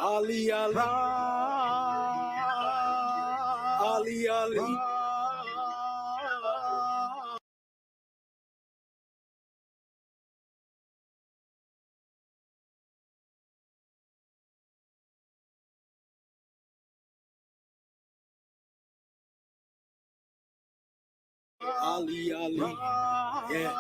Ali, Ali, Ali, Ali. Ali, Ali, yeah.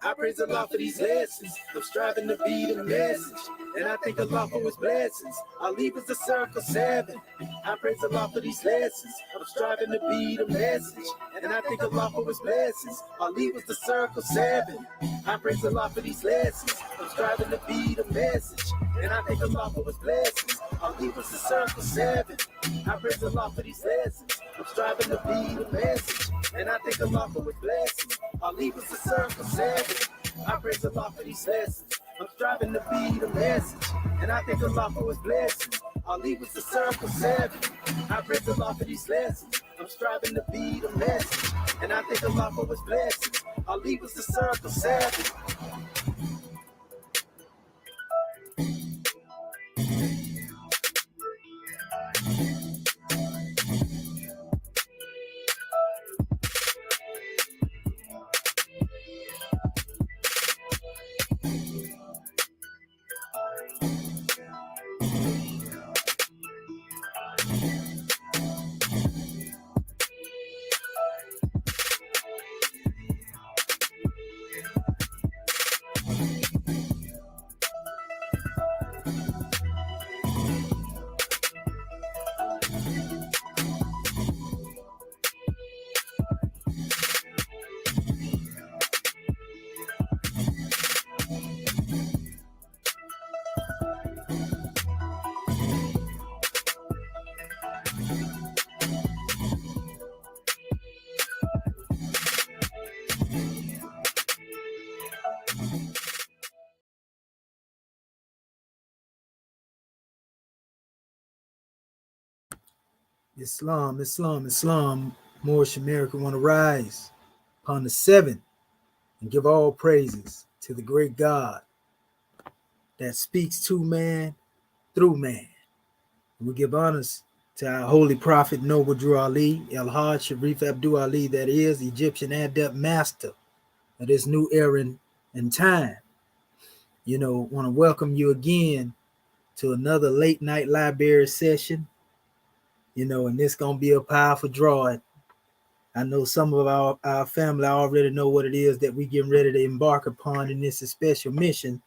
I praise Allah for these lessons. I'm striving to be the message, and I thank Allah for His blessings. Ali was the circle 7. I praise Allah for these lessons. I'm striving to be the message, and I thank Allah for His blessings. Ali was the circle 7. I praise Allah for these lessons. I'm striving to be the message, and I thank Allah for His blessings. Ali was the circle 7. I praise Allah for these lessons. I'm striving to be the message, and I thank Allah for His blessings. Ali was the circle 7. I praise Allah for these lessons. I'm striving to be the message, and I thank Allah for His blessings. Ali was the circle 7. I praise Allah for these lessons. I'm striving to be the message, and I thank Allah for His blessings. Ali was the circle 7. Islam, Islam, Islam. Moorish America want to rise upon the 7th and give all praises to the great God that speaks to man through man. And we give honors to our holy prophet Noble Drew Ali, El Hajj Sharif Abdul Ali, that is Egyptian adept master of this new era and time. You know, want to welcome you again to another late night library session. You know, and this gonna be a powerful draw. I know some of our family already know what it is that we getting ready to embark upon in this special mission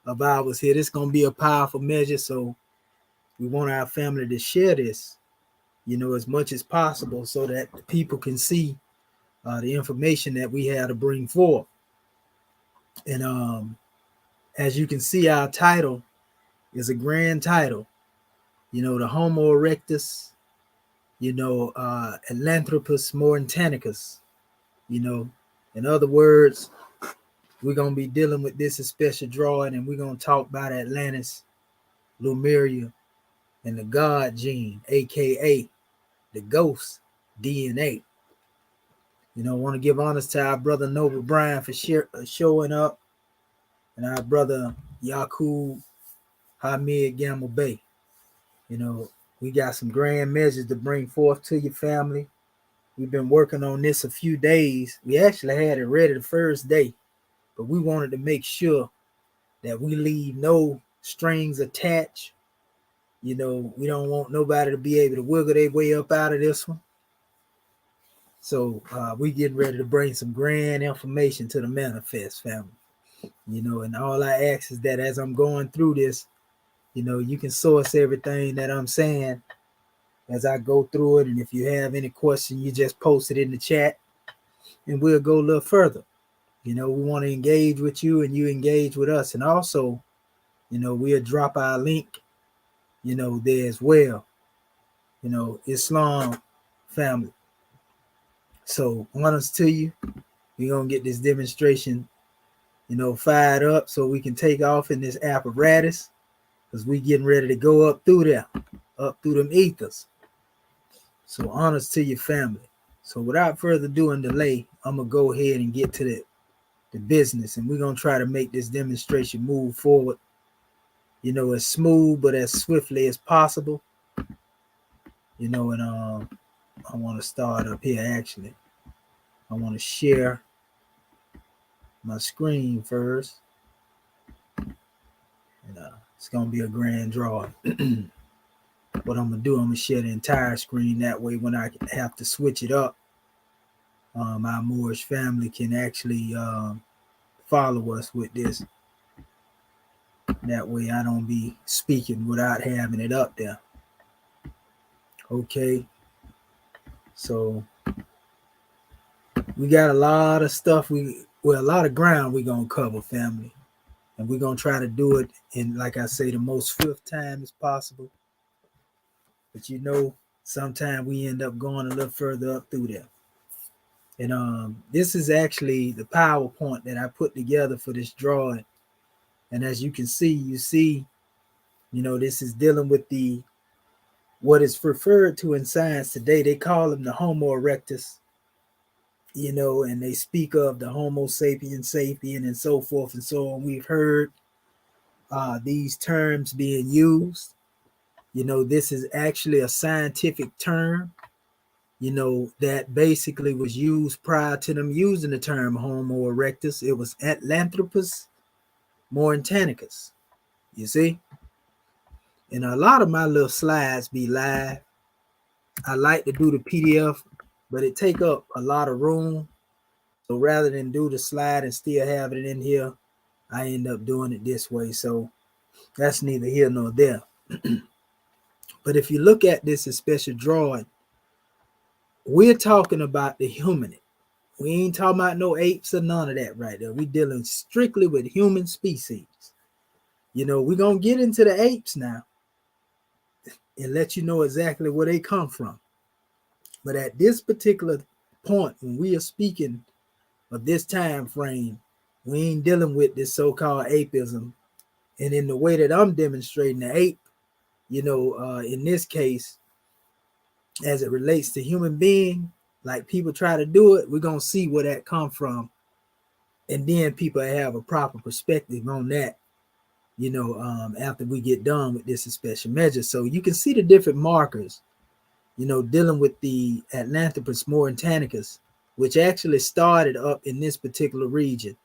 of ours here. This is gonna be a powerful measure, so we want our family to share this, you know, as much as possible, so that the people can see the information that we have to bring forth. And as you can see, our title is a grand title. You know, the Homo Erectus, you know, Atlanthropus Mauritanicus. You know, in other words, we're going to be dealing with this special drawing, and we're going to talk about Atlantis, Lemuria, and the God gene, a.k.a. the ghost DNA. You know, I want to give honors to our brother Noble Brian for showing up, and our brother Yakub Hamid Gamble Bay. You know, we got some grand measures to bring forth to your family. We've been working on this a few days. We actually had it ready the first day, but we wanted to make sure that we leave no strings attached. You know, we don't want nobody to be able to wiggle their way up out of this one. So we getting ready to bring some grand information to the manifest family. You know, and all I ask is that as I'm going through this, you know, you can source everything that I'm saying as I go through it. And if you have any question, you just post it in the chat and we'll go a little further. You know, we want to engage with you and you engage with us. And also, you know, we'll drop our link, you know, there as well. You know, Islam family. So honors to you. We're going to get this demonstration, you know, fired up so we can take off in this apparatus, because we getting ready to go up through there, up through them ethers. So honors to your family. So without further ado and delay, I'm going to go ahead and get to the business, and we're going to try to make this demonstration move forward as smooth but as swiftly as possible. And I want to start up here actually. I want to share my screen first. And it's gonna be a grand drawing. What I'm gonna do, I'm gonna share the entire screen. That way, when I have to switch it up, my Moorish family can actually follow us with this. That way, I don't be speaking without having it up there. Okay. So we got a lot of stuff. A lot of ground we gonna cover, family, and we're gonna try to do it in, like I say, the most swift time as possible. But sometimes we end up going a little further up through there. And this is actually the PowerPoint that I put together for this drawing. And as you can see, this is dealing with what is referred to in science today. They call him the Homo erectus, and they speak of the Homo sapien and so forth and so on. We've heard these terms being used. This is actually a scientific term, that basically was used prior to them using the term Homo erectus. It was Atlanthropus Mauritanicus. You see? And a lot of my little slides be live. I like to do the PDF, but it take up a lot of room. So rather than do the slide and still have it in here, I end up doing it this way. So that's neither here nor there. But if you look at this special drawing, we're talking about the humanid. We ain't talking about no apes or none of that right there. We dealing strictly with human species. We're going to get into the apes now and let you know exactly where they come from. But at this particular point, when we are speaking of this time frame, we ain't dealing with this so-called apeism. And in the way that I'm demonstrating the ape, in this case, as it relates to human being, like people try to do it, we're going to see where that come from. And then people have a proper perspective on that, after we get done with this special measure. So you can see the different markers, dealing with the Atlanthropus Mauritanicus, which actually started up in this particular region,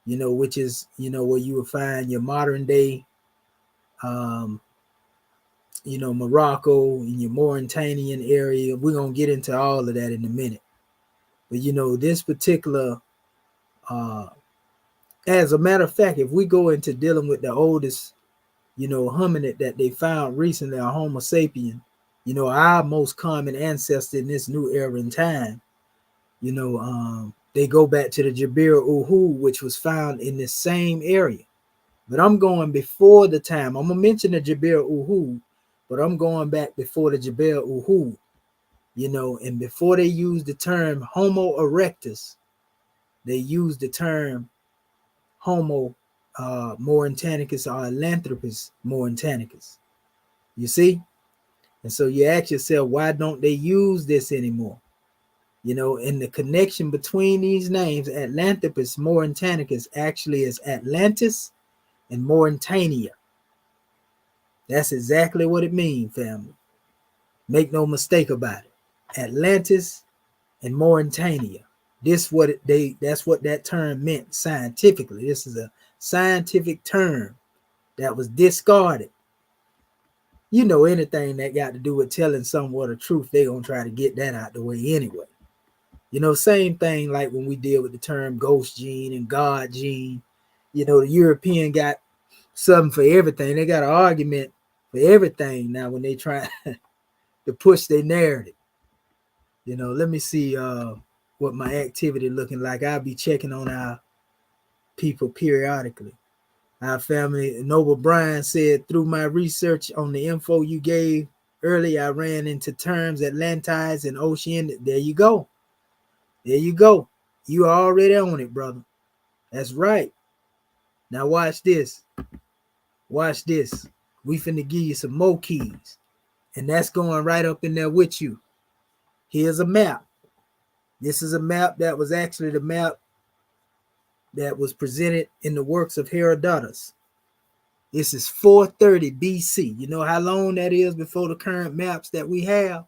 which is, where you will find your modern day, Morocco and your Mauritanian area. We're going to get into all of that in a minute. But, this particular, as a matter of fact, if we go into dealing with the oldest, hominid that they found recently, a Homo sapien, our most common ancestor in this new era in time, they go back to the Jabir Uhu, which was found in the same area. But I'm going before the time. I'm going to mention the Jabir Uhu, but I'm going back before the Jabir Uhu, and before they used the term Homo erectus, they used the term Homo Mauritanicus or Atlanthropus Mauritanicus. You see? And so you ask yourself, why don't they use this anymore? And the connection between these names, Atlanthropus Mauritanicus, actually is Atlantis and Mauritania. That's exactly what it means, family. Make no mistake about it. Atlantis and Mauritania. That's what that term meant scientifically. This is a scientific term that was discarded. Anything that got to do with telling someone the truth, they're going to try to get that out the way anyway. Same thing like when we deal with the term ghost gene and God gene. The European got something for everything. They got an argument for everything now when they try to push their narrative. Let me see what my activity looking like. I'll be checking on our people periodically. Our family, Noble Brian said, through my research on the info you gave earlier, I ran into terms Atlantis and Ocean. There you go. There you go. You are already on it, brother. That's right. Now watch this. Watch this. We finna give you some more keys. And that's going right up in there with you. Here's a map. This is a map that was actually the map that was presented in the works of Herodotus. This is 430 BC. You know how long that is before the current maps that we have?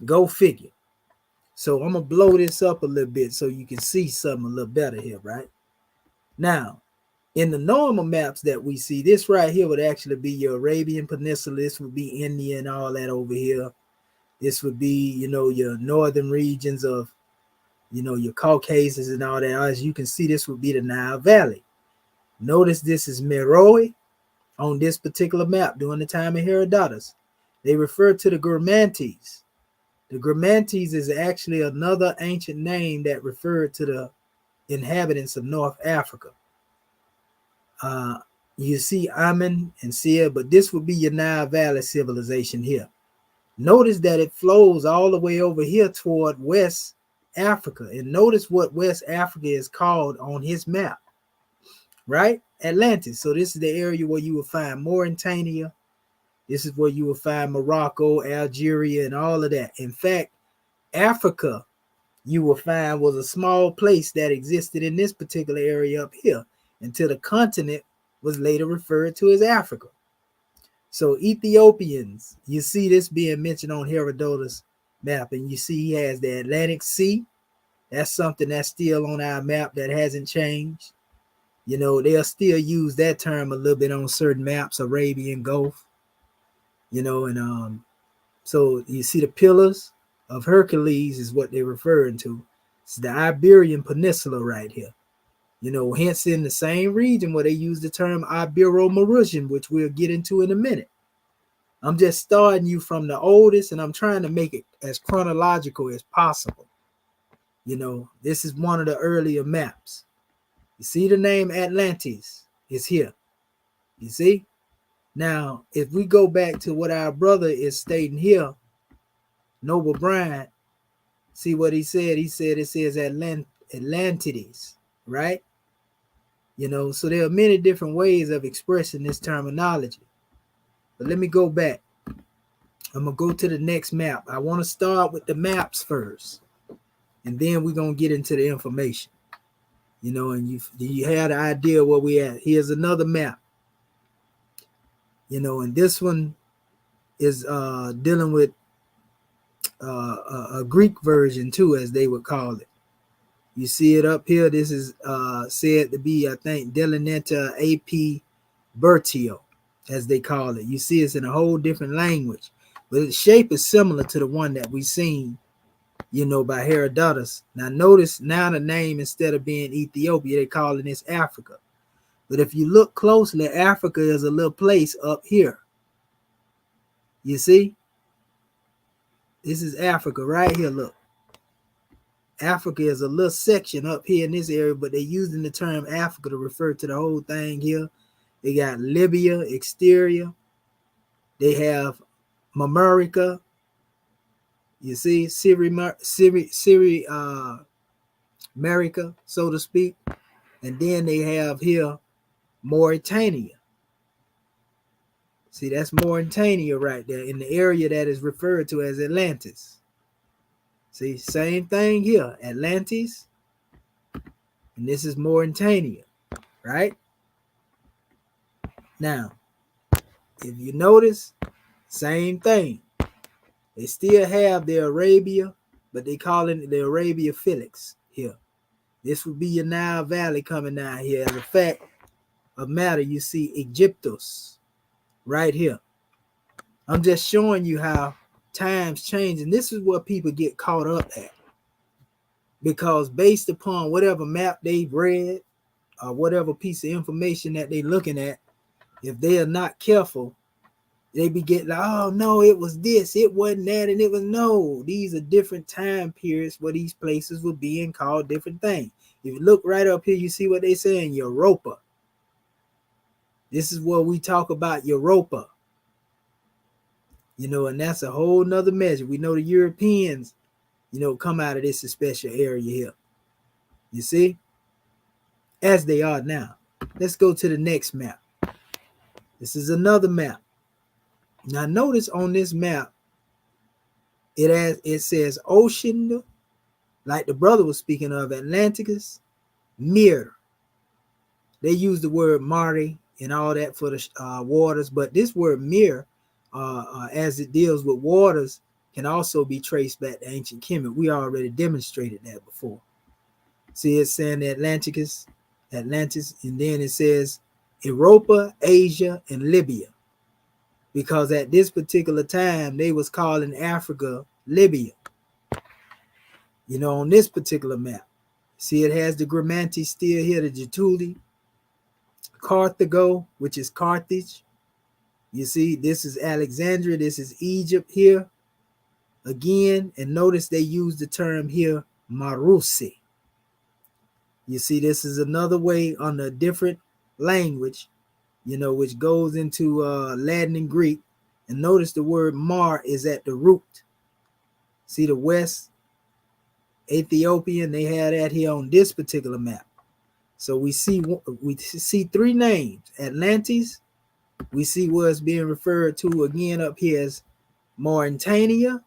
Go figure. So I'm going to blow this up a little bit so you can see something a little better here, right? Now, in the normal maps that we see, this right here would actually be your Arabian Peninsula. This would be India and all that over here. This would be, you know, your northern regions of, you know, your Caucasus and all that. As you can see, this would be the Nile Valley. Notice this is Meroe on this particular map during the time of Herodotus. They refer to the Germantes. The Germantes is actually another ancient name that referred to the inhabitants of North Africa. You see Amen and Sia, but this would be your Nile Valley civilization here. Notice that it flows all the way over here toward West Africa. And notice what West Africa is called on his map, right? Atlantis. So this is the area where you will find Mauritania. This is where you will find Morocco, Algeria, and all of that. In fact, Africa, you will find, was a small place that existed in this particular area up here until the continent was later referred to as Africa. So Ethiopians, you see this being mentioned on Herodotus' map, and you see he has the Atlantic Sea. That's something that's still on our map that hasn't changed. You know, they'll still use that term a little bit on certain maps, Arabian Gulf. You know, and so you see the pillars of Hercules is what they're referring to. It's the Iberian Peninsula right here. You know, hence in the same region where they use the term Ibero-Mauritian, which we'll get into in a minute. I'm just starting you from the oldest, and I'm trying to make it as chronological as possible. You know, this is one of the earlier maps. You see the name Atlantis is here. You see? Now, if we go back to what our brother is stating here, Noble Bryant, see what he said? He said it says Atlantides, right? You know, so there are many different ways of expressing this terminology. But let me go back. I'm going to go to the next map. I want to start with the maps first, and then we're going to get into the information. You know, and you have the idea where we at. Here's another map. You know, and this one is dealing with a Greek version too, as they would call it. You see it up here. This is said to be, I think, Delineta a.k.a. Bertio, as they call it. You see it's in a whole different language, but the shape is similar to the one that we seen, you know, by Herodotus. Now notice now the name, instead of being Ethiopia, they calling this Africa. But if you look closely, Africa is a little place up here. You see? This is Africa right here, look. Africa is a little section up here in this area, but they're using the term Africa to refer to the whole thing here. They got Libya, exterior. They have Mauritanicus. You see, America, so to speak. And then they have here Mauritania. See, that's Mauritania right there in the area that is referred to as Atlantis. See, same thing here, Atlantis. And this is Mauritania, right? Now, if you notice, same thing. They still have their Arabia, but they call it the Arabia Felix here. This would be your Nile Valley coming down here. As a fact of matter, you see Egyptus right here. I'm just showing you how times change, and this is what people get caught up at. Because based upon whatever map they've read or whatever piece of information that they're looking at, if they are not careful, they be getting like, oh no, it was this, it wasn't that, and it was no. These are different time periods where these places were being called different things. If you look right up here, you see what they say in Europa. This is where we talk about Europa. You know, and that's a whole nother measure. We know the Europeans, you know, come out of this special area here. You see? As they are now. Let's go to the next map. This is another map. Now notice on this map, it says ocean, like the brother was speaking of, Atlanticus, Mir. They use the word Mari and all that for the waters. But this word mir, as it deals with waters, can also be traced back to ancient Kemet. We already demonstrated that before. See, it's saying the Atlantis, and then it says Europa, Asia, and Libya, because at this particular time they was calling Africa Libya. You know, on this particular map, see, it has the Gramanti still here, the Getuli, Carthago, which is Carthage. You see, this is Alexandria, this is Egypt here again, and notice they use the term here Marusi. You see, this is another way on a different language, you know, which goes into Latin and Greek. And notice the word Mar is at the root. See, the West Ethiopian, they had that here on this particular map. So we see three names: Atlantis. We see where it's being referred to again up here as Mauritania,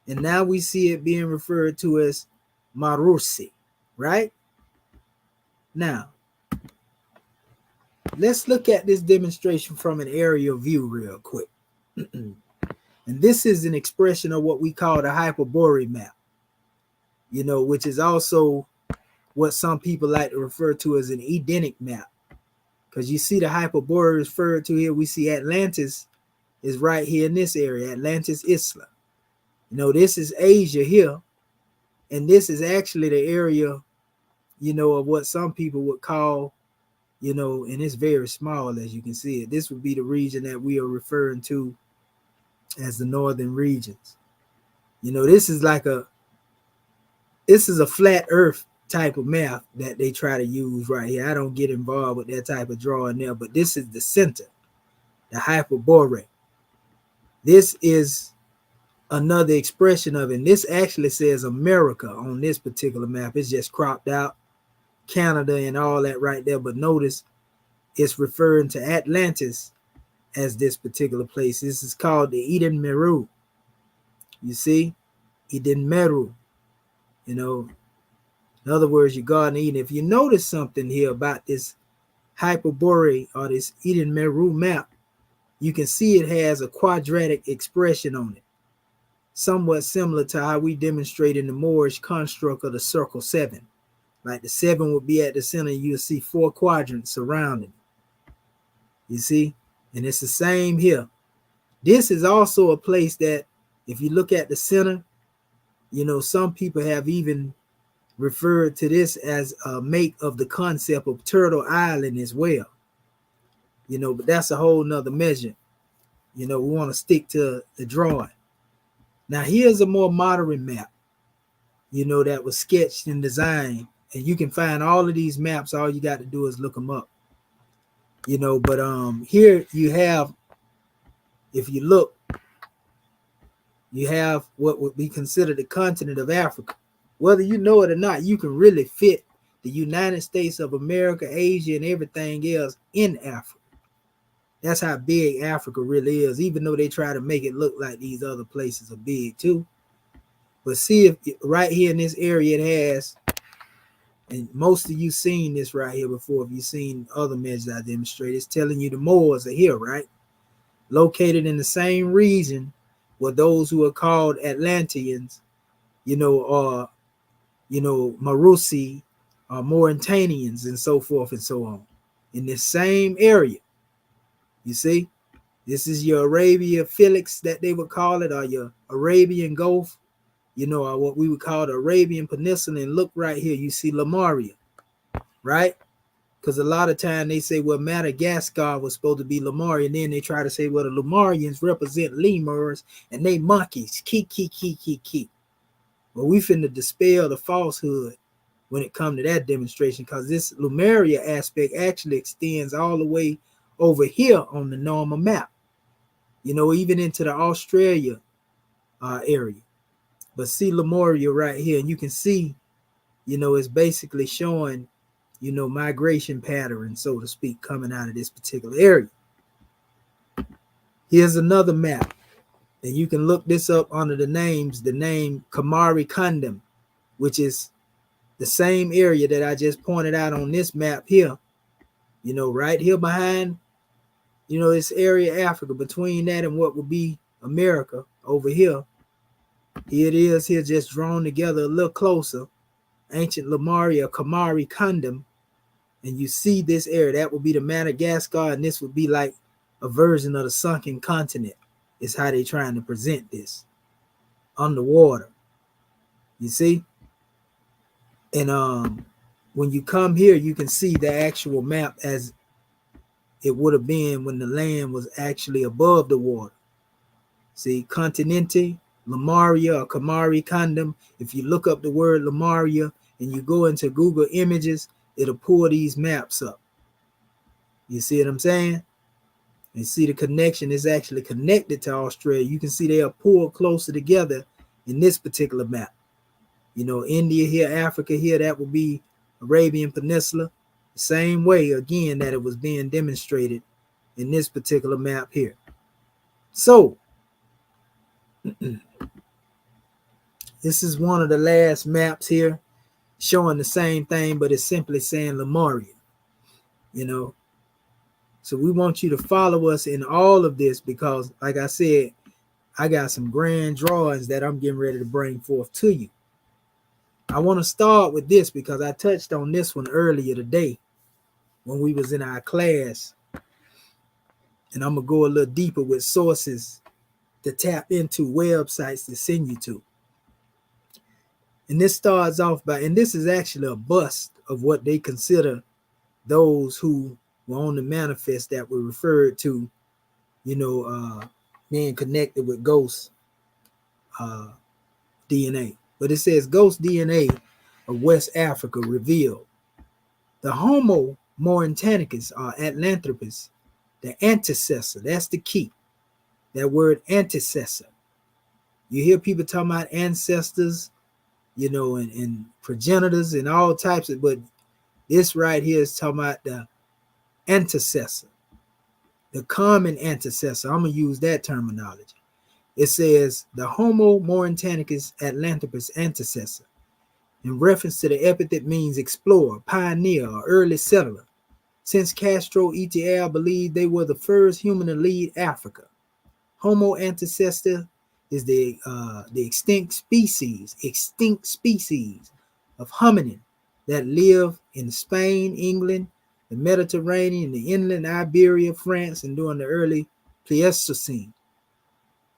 and now we see it being referred to as Marusi, right? Now, let's look at this demonstration from an aerial view real quick. And this is an expression of what we call the Hyperborean map, you know, which is also what some people like to refer to as an Edenic map. Because you see the Hyperborean referred to here, we see Atlantis is right here in this area, Atlantis Isla. You know, this is Asia here, and this is actually the area, you know, of what some people would call, you know, and it's very small as you can see it. This would be the region that we are referring to as the northern regions. You know, this is a flat earth type of map that they try to use right here. I don't get involved with that type of drawing there, but this is the center, the Hyperborean. This is another expression of it. And this actually says America on this particular map. It's just cropped out, Canada and all that right there. But notice it's referring to Atlantis as this particular place. This is called the Eden Meru. You see, Eden Meru. You know, in other words, your Garden of Eden. If you notice something here about this Hyperborean or this Eden Meru map, you can see it has a quadratic expression on it, somewhat similar to how we demonstrate in the Moorish construct of the circle 7. Like the 7 would be at the center, you'll see 4 quadrants surrounding it. You see? And it's the same here. This is also a place that, if you look at the center, you know, some people have even referred to this as a make of the concept of Turtle Island as well. You know, but that's a whole nother measure. You know, we want to stick to the drawing. Now, here's a more modern map, you know, that was sketched and designed. And you can find all of these maps. All you got to do is look them up. You know, but here you have, if you look, you have what would be considered the continent of Africa. Whether you know it or not, you can really fit the United States of America, Asia, and everything else in Africa. That's how big Africa really is, even though they try to make it look like these other places are big too. But see, if right here in this area it has, and most of you seen this right here before, if you've seen other measures I demonstrated, it's telling you the Moors are here, right? Located in the same region where those who are called Atlanteans, you know, or, you know, Marusi, or Mauritanians, and so forth and so on, in this same area. You see, this is your Arabia Felix that they would call it, or your Arabian Gulf, you know, or what we would call the Arabian Peninsula. And look right here, you see Lemuria, right? Because a lot of time they say, well, Madagascar was supposed to be Lemuria, and then they try to say, well, the Lemurians represent lemurs and they monkeys. Keep. Well, we finna dispel the falsehood when it comes to that demonstration, because this Lemuria aspect actually extends all the way over here on the normal map, you know, even into the Australia area. But see Lemuria right here, and you can see, you know, it's basically showing, you know, migration patterns, so to speak, coming out of this particular area. Here's another map, and you can look this up under the name Kamari Kandam, which is the same area that I just pointed out on this map here. You know, right here behind, you know, this area Africa, between that and what would be America over here. Here it is here just drawn together a little closer. Ancient Lemuria, Kamari Kingdom. And you see this area, that would be the Madagascar, and this would be like a version of the sunken continent, is how they trying to present this. Underwater. You see? And when you come here, you can see the actual map as it would have been when the land was actually above the water. See, Continente, Lemuria, or Kamari Kingdom. If you look up the word Lemuria and you go into Google Images, it'll pull these maps up. You see what I'm saying? And see the connection is actually connected to Australia. You can see they are pulled closer together in this particular map. You know, India here, Africa here, that would be Arabian Peninsula. The same way, again, that it was being demonstrated in this particular map here. So, this is one of the last maps here showing the same thing, but it's simply saying Lemuria, you know. So we want you to follow us in all of this because, like I said, I got some grand drawings that I'm getting ready to bring forth to you. I want to start with this because I touched on this one earlier today when we was in our class. And I'm going to go a little deeper with sources to tap into, websites to send you to. And this starts off by, and this is actually a bust of what they consider those who were on the manifest that were referred to, you know, being connected with ghost DNA. But it says ghost DNA of West Africa revealed. The Homo Mauritanicus, or Atlanthropus, the antecessor, that's the key. That word antecessor. You hear people talking about ancestors, you know, and progenitors and all types of, but this right here is talking about the antecessor, the common ancestor. I'm going to use that terminology. It says the Homo Mauritanicus Atlanthropus antecessor, in reference to the epithet means explorer, pioneer, or early settler. Since Castro et believed they were the first human to lead Africa. Homo ancestor is the extinct species of hominin that live in Spain, England, the Mediterranean, the inland Iberia, France, and during the early Pleistocene.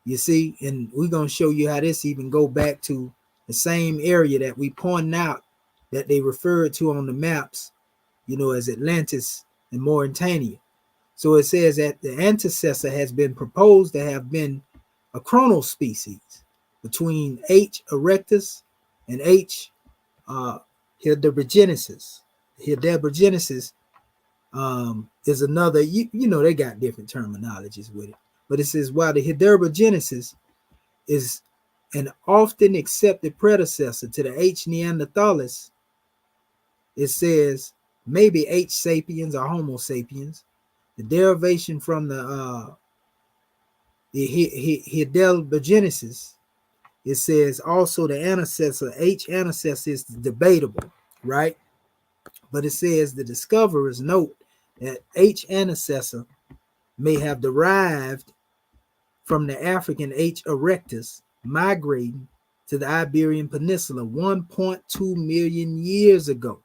You see, and we're going to show you how this even go back to the same area that we pointed out that they referred to on the maps, you know, as Atlantis and Mauritania. So it says that the antecessor has been proposed to have been a chrono species between H. erectus and H. Hildebrandensis. Hildebrandensis is another, you know, they got different terminologies with it. But it says, while the Hildebrandensis is an often accepted predecessor to the H. neanderthalis, it says maybe H. sapiens or Homo sapiens. The derivation from the Heidelbergensis, it says also the ancestor, H ancestor is debatable, right? But it says the discoverers note that H ancestor may have derived from the African H. erectus migrating to the Iberian Peninsula 1.2 million years ago.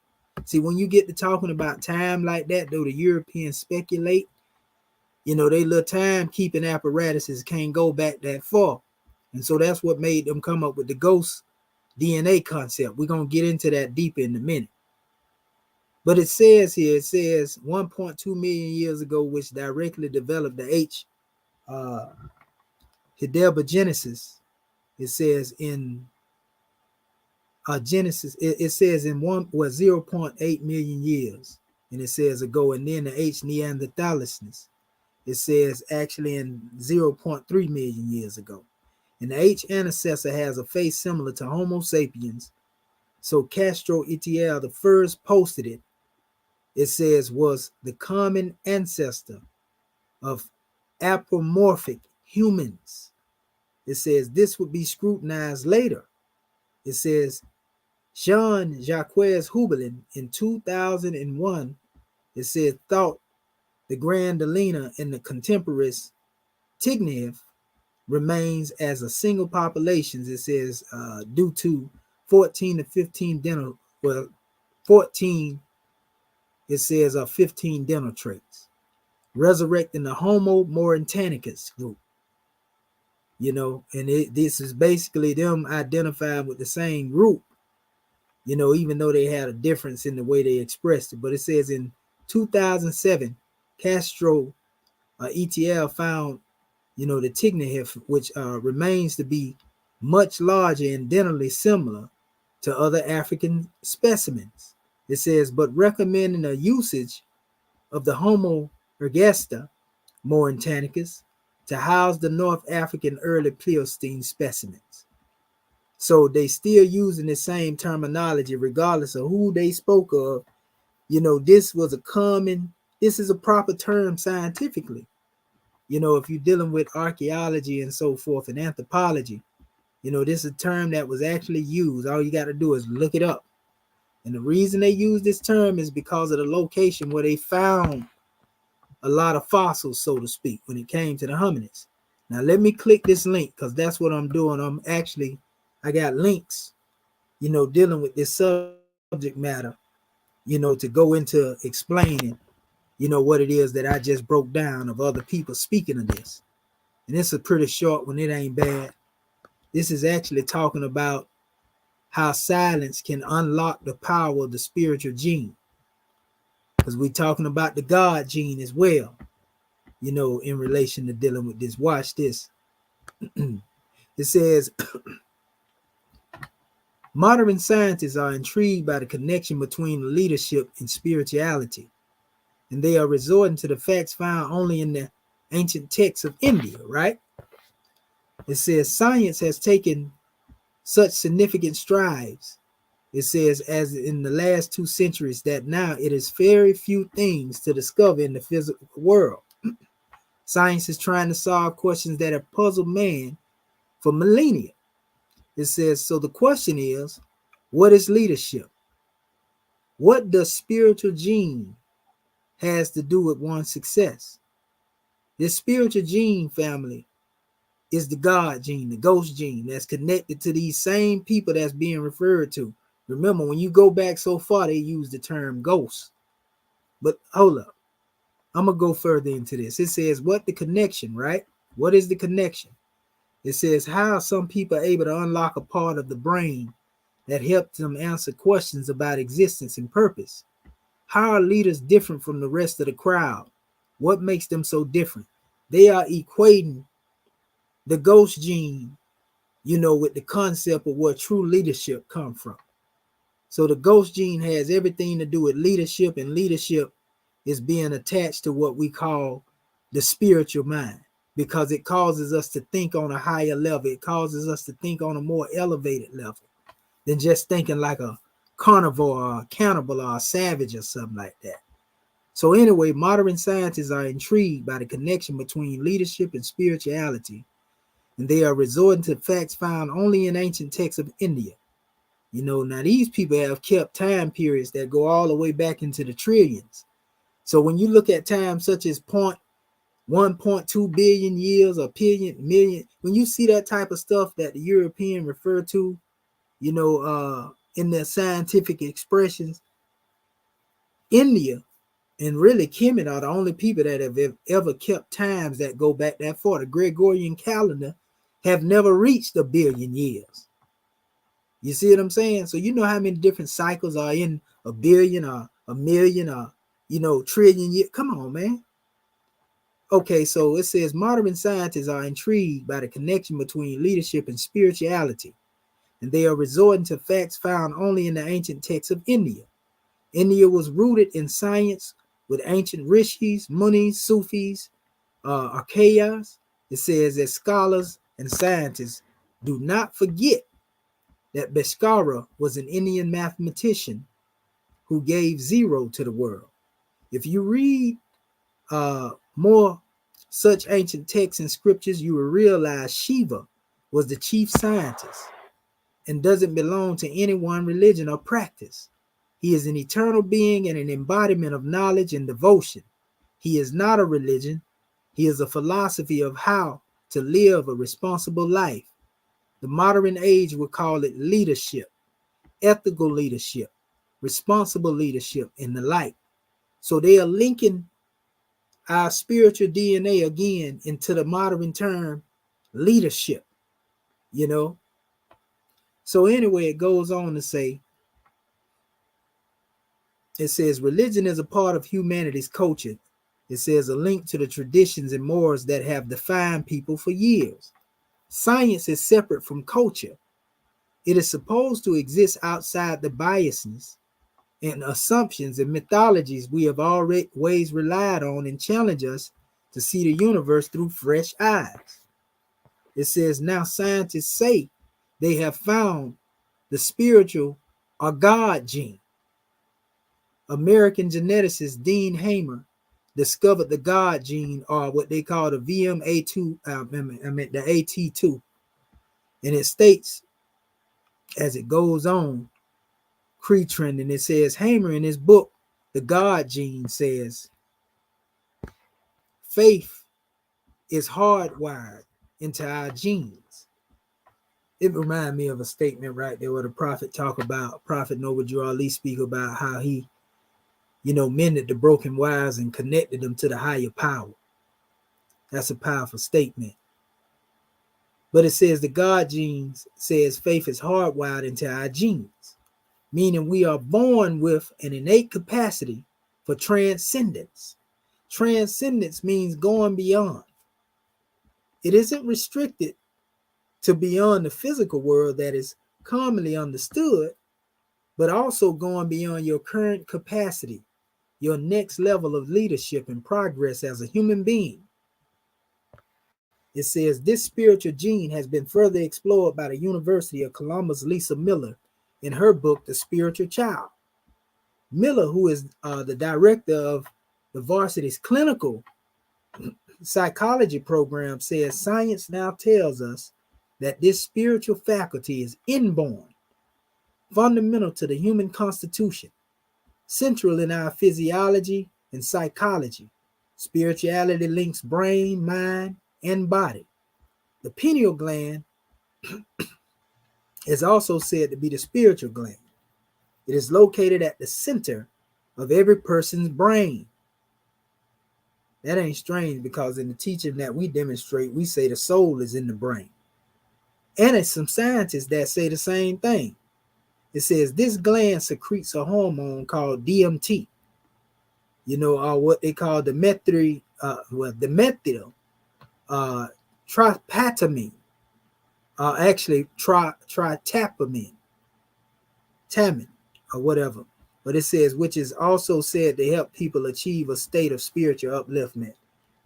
See, when you get to talking about time like that, though, the Europeans speculate, you know, they little timekeeping apparatuses can't go back that far. And so that's what made them come up with the ghost DNA concept. We're going to get into that deeper in a minute. But it says here, it says 1.2 million years ago, which directly developed the H. Heidelbergensis. It says in Genesis, it says in 0.8 million years. And it says ago, and then the H. Neanderthalis. It says actually in 0.3 million years ago. And the H ancestor has a face similar to Homo sapiens. So Castro et al., the first posted it, it says was the common ancestor of apomorphic humans. It says this would be scrutinized later. It says Jean-Jacques Hubelin in 2001, It said thought the Grandalina and the contemporaries Tignev remains as a single population. It says due to 14 to 15 dental, well, 14, it says 15 dental traits, resurrecting the Homo Mauritanicus group. And this is basically them identified with the same group, even though they had a difference in the way they expressed it. But it says in 2007, Castro ETL found, the Tignev, which remains to be much larger and dentally similar to other African specimens. It says, but recommending a usage of the Homo ergaster Mauritanicus to house the North African early Pleistocene specimens. So they still using the same terminology regardless of who they spoke of. This is a proper term scientifically. If you're dealing with archaeology and so forth and anthropology, this is a term that was actually used. All you got to do is look it up. And the reason they use this term is because of the location where they found a lot of fossils, so to speak, when it came to the hominids. Now, let me click this link because that's what I'm doing. I got links, dealing with this subject matter, to go into explaining, what it is that I just broke down of other people speaking of this. And it's a pretty short one. It ain't bad. This is actually talking about how silence can unlock the power of the spiritual gene. Because we're talking about the God gene as well, in relation to dealing with this. Watch this. It says, modern scientists are intrigued by the connection between leadership and spirituality, and they are resorting to the facts found only in the ancient texts of India, right? It says science has taken such significant strides, it says, as in the last 2 centuries, that now it is very few things to discover in the physical world. Science is trying to solve questions that have puzzled man for millennia. It says, so the question is, what is leadership? What does spiritual gene has to do with one's success? This spiritual gene family is the God gene, the ghost gene that's connected to these same people that's being referred to. Remember, when you go back so far, they use the term ghost. But hold up. I'm going to go further into this. It says, what the connection, right? What is the connection? It says, how some people are able to unlock a part of the brain that helps them answer questions about existence and purpose. How are leaders different from the rest of the crowd? What makes them so different? They are equating the ghost gene, with the concept of where true leadership comes from. So the ghost gene has everything to do with leadership, and leadership is being attached to what we call the spiritual mind, because it causes us to think on a higher level. It causes us to think on a more elevated level than just thinking like a carnivore or a cannibal or a savage or something like that. So anyway, modern scientists are intrigued by the connection between leadership and spirituality, and they are resorting to facts found only in ancient texts of India. Now these people have kept time periods that go all the way back into the trillions. So when you look at time such as 1.2 billion years or million, when you see that type of stuff that the European refer to, in their scientific expressions, India and really Kemet are the only people that have ever kept times that go back that far. The Gregorian calendar have never reached 1 billion years. You see what I'm saying? So you know how many different cycles are in 1 billion or 1 million or, trillion years. Come on, man. Okay, so it says modern scientists are intrigued by the connection between leadership and spirituality, and they are resorting to facts found only in the ancient texts of India. India was rooted in science with ancient rishis, munis, sufis, a.k.a. It says that scholars and scientists do not forget that Bhaskara was an Indian mathematician who gave zero to the world. If you read more such ancient texts and scriptures, you will realize Shiva was the chief scientist and doesn't belong to any one religion or practice. He is an eternal being and an embodiment of knowledge and devotion. He is not a religion. He is a philosophy of how to live a responsible life. The modern age would call it leadership, ethical leadership, responsible leadership, and the like. So they are linking our spiritual DNA again into the modern term leadership, you know. So anyway, it goes on to say, it says religion is a part of humanity's culture. It says a link to the traditions and morals that have defined people for years. Science is separate from culture. It is supposed to exist outside the biases and assumptions and mythologies we have always relied on and challenge us to see the universe through fresh eyes. It says now scientists say they have found the spiritual or God gene. American geneticist Dean Hamer discovered the God gene, or what they call the VMA2, the AT2. And it states, as it goes on, Trend, it says Hamer in his book, The God Gene, says, faith is hardwired into our genes. It reminds me of a statement right there where the prophet Prophet Noble Ali speak about how he, mended the broken wires and connected them to the higher power. That's a powerful statement. But it says the God genes says faith is hardwired into our genes, meaning we are born with an innate capacity for transcendence. Transcendence means going beyond. It isn't restricted to beyond the physical world that is commonly understood, but also going beyond your current capacity, your next level of leadership and progress as a human being. It says this spiritual gene has been further explored by the University of Columbus' Lisa Miller in her book, The Spiritual Child. Miller, who is the director of the varsity's clinical psychology program, says science now tells us that this spiritual faculty is inborn, fundamental to the human constitution, central in our physiology and psychology. Spirituality links brain, mind, and body. The pineal gland is also said to be the spiritual gland. It is located at the center of every person's brain. That ain't strange, because in the teaching that we demonstrate, we say the soul is in the brain. And it's some scientists that say the same thing. It says this gland secretes a hormone called DMT, or what they call the methyl triptamine, actually tritapamine, tamin, or whatever. But it says, which is also said to help people achieve a state of spiritual upliftment.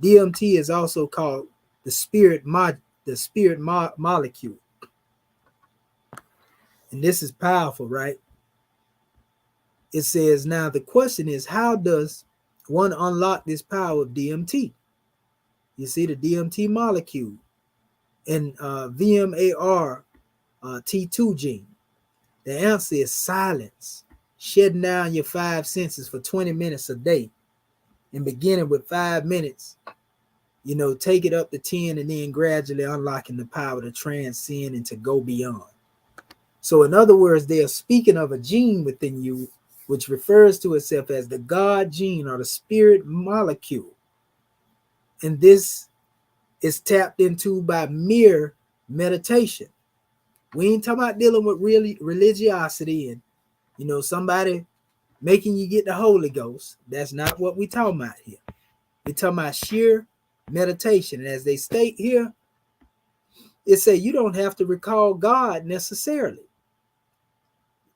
DMT is also called the spirit molecule. And this is powerful, right? It says, now the question is, how does one unlock this power of DMT? You see the DMT molecule and VMAR T2 gene. The answer is silence. Shedding down your 5 senses for 20 minutes a day, and beginning with 5 minutes, take it up to 10, and then gradually unlocking the power to transcend and to go beyond. So in other words, they are speaking of a gene within you, which refers to itself as the God gene or the spirit molecule. And this is tapped into by mere meditation. We ain't talking about dealing with really religiosity and, somebody making you get the Holy Ghost. That's not what we're talking about here. We're talking about sheer meditation. And as they state here, it says you don't have to recall God necessarily.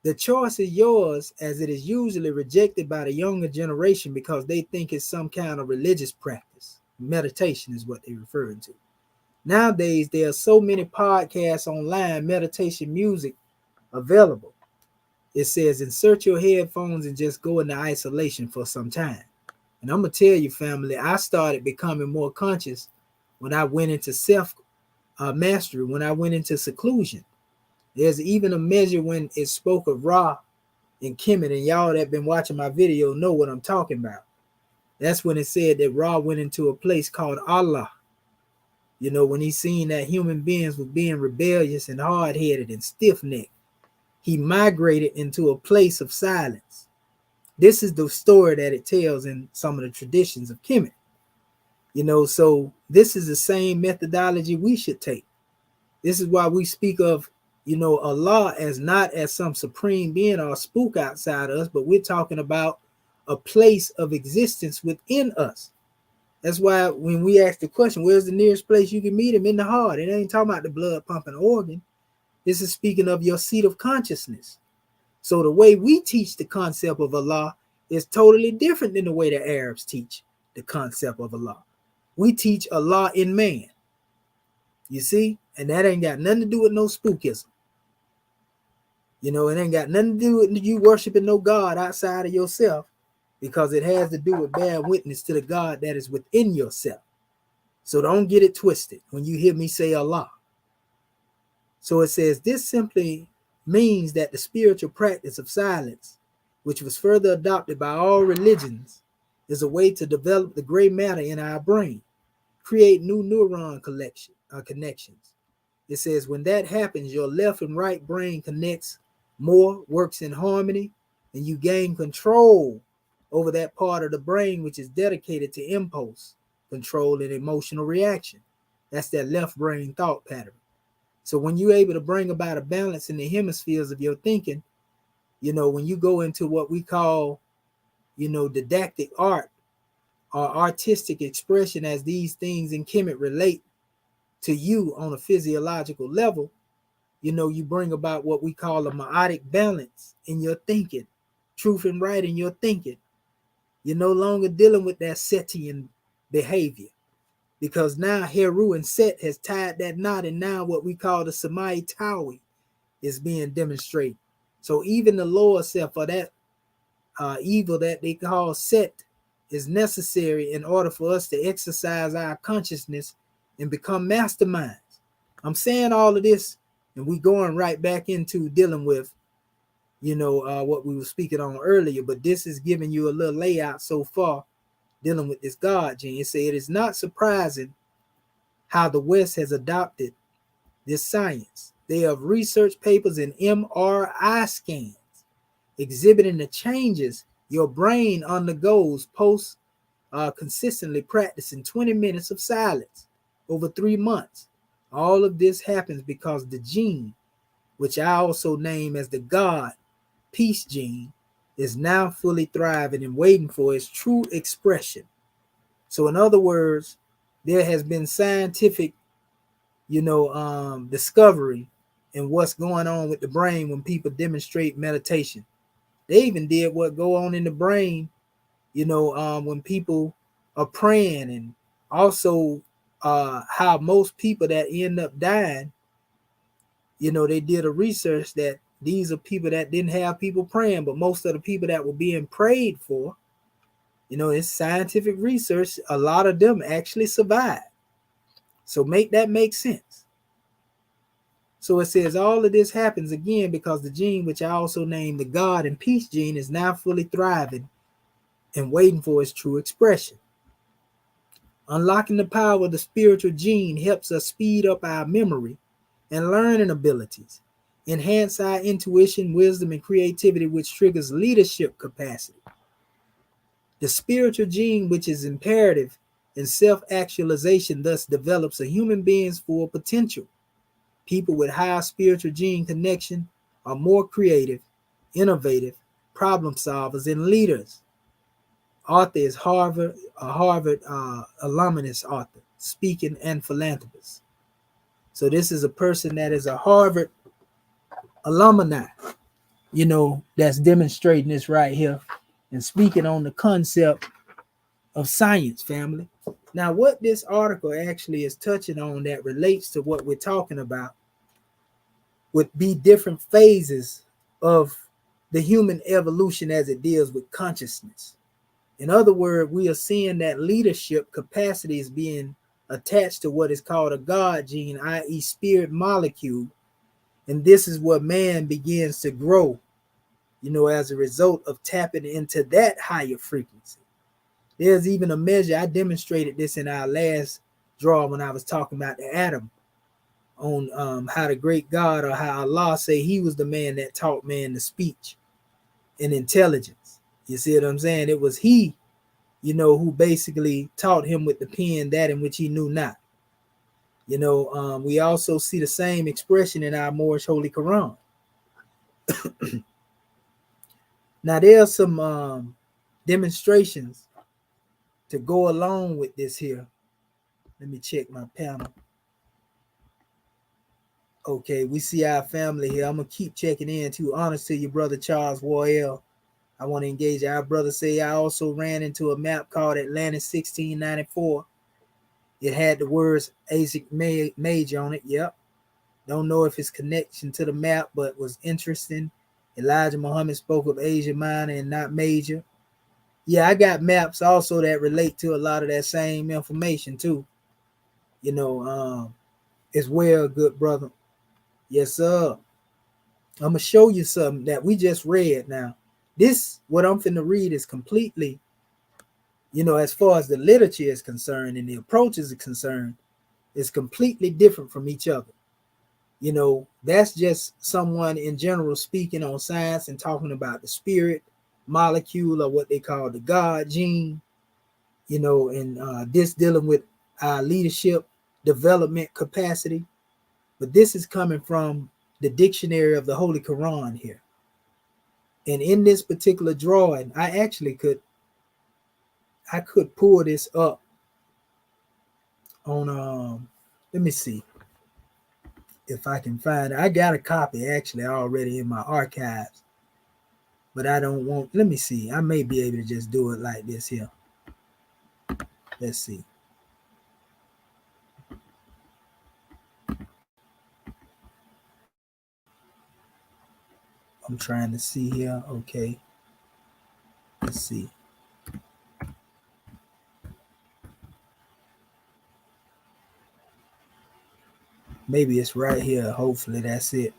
The choice is yours, as it is usually rejected by the younger generation because they think it's some kind of religious practice. Meditation is what they're referring to. Nowadays, there are so many podcasts online, meditation music available. It says insert your headphones and just go into isolation for some time. And I'm going to tell you, family, I started becoming more conscious when I went into self-mastery, when I went into seclusion. There's even a measure when it spoke of Ra in Kemet, and y'all that been watching my video know what I'm talking about. That's when it said that Ra went into a place called Allah. You know, when he seen that human beings were being rebellious and hard-headed and stiff-necked, he migrated into a place of silence. This is the story that it tells in some of the traditions of Kemet. You know, so this is the same methodology we should take. This is why we speak of, you know, Allah as not as some supreme being or spook outside us, but we're talking about a place of existence within us. That's why when we ask the question, where's the nearest place you can meet him? In the heart. It ain't talking about the blood pumping organ. This is speaking of your seat of consciousness. So the way we teach the concept of Allah is totally different than the way the Arabs teach the concept of Allah. We teach Allah in man. You see? And that ain't got nothing to do with no spookism. You know, it ain't got nothing to do with you worshiping no God outside of yourself, because it has to do with bearing witness to the God that is within yourself. So don't get it twisted when you hear me say Allah. So it says this simply means that the spiritual practice of silence, which was further adopted by all religions, is a way to develop the gray matter in our brain, create new neuron connections. It says when that happens, your left and right brain connects more, works in harmony, and you gain control over that part of the brain which is dedicated to impulse control and emotional reaction. That's that left brain thought pattern. So when you're able to bring about a balance in the hemispheres of your thinking, you know, when you go into what we call, you know, didactic art or artistic expression, as these things in Kemet relate to you on a physiological level, you know, you bring about what we call a meiotic balance in your thinking, truth and right in your thinking. You're no longer dealing with that Setian behavior, because now Heru and Set has tied that knot, and now what we call the Samai Tawi is being demonstrated. So even the lower self, or that evil that they call Set, is necessary in order for us to exercise our consciousness and become masterminds. I'm saying all of this, and we going right back into dealing with, you know, what we were speaking on earlier, but this is giving you a little layout so far dealing with this God gene. It said it is not surprising how the West has adopted this science. They have research papers and MRI scans exhibiting the changes your brain undergoes post consistently practicing 20 minutes of silence over 3 months. All of this happens because the gene, which I also name as the God peace gene, is now fully thriving and waiting for its true expression. So in other words, there has been scientific, you know, discovery in what's going on with the brain when people demonstrate meditation. They even did what go on in the brain, you know, when people are praying, and also how most people that end up dying, you know, they did a research that these are people that didn't have people praying, but most of the people that were being prayed for, you know, it's scientific research, a lot of them actually survived. So make that make sense. So it says all of this happens again because the gene, which I also named the God and peace gene, is now fully thriving and waiting for its true expression. Unlocking the power of the spiritual gene helps us speed up our memory and learning abilities, enhance our intuition, wisdom, and creativity, which triggers leadership capacity. The spiritual gene, which is imperative in self-actualization, thus develops a human being's full potential. People with high spiritual gene connection are more creative, innovative, problem solvers, and leaders. Author is a Harvard alumnus author, speaking and philanthropist. So this is a person that is a Harvard alumni, you know, that's demonstrating this right here and speaking on the concept of science, family. Now, what this article actually is touching on that relates to what we're talking about would be different phases of the human evolution as it deals with consciousness. In other words, we are seeing that leadership capacity is being attached to what is called a God gene, i.e. spirit molecule. And this is where man begins to grow, as a result of tapping into that higher frequency. There's even a measure, I demonstrated this in our last draw when I was talking about the atom, on how the great God, or how Allah say he was the man that taught man the speech and intelligence. You see what I'm saying? It was he, who basically taught him with the pen that in which he knew not. We also see the same expression in our Moorish Holy Quran. Now, there are some demonstrations to go along with this here. Let me check my panel. Okay, we see our family here. I'm going to keep checking in too. Honors to your brother Charles Warrell. I want to engage our brother. Say I also ran into a map called Atlantis 1694. It had the words Asic Mage on it. Yep. Don't know if it's connection to the map, but was interesting. Elijah Muhammad spoke of Asia Minor and not Major. Yeah, I got maps also that relate to a lot of that same information too. As well, good brother. Yes, sir. I'm gonna show you something that we just read. Now, this what I'm finna read is completely, as far as the literature is concerned and the approaches are concerned, is completely different from each other. That's just someone in general speaking on science and talking about the spirit molecule, or what they call the God gene, and this dealing with our leadership development capacity. But this is coming from the dictionary of the Holy Quran here. And in this particular drawing, I could pull this up on let me see if I can find it. I got a copy actually already in my archives, but I don't want, let me see. I may be able to just do it like this here. Let's see. I'm trying to see here. Okay. Let's see. Maybe it's right here. Hopefully that's it.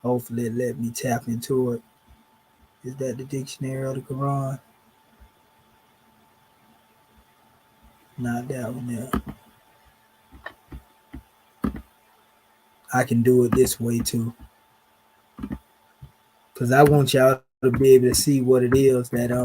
Hopefully it let me tap into it. Is that the dictionary of the Quran? Not that one there. I can do it this way too, because I want y'all to be able to see what it is that I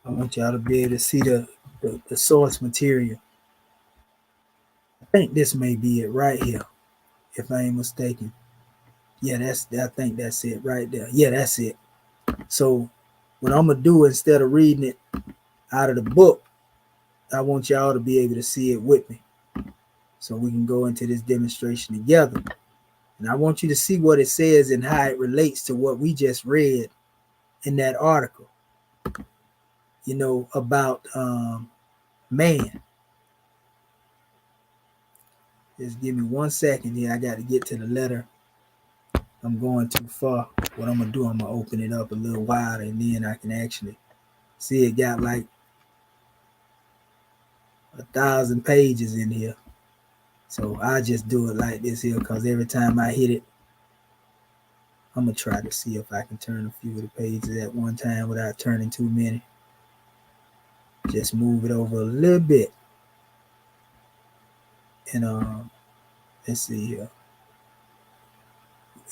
want y'all to be able to see the source material. I think this may be it right here, if I ain't mistaken. Yeah, I think that's it right there. Yeah, that's it. So what I'm gonna do, instead of reading it out of the book, I want y'all to be able to see it with me, so we can go into this demonstration together. And I want you to see what it says and how it relates to what we just read in that article, about man. Just give me 1 second here. I got to get to the letter. I'm going too far. What I'm going to do, I'm going to open it up a little wider, and then I can actually see it got like 1,000 pages in here. So I just do it like this here, because every time I hit it, I'm going to try to see if I can turn a few of the pages at one time without turning too many. Just move it over a little bit. And let's see here.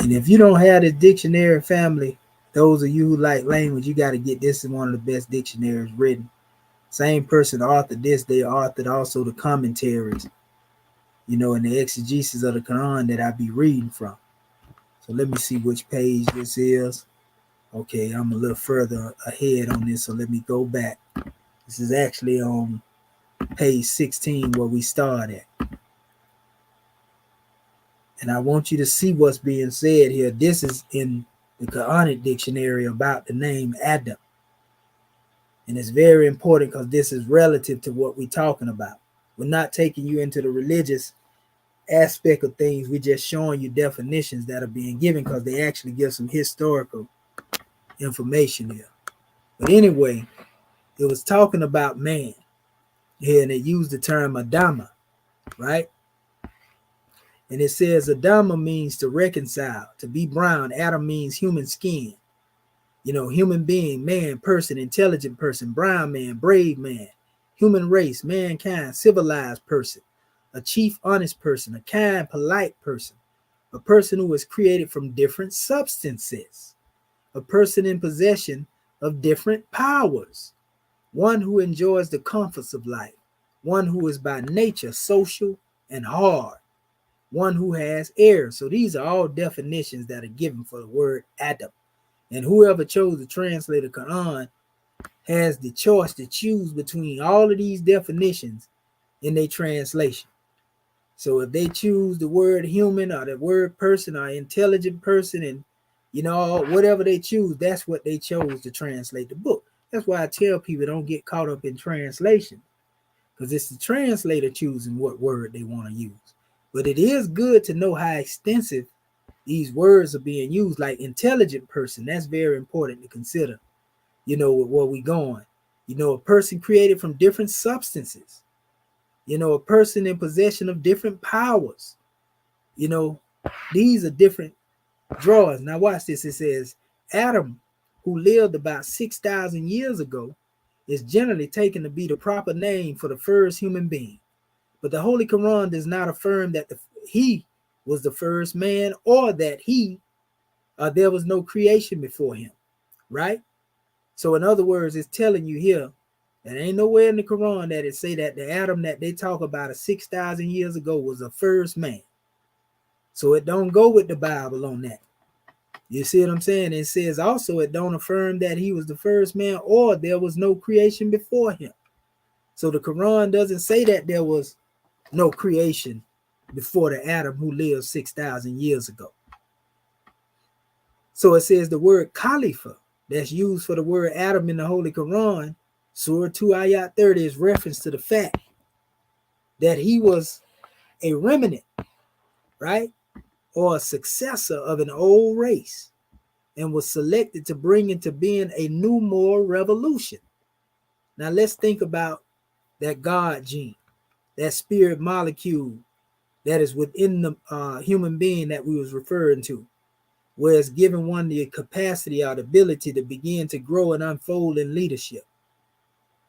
And if you don't have this dictionary, family, those of you who like language, you got to get this. Is one of the best dictionaries written. Same person authored this. They authored also the commentaries, and the exegesis of the Quran that I be reading from. So let me see which page this is. Okay, I'm a little further ahead on this, so let me go back. This is actually on page 16 where we started. And I want you to see what's being said here. This is in the Quranic dictionary about the name Adam. And it's very important, because this is relative to what we're talking about. We're not taking you into the religious aspect of things. We're just showing you definitions that are being given, because they actually give some historical information here. But anyway, it was talking about man here, and it used the term Adama, right? And it says Adama means to reconcile, to be brown. Adam means human skin. Human being, man, person, intelligent person, brown man, brave man, human race, mankind, civilized person, a chief, honest person, a kind, polite person, a person who is created from different substances, a person in possession of different powers, one who enjoys the comforts of life, one who is by nature social and hard, one who has heirs. So these are all definitions that are given for the word Adam. And whoever chose to translate the Quran has the choice to choose between all of these definitions in their translation. So if they choose the word human or the word person or intelligent person, and whatever they choose, that's what they chose to translate the book. That's why I tell people don't get caught up in translation, because it's the translator choosing what word they want to use. But it is good to know how extensive these words are being used, like intelligent person. That's very important to consider, with where we going. A person created from different substances, a person in possession of different powers. These are different drawers. Now watch this. It says Adam, who lived about 6,000 years ago, is generally taken to be the proper name for the first human being. But the Holy Quran does not affirm that he was the first man, or that there was no creation before him, right? So in other words, it's telling you here that ain't nowhere in the Quran that it say that the Adam that they talk about 6,000 years ago was the first man. So it don't go with the Bible on that. You see what I'm saying? It says also it don't affirm that he was the first man or there was no creation before him. So the Quran doesn't say that there was no creation before the Adam who lived 6,000 years ago. So it says the word Khalifa that's used for the word Adam in the Holy Quran, Surah 2 Ayat 30, is reference to the fact that he was a remnant, right? Or a successor of an old race, and was selected to bring into being a new moral revolution. Now let's think about that God gene, that spirit molecule that is within the human being that we was referring to, where it's given one the capacity or the ability to begin to grow and unfold in leadership.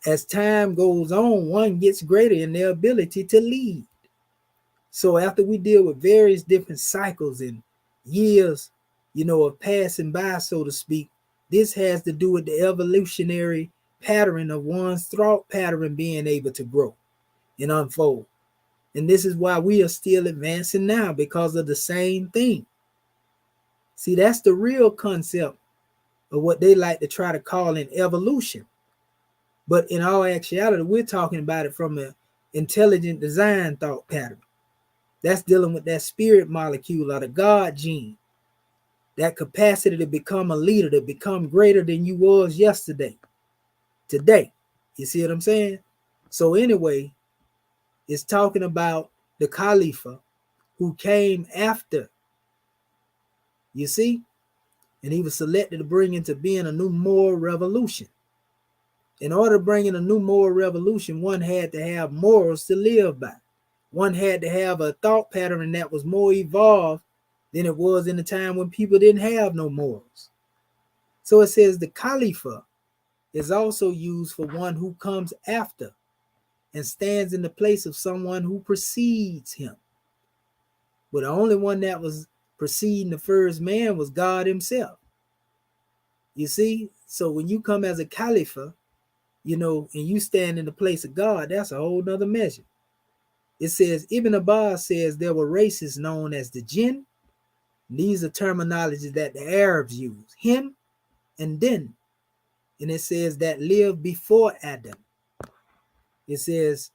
As time goes on, one gets greater in their ability to lead. So after we deal with various different cycles and years, of passing by, so to speak, this has to do with the evolutionary pattern of one's thought pattern being able to grow and unfold. And this is why we are still advancing now, because of the same thing. See, that's the real concept of what they like to try to call an evolution. But in all actuality, we're talking about it from an intelligent design thought pattern. That's dealing with that spirit molecule or the God gene, that capacity to become a leader, to become greater than you was yesterday, today. You see what I'm saying? So anyway, it's talking about the Khalifa who came after, you see, and he was selected to bring into being a new moral revolution. In order to bring in a new moral revolution, one had to have morals to live by. One had to have a thought pattern that was more evolved than it was in the time when people didn't have no morals. So it says the Khalifa is also used for one who comes after and stands in the place of someone who precedes him. But the only one that was preceding the first man was God himself. You see? So when you come as a Khalifa, and you stand in the place of God, that's a whole nother measure. It says, Ibn Abbas says there were races known as the Jinn. These are terminologies that the Arabs use, him and din. And it says that lived before Adam. It says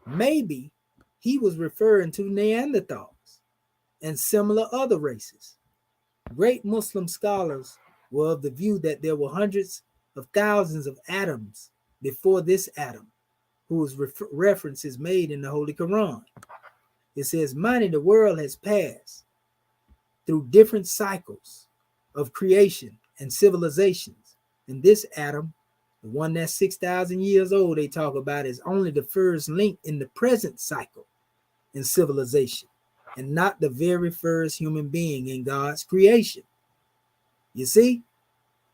maybe he was referring to Neanderthals and similar other races. Great Muslim scholars were of the view that there were hundreds of thousands of Adams before this Adam, whose reference is made in the Holy Quran. It says, "Mighty the world has passed through different cycles of creation and civilizations. And this Adam, the one that's 6,000 years old, they talk about, is only the first link in the present cycle in civilization, and not the very first human being in God's creation. You see?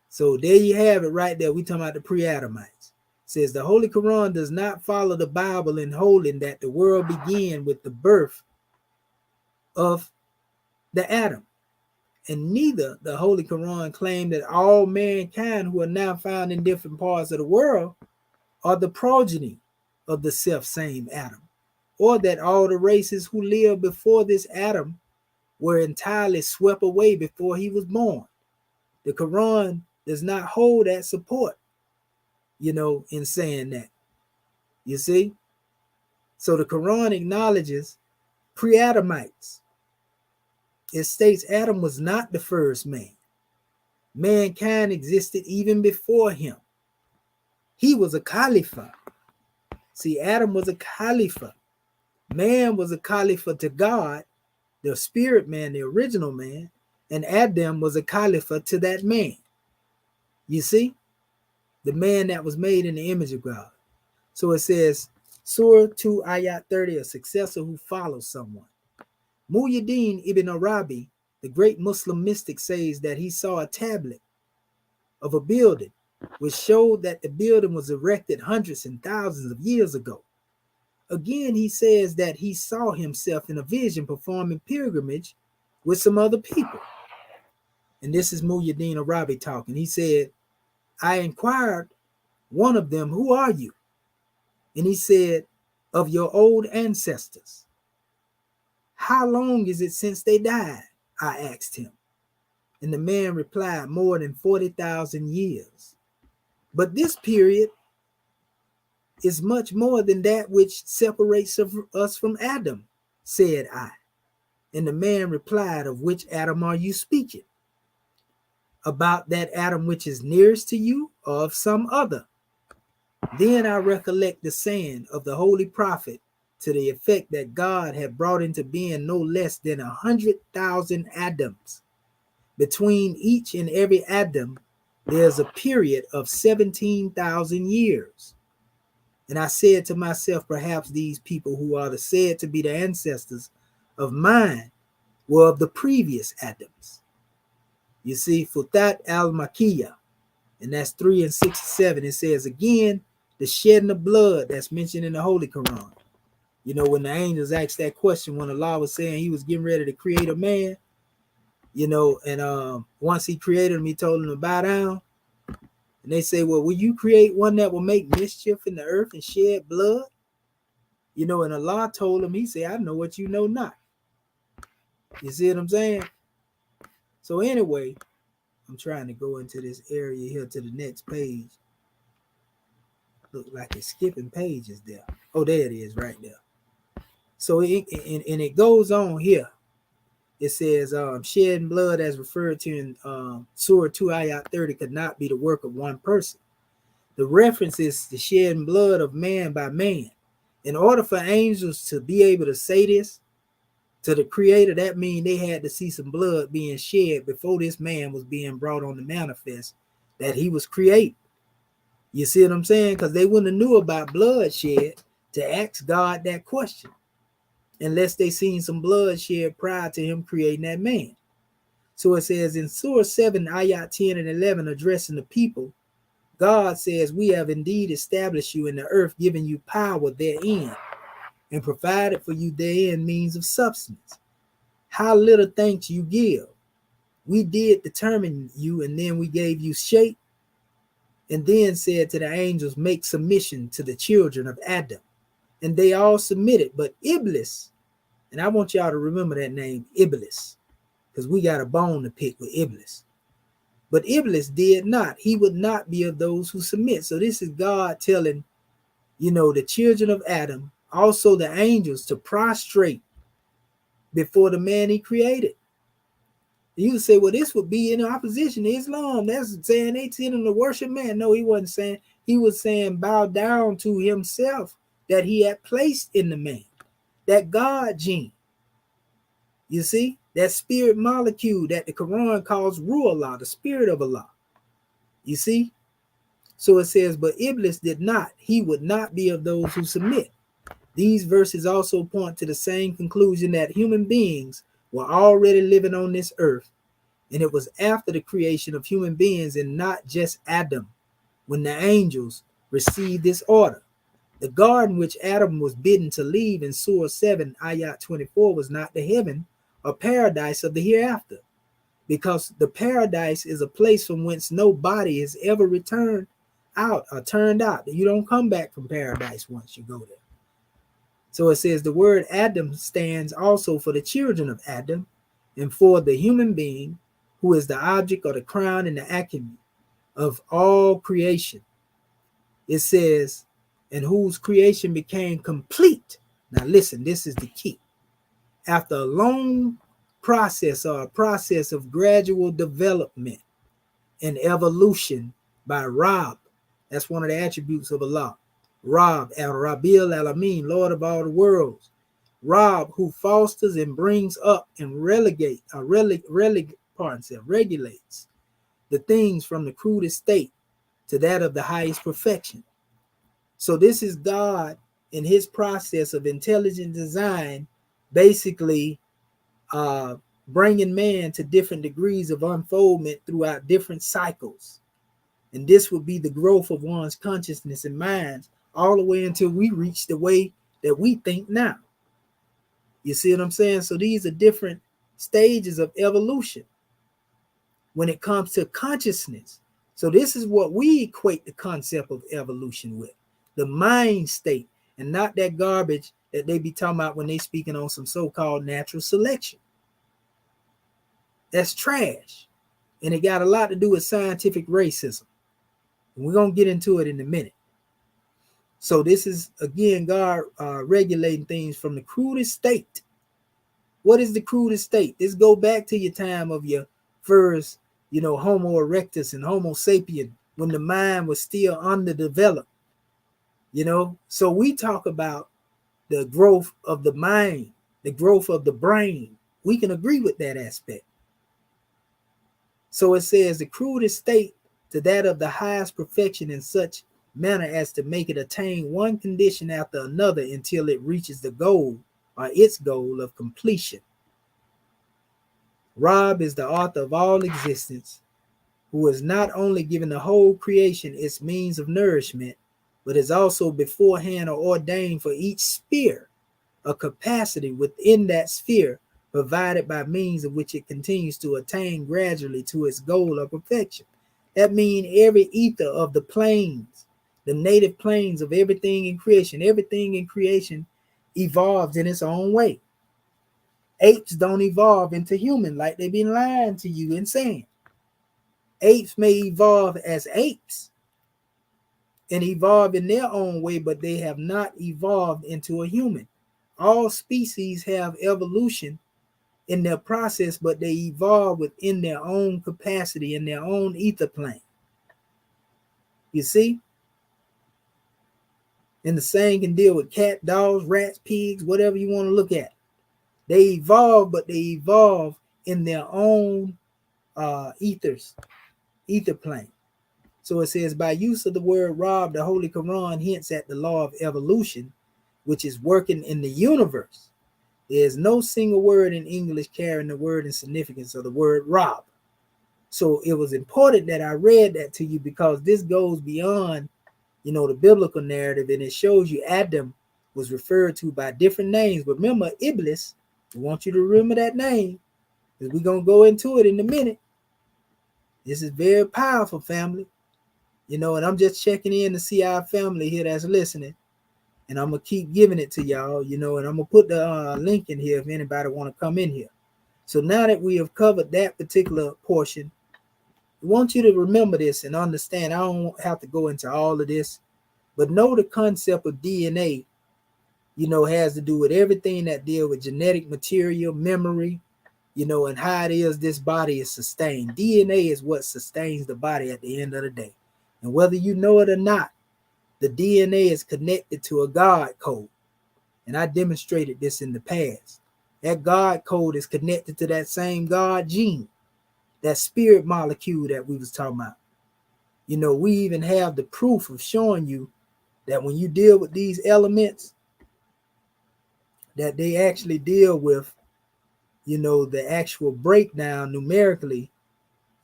So there you have it right there. We talking about the pre-Adamites. It says the Holy Quran does not follow the Bible in holding that the world began with the birth of the Adam. And neither the Holy Quran claim that all mankind who are now found in different parts of the world are the progeny of the self-same Adam, or that all the races who lived before this Adam were entirely swept away before he was born. The Quran does not hold that support, in saying that. You see? So the Quran acknowledges pre-Adamites. It states Adam was not the first man. Mankind existed even before him. He was a Khalifa. See, Adam was a Khalifa. Man was a Khalifa to God, the spirit man, the original man, and Adam was a Khalifa to that man. You see? The man that was made in the image of God. So it says, Surah 2, Ayat 30, a successor who follows someone. Muhyiddin ibn Arabi, the great Muslim mystic, says that he saw a tablet of a building which showed that the building was erected hundreds and thousands of years ago. Again, he says that he saw himself in a vision performing pilgrimage with some other people. And this is Muhyiddin Arabi talking. He said, I inquired one of them, who are you? And he said, of your old ancestors. How long is it since they died? I asked him. And the man replied, more than 40,000 years. But this period is much more than that which separates us from Adam, said I. And the man replied, of which Adam are you speaking? About that Adam which is nearest to you, or of some other? Then I recollect the saying of the holy prophet to the effect that God had brought into being no less than 100,000 Adams. Between each and every Adam, there's a period of 17,000 years. And I said to myself, perhaps these people who are said to be the ancestors of mine were of the previous Adams. You see, Futat al-Makiyah, and that's 3 and 67. It says again, the shedding of blood that's mentioned in the Holy Quran. When the angels asked that question, when Allah was saying he was getting ready to create a man, and once he created him, he told him to bow down. And they say, well, will you create one that will make mischief in the earth and shed blood? And Allah told him, he said, I know what you know not. You see what I'm saying? So anyway, I'm trying to go into this area here to the next page. Look like it's skipping pages there. Oh, there it is right there. So it goes on here. It says, shedding blood as referred to in Surah 2 Ayat 30 could not be the work of one person. The reference is the shedding blood of man by man. In order for angels to be able to say this to the creator, that means they had to see some blood being shed before this man was being brought on the manifest that he was created. You see what I'm saying? Because they wouldn't have knew about bloodshed to ask God that question, unless they seen some bloodshed prior to him creating that man. So it says in Surah 7, Ayat 10 and 11, addressing the people, God says, we have indeed established you in the earth, giving you power therein, and provided for you therein means of substance. How little thanks you give. We did determine you, and then we gave you shape, and then said to the angels, make submission to the children of Adam. And they all submitted, but Iblis, and I want y'all to remember that name, Iblis, because we got a bone to pick with Iblis. But Iblis did not. He would not be of those who submit. So this is God telling, the children of Adam, also the angels, to prostrate before the man he created. You would say, well, this would be in opposition to Islam. That's saying they tend to worship man. No, he wasn't saying. He was saying bow down to himself that he had placed in the man, that God gene. You see? That spirit molecule that the Quran calls Ruh-Allah, the spirit of Allah. You see? So it says, but Iblis did not. He would not be of those who submit. These verses also point to the same conclusion that human beings were already living on this earth, and it was after the creation of human beings and not just Adam when the angels received this order. The garden which Adam was bidden to leave in Surah 7, Ayat 24 was not the heaven or paradise of the hereafter, because the paradise is a place from whence no body is ever returned out or turned out. You don't come back from paradise once you go there. So it says the word Adam stands also for the children of Adam and for the human being who is the object or the crown and the acumen of all creation. It says, and whose creation became complete. Now listen, this is the key. After a long process or a process of gradual development and evolution by Rab, that's one of the attributes of Allah. Rab, al-Rabil al-Amin, Lord of all the worlds. Rab, who fosters and brings up and regulates the things from the crudest state to that of the highest perfection. So this is God in his process of intelligent design, basically bringing man to different degrees of unfoldment throughout different cycles. And this would be the growth of one's consciousness and minds all the way until we reach the way that we think now. You see what I'm saying? So these are different stages of evolution when it comes to consciousness. So this is what we equate the concept of evolution with, the mind state, and not that garbage that they be talking about when they speaking on some so-called natural selection. That's trash. And it got a lot to do with scientific racism. And we're going to get into it in a minute. So this is, again, God regulating things from the crudest state. What is the crudest state? This go back to your time of your first, Homo erectus and Homo sapien, when the mind was still underdeveloped. So we talk about the growth of the mind, the growth of the brain. We can agree with that aspect. So it says the crudest state to that of the highest perfection in such manner as to make it attain one condition after another until it reaches the goal or its goal of completion. Rab is the author of all existence, who has not only given the whole creation its means of nourishment, but is also beforehand ordained for each sphere a capacity within that sphere provided by means of which it continues to attain gradually to its goal of perfection. That means every ether of the planes, the native planes of everything in creation evolves in its own way. Apes don't evolve into human like they've been lying to you and saying. Apes may evolve as apes and evolve in their own way, but they have not evolved into a human. All species have evolution in their process, but they evolve within their own capacity, in their own ether plane. You see? And the same can deal with cat, dogs, rats, pigs, whatever you want to look at. They evolve, but they evolve in their own ether plane. So it says, by use of the word Rab, the Holy Quran hints at the law of evolution, which is working in the universe. There's no single word in English carrying the word and significance of the word Rab. So it was important that I read that to you, because this goes beyond, the biblical narrative, and it shows you Adam was referred to by different names. But remember, Iblis, we want you to remember that name, because we're going to go into it in a minute. This is very powerful, family. And I'm just checking in to see our family here that's listening. And I'm going to keep giving it to y'all, and I'm going to put the link in here if anybody want to come in here. So now that we have covered that particular portion, I want you to remember this and understand. I don't have to go into all of this, but know the concept of DNA, has to do with everything that deal with genetic material, memory, and how it is this body is sustained. DNA is what sustains the body at the end of the day. And whether you know it or not, the DNA is connected to a God code. And I demonstrated this in the past. That God code is connected to that same God gene, that spirit molecule that we was talking about. You know, we even have the proof of showing you that when you deal with these elements, that they actually deal with, you know, the actual breakdown numerically.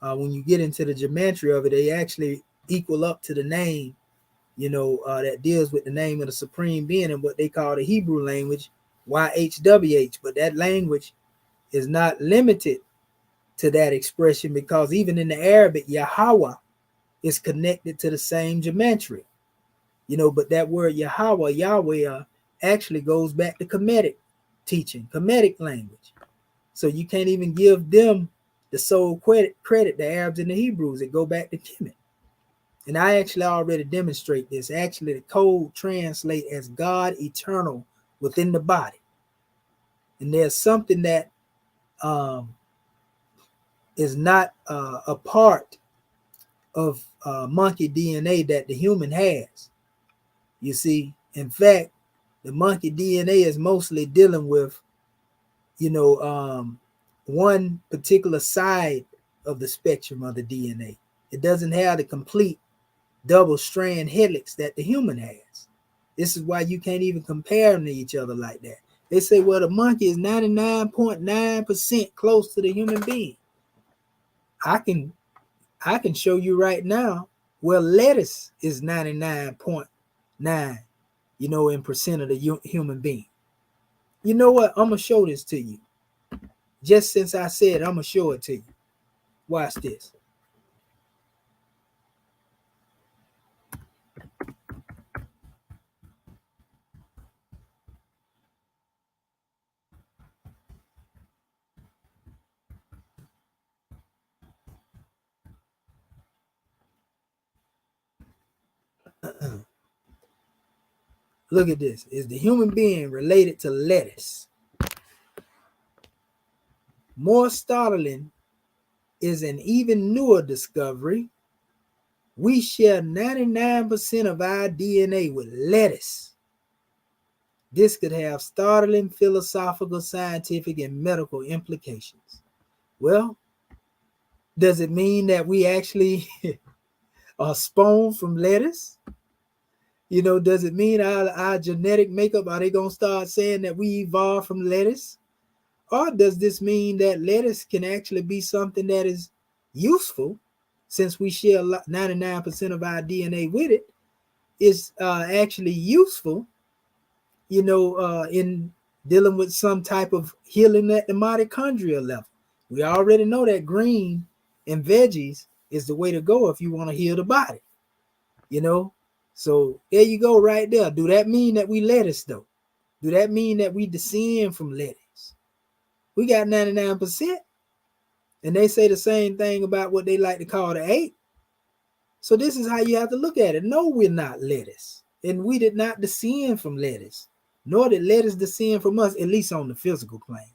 When you get into the geometry of it, they actually equal up to the name, you know, that deals with the name of the supreme being in what they call the Hebrew language, YHWH. But that language is not limited to that expression, because even in the Arabic, Yahweh is connected to the same geometry, you know. But that word Yahweh, actually goes back to Kemetic teaching, Kemetic language. So you can't even give them the sole credit, the Arabs and the Hebrews. It go back to Kemet. And I actually already demonstrate this. Actually, the code translate as God eternal within the body. And there's something that is not a part of monkey DNA that the human has. You see, in fact, the monkey DNA is mostly dealing with, you know, one particular side of the spectrum of the DNA. It doesn't have the complete double strand helix that the human has. This is why you can't even compare them to each other like that. They say, well, the monkey is 99.9% close to the human being. I can show you right now where lettuce is 99.9, you know, in percent of the human being. You know what? I'm gonna show this to you. Just since I said I'm gonna show it to you. Watch this. Look at this. Is the human being related to lettuce? More startling is an even newer discovery. We share 99% of our DNA with lettuce. This could have startling philosophical, scientific, and medical implications. Well, does it mean that we actually are spawned from lettuce? You know, does it mean our genetic makeup, are they going to start saying that we evolved from lettuce? Or does this mean that lettuce can actually be something that is useful, since we share 99% of our DNA with it, is actually useful, you know, in dealing with some type of healing at the mitochondrial level? We already know that green and veggies is the way to go if you want to heal the body, you know. So there you go right there. Do that mean that we lettuce though? Do that mean that we descend from lettuce? We got 99%. And they say the same thing about what they like to call the ape. So this is how you have to look at it. No, we're not lettuce. And we did not descend from lettuce, nor did lettuce descend from us, at least on the physical plane,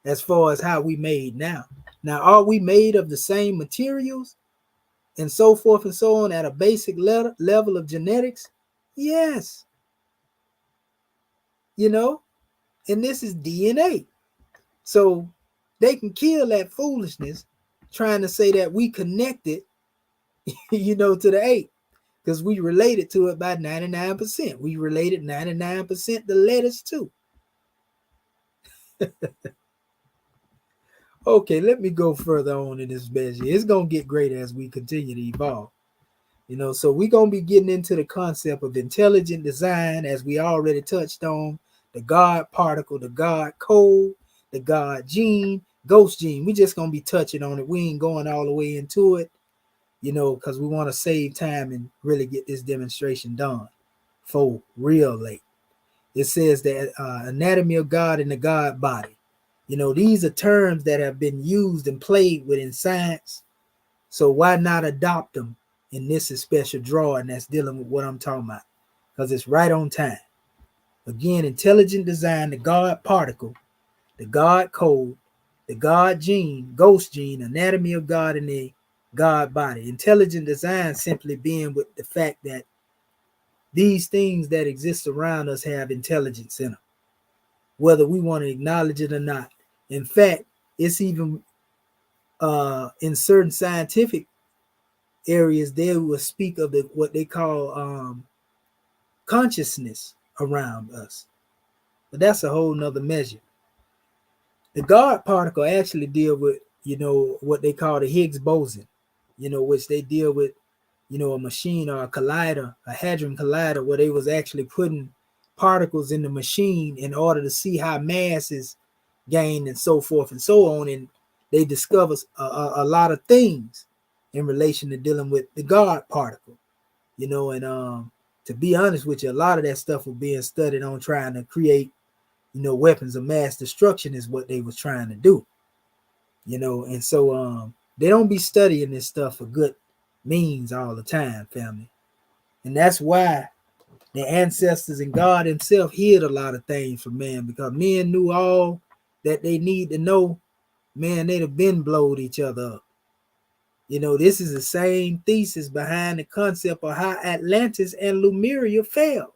as far as how we made now. Now, are we made of the same materials and so forth and so on at a basic level of genetics? Yes. You know, and this is DNA. So they can kill that foolishness trying to say that we connected, you know, to the ape, because we related to it by 99%. We related 99% to lettuce too. Okay, let me go further on in this veggie. It's going to get greater as we continue to evolve. You know, so we're going to be getting into the concept of intelligent design, as we already touched on, the God particle, the God code, the God gene, ghost gene. We're just going to be touching on it. We ain't going all the way into it, you know, because we want to save time and really get this demonstration done for real late. It says that anatomy of God and the God body. You know, these are terms that have been used and played with in science. So why not adopt them in this special drawing that's dealing with what I'm talking about? Because it's right on time. Again, intelligent design, the God particle, the God code, the God gene, ghost gene, anatomy of God and the God body. Intelligent design simply being with the fact that these things that exist around us have intelligence in them. whether we want to acknowledge it or not. In fact, it's even in certain scientific areas, they will speak of what they call consciousness around us. But that's a whole nother measure. The God particle actually deal with, what they call the Higgs boson, which they deal with, a machine or a collider, a hadron collider, where they was actually putting particles in the machine in order to see how mass is gained and so forth and so on. And they discover a lot of things in relation to dealing with the God particle, and to be honest with you, a lot of that stuff was being studied on trying to create, weapons of mass destruction is what they was trying to do, and so they don't be studying this stuff for good means all the time, family. And that's why the ancestors and God himself hid a lot of things from man, because men knew all that they need to know. Man, they'd have been blowed each other up. This is the same thesis behind the concept of how Atlantis and Lemuria fell,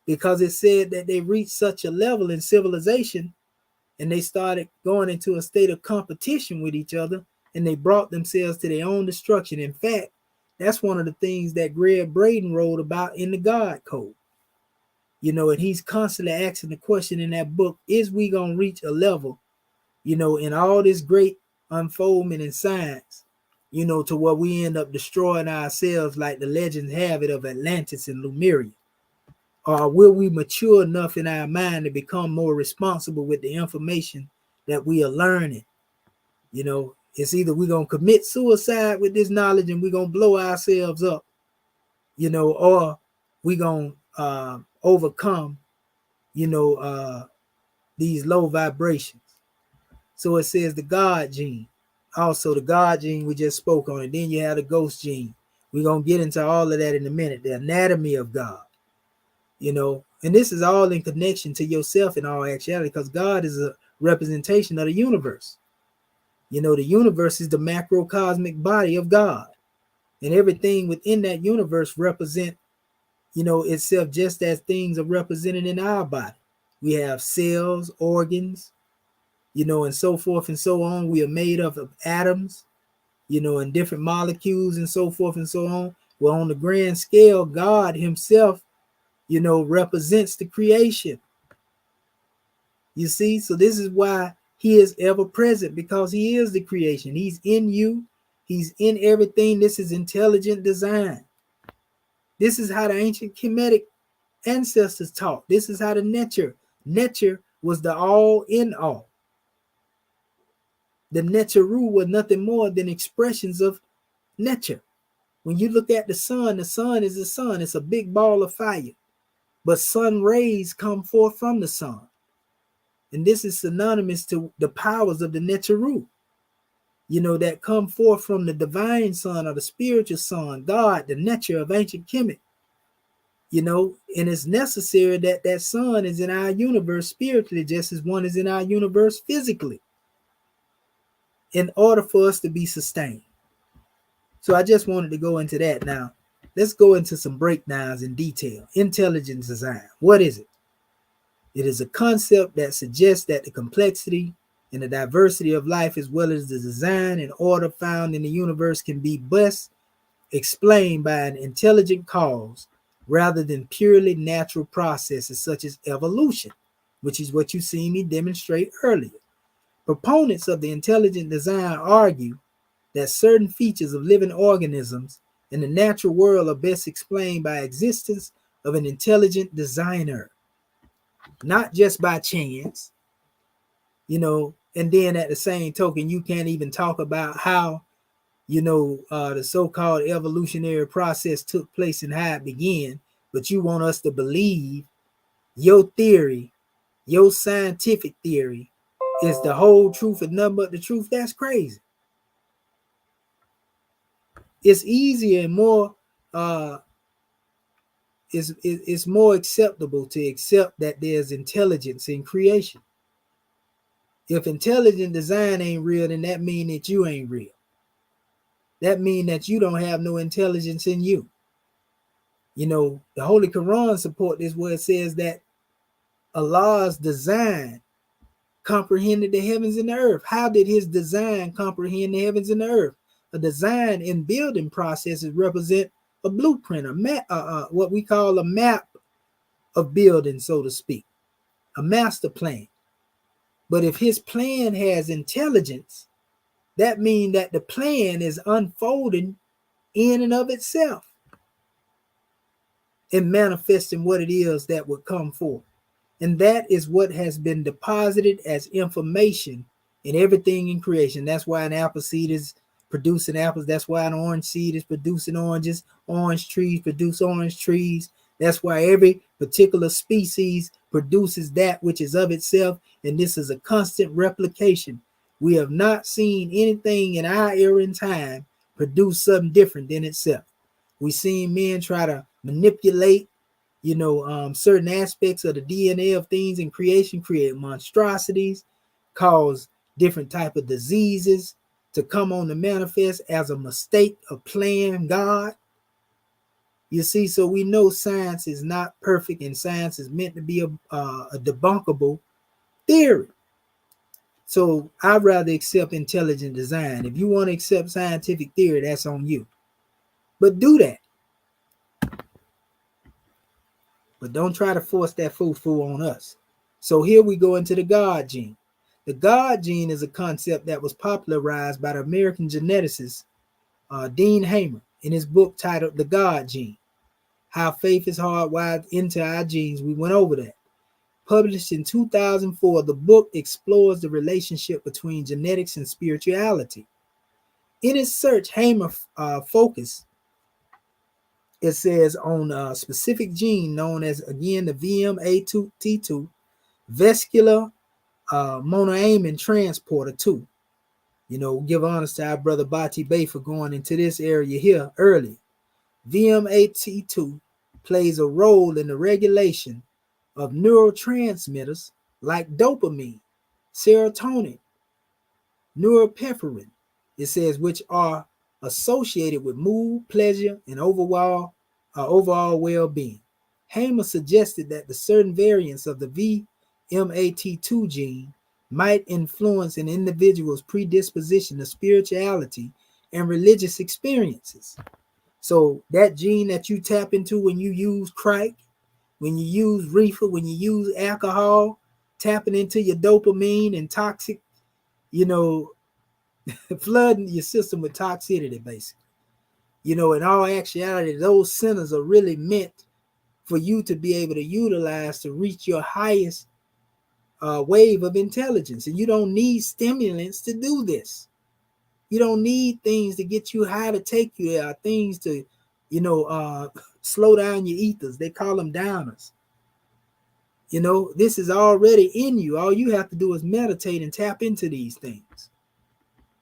because it said that they reached such a level in civilization and they started going into a state of competition with each other, and they brought themselves to their own destruction. In fact, that's one of the things that Greg Braden wrote about in the God Code. And he's constantly asking the question in that book, is we going to reach a level, in all this great unfoldment in science, to where we end up destroying ourselves like the legends have it of Atlantis and Lemuria? Or will we mature enough in our mind to become more responsible with the information that we are learning? It's either we're going to commit suicide with this knowledge and we're going to blow ourselves up, or we're going to overcome, these low vibrations. So it says the God gene. Also, the God gene, we just spoke on it. Then you have the ghost gene. We're going to get into all of that in a minute. The anatomy of God, and this is all in connection to yourself in all actuality, because God is a representation of the universe. The universe is the macrocosmic body of God, and everything within that universe represent, itself, just as things are represented in our body. We have cells, organs, and so forth and so on. We are made up of atoms, and different molecules and so forth and so on. Well, on the grand scale, God himself, represents the creation. You see, so this is why he is ever present, because he is the creation. He's in you. He's in everything. This is intelligent design. This is how the ancient Kemetic ancestors taught. This is how the nature was the all in all. The Neteru were nothing more than expressions of nature. When you look at the sun is the sun. It's a big ball of fire. But sun rays come forth from the sun. And this is synonymous to the powers of the Neteru, that come forth from the divine sun or the spiritual sun, God, the nature of ancient Kemet. And it's necessary that that sun is in our universe spiritually, just as one is in our universe physically, in order for us to be sustained. So I just wanted to go into that. Now, let's go into some breakdowns in detail. Intelligent design. What is it? It is a concept that suggests that the complexity and the diversity of life, as well as the design and order found in the universe, can be best explained by an intelligent cause rather than purely natural processes such as evolution, which is what you see me demonstrate earlier. Proponents of the intelligent design argue that certain features of living organisms in the natural world are best explained by existence of an intelligent designer, not just by chance, and then at the same token, you can't even talk about how, the so-called evolutionary process took place and how it began, but you want us to believe your theory, your scientific theory, is the whole truth and nothing but the truth. That's crazy. It's easier and more it's more acceptable to accept that there's intelligence in creation. If intelligent design ain't real, then that means that you ain't real. That means that you don't have no intelligence in you. The Holy Quran support this, where it says that Allah's design comprehended the heavens and the earth. How did his design comprehend the heavens and the earth? A design in building processes represent a blueprint, a map, what we call a map of building, so to speak, a master plan. But if his plan has intelligence, that means that the plan is unfolding in and of itself and manifesting what it is that would come forth. And that is what has been deposited as information in everything in creation. That's why an apple seed is producing apples. That's why an orange seed is producing oranges. Orange trees produce orange trees. That's why every particular species produces that which is of itself. And this is a constant replication. We have not seen anything in our era and time produce something different than itself. We've seen men try to manipulate certain aspects of the DNA of things in creation, create monstrosities, cause different type of diseases to come on to manifest as a mistake of playing God. You see, so we know science is not perfect, and science is meant to be a debunkable theory. So I'd rather accept intelligent design. If you want to accept scientific theory, that's on you. But do that. But don't try to force that foo-foo on us. So here we go into the God gene. The God gene is a concept that was popularized by the American geneticist Dean Hamer in his book titled The God Gene. How Faith is Hardwired into Our Genes. We went over that. Published in 2004, the book explores the relationship between genetics and spirituality. In his search, Hamer focused, it says, on a specific gene known as, again, the VMAT2, vesicular monoamine transporter 2. Give honors to our brother Bati Bay for going into this area here early. VMAT2 plays a role in the regulation of neurotransmitters like dopamine, serotonin, norepinephrine, it says, which are associated with mood, pleasure, and overall well-being. Hamer suggested that the certain variants of the VMAT2 gene might influence an individual's predisposition to spirituality and religious experiences. So that gene that you tap into when you use crack, when you use reefer, when you use alcohol, tapping into your dopamine and toxic, flooding your system with toxicity, basically. In all actuality, those centers are really meant for you to be able to utilize to reach your highest wave of intelligence. And you don't need stimulants to do this. You don't need things to get you high to take you there, things to, slow down your ethers. They call them downers. This is already in you. All you have to do is meditate and tap into these things.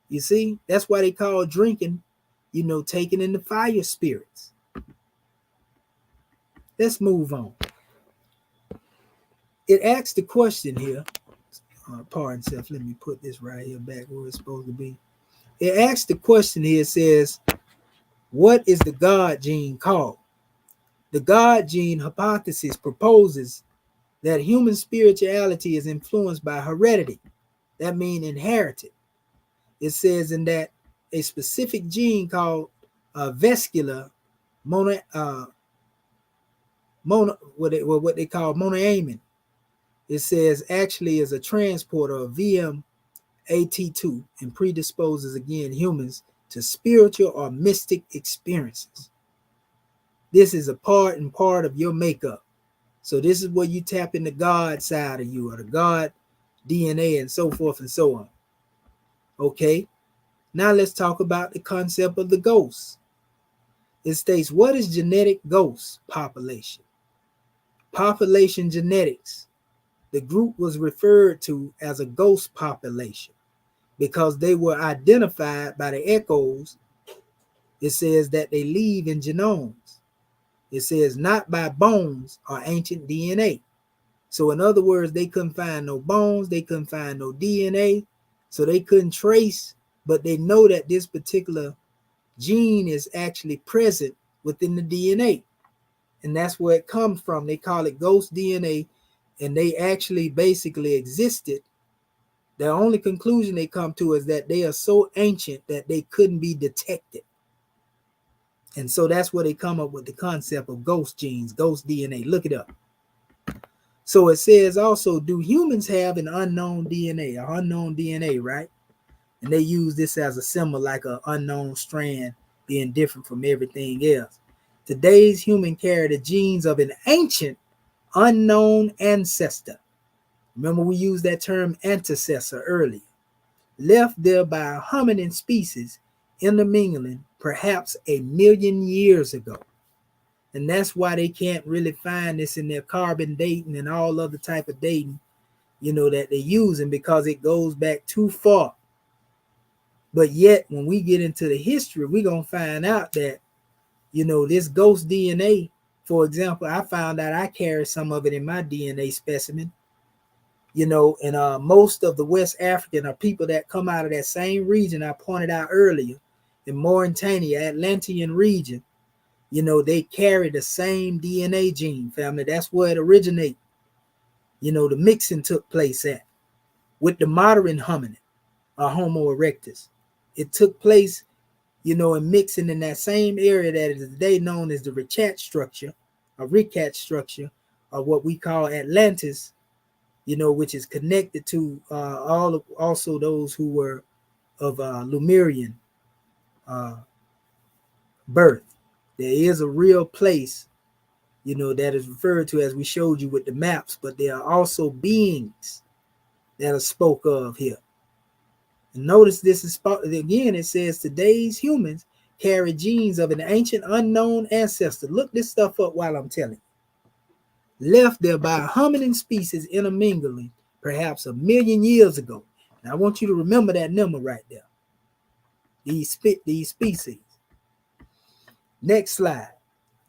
You see, that's why they call drinking, taking in the fire spirits. Let's move on. It asks the question here. Pardon self. Let me put this right here back where it's supposed to be. It asks the question here. It says, what is the God gene called? The God gene hypothesis proposes that human spirituality is influenced by heredity. That means inherited. It says in that a specific gene called vesicular what they call monoamine, it says actually is a transporter of VMAT2 and predisposes again humans to spiritual or mystic experiences. This is a part of your makeup. So this is where you tap in the God side of you, or the God DNA, and so forth and so on. Okay, now let's talk about the concept of the ghost. It states, what is genetic ghost population? Population genetics. The group was referred to as a ghost population because they were identified by the echoes. It says that they leave in genomes. It says not by bones or ancient DNA. So in other words, they couldn't find no bones, they couldn't find no DNA, so they couldn't trace, but they know that this particular gene is actually present within the DNA. And that's where it comes from. They call it ghost DNA, and they actually basically existed, the only conclusion they come to is that they are so ancient that they couldn't be detected. And so that's where they come up with the concept of ghost genes, ghost DNA. Look it up. So it says also, do humans have an unknown DNA, an unknown DNA, right? And they use this as a symbol, like an unknown strand being different from everything else. Today's human carry the genes of an ancient, unknown ancestor. Remember, we used that term antecessor earlier. Left there by a hominin species intermingling perhaps 1,000,000 years ago. And that's why they can't really find this in their carbon dating and all other type of dating, that they're using, because it goes back too far. But yet, when we get into the history, we're going to find out that, this ghost DNA, for example, I found out I carry some of it in my DNA specimen, and most of the West African are people that come out of that same region I pointed out earlier, in Mauritania, Atlantean region. They carry the same DNA gene, family. That's where it originates. The mixing took place at with the modern hominin, Homo erectus. It took place, in mixing in that same area that is today known as the Rechat structure, of what we call Atlantis, which is connected to also those who were of Lemurian birth. There is a real place, that is referred to, as we showed you with the maps, but there are also beings that are spoke of here. And notice this is, again, it says today's humans carry genes of an ancient unknown ancestor. Look this stuff up while I'm telling you. Left there by a hominin species intermingling perhaps 1,000,000 years ago. Now I want you to remember that number right there. These species. Next slide.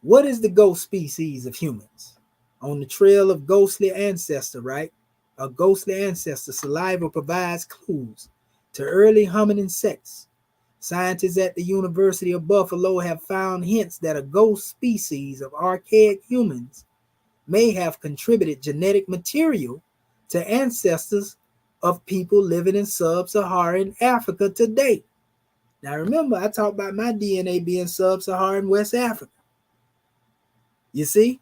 What is the ghost species of humans? On the trail of ghostly ancestor, right? A ghostly ancestor, saliva provides clues to early hominin sex. Scientists at the University of Buffalo have found hints that a ghost species of archaic humans may have contributed genetic material to ancestors of people living in sub-Saharan Africa today. Now remember, I talked about my DNA being sub-Saharan West Africa. You see,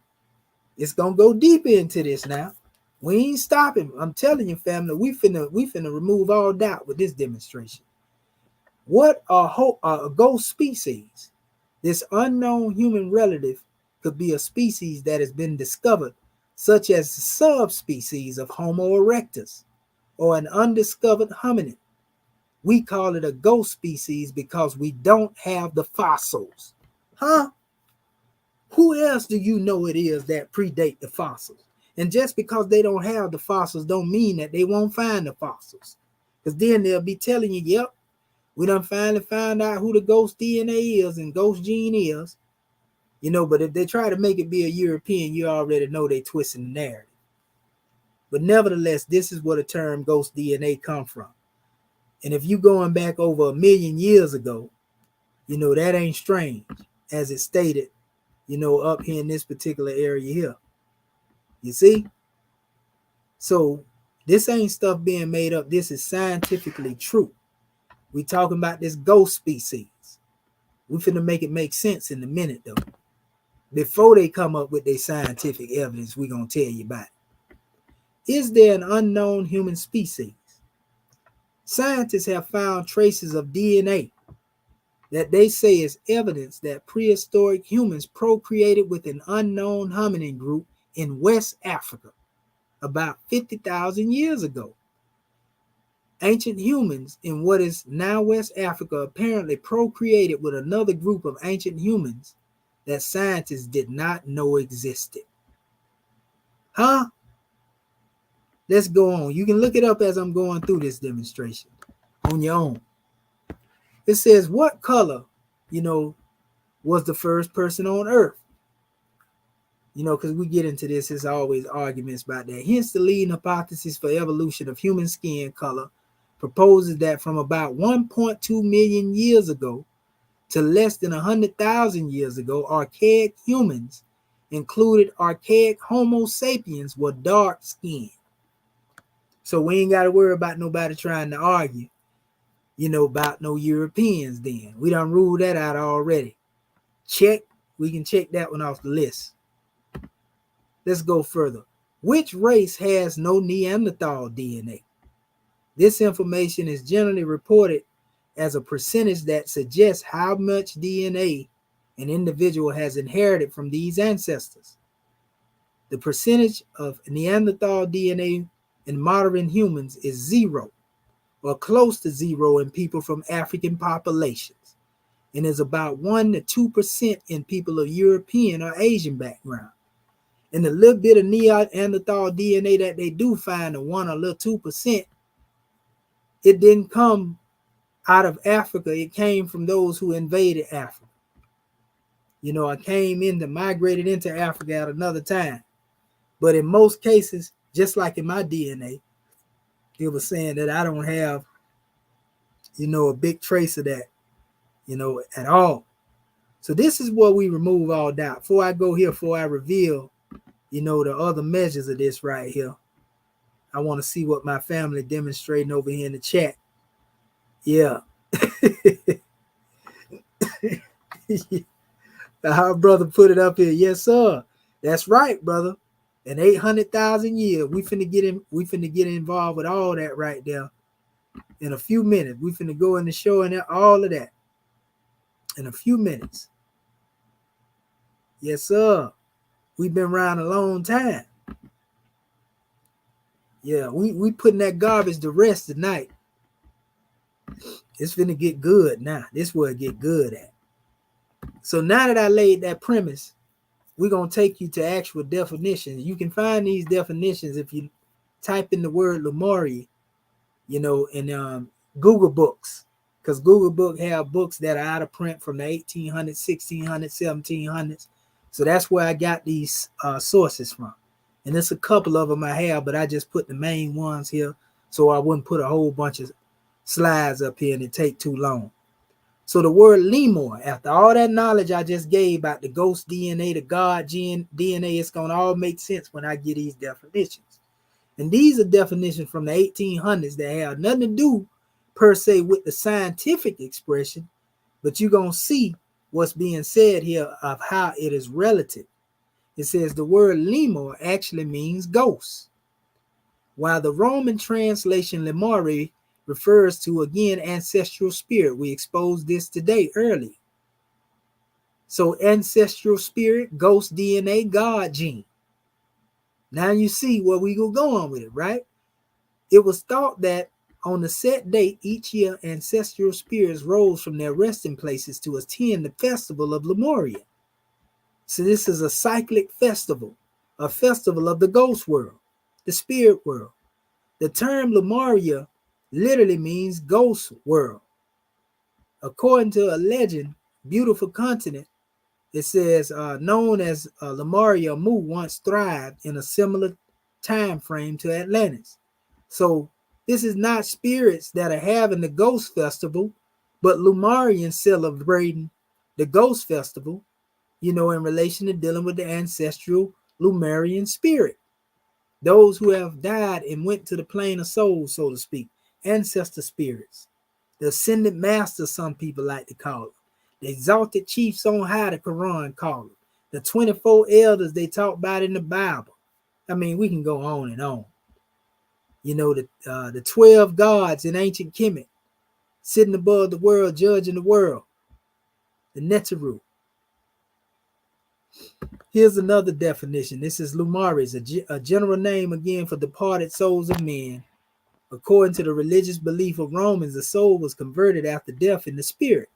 it's gonna go deeper into this now. We ain't stopping. I'm telling you, family, we finna remove all doubt with this demonstration. What are a ghost species? This unknown human relative could be a species that has been discovered, such as the subspecies of Homo erectus, or an undiscovered hominin. We call it a ghost species because we don't have the fossils. Huh? Who else do you know it is that predate the fossils? And just because they don't have the fossils don't mean that they won't find the fossils. Because then they'll be telling you, yep, we done finally found out who the ghost DNA is and ghost gene is. But if they try to make it be a European, you already know they twisting the narrative. But nevertheless, this is where the term ghost DNA come from. And if you going back over 1,000,000 years ago, that ain't strange, as it stated, up here in this particular area here. You see? So this ain't stuff being made up. This is scientifically true. We talking about this ghost species. We finna make it make sense in a minute, though. Before they come up with their scientific evidence, we gonna tell you about it. Is there an unknown human species? Scientists have found traces of DNA that they say is evidence that prehistoric humans procreated with an unknown hominin group in West Africa about 50,000 years ago. Ancient humans in what is now West Africa apparently procreated with another group of ancient humans that scientists did not know existed. Huh? Let's go on. You can look it up as I'm going through this demonstration on your own. It says, what color, was the first person on Earth? Because we get into this, there's always arguments about that. Hence, the leading hypothesis for evolution of human skin color proposes that from about 1.2 million years ago to less than 100,000 years ago, archaic humans included archaic Homo sapiens were dark skinned. So we ain't got to worry about nobody trying to argue, about no Europeans then. We done ruled that out already. Check. We can check that one off the list. Let's go further. Which race has no Neanderthal DNA? This information is generally reported as a percentage that suggests how much DNA an individual has inherited from these ancestors. The percentage of Neanderthal DNA in modern humans is 0 or close to 0 in people from African populations, and is about 1 to 2% in people of European or Asian background. And the little bit of Neanderthal DNA that they do find, the 1 or little 2%, it didn't come out of Africa. It came from those who invaded Africa. I migrated into Africa at another time. But in most cases, just like in my DNA, it was saying that I don't have, a big trace of that, at all. So this is what we remove all doubt. Before I reveal, the other measures of this right here, I want to see what my family demonstrating over here in the chat. Yeah. Our brother put it up here. Yes, sir. That's right, brother. In 800,000 years, we finna get involved with all that right there. In a few minutes, we finna go in the show and all of that. In a few minutes. Yes, sir. We've been around a long time. Yeah, we putting that garbage to rest tonight. It's finna get good now. This is where it get good at. So now that I laid that premise, we're going to take you to actual definitions. You can find these definitions if you type in the word Lemuria, in Google Books, because Google Book have books that are out of print from the 1800s, 1600s, 1700s. So that's where I got these sources from. And there's a couple of them I have, but I just put the main ones here so I wouldn't put a whole bunch of slides up here and it take too long. So the word lemur, after all that knowledge I just gave about the ghost DNA, the God DNA, it's going to all make sense when I get these definitions. And these are definitions from the 1800s that have nothing to do per se with the scientific expression, but you're going to see what's being said here of how it is relative. It says the word lemur actually means ghost, while the Roman translation Lemuria refers to, again, ancestral spirit. We exposed this today early. So ancestral spirit, ghost DNA, God gene. Now you see where we go on with it, right? It was thought that on the set date each year, ancestral spirits rose from their resting places to attend the festival of Lemuria. So this is a cyclic festival, a festival of the ghost world, the spirit world. The term Lemuria literally means ghost world. According to a legend, beautiful continent, it says known as Lemuria Mu once thrived in a similar time frame to Atlantis. So this is not spirits that are having the ghost festival, but Lemurians celebrating the ghost festival, in relation to dealing with the ancestral Lemurian spirit. Those who have died and went to the plane of souls, so to speak, ancestor spirits. The ascended master, some people like to call it. The exalted chiefs on high, the Quran call it. The 24 elders they talk about in the Bible. I mean, we can go on and on. The 12 gods in ancient Kemet, sitting above the world, judging the world. The Neteru. Here's another definition. This is Lumaris, a general name again for departed souls of men. According to the religious belief of Romans, the soul was converted after death in the spirit,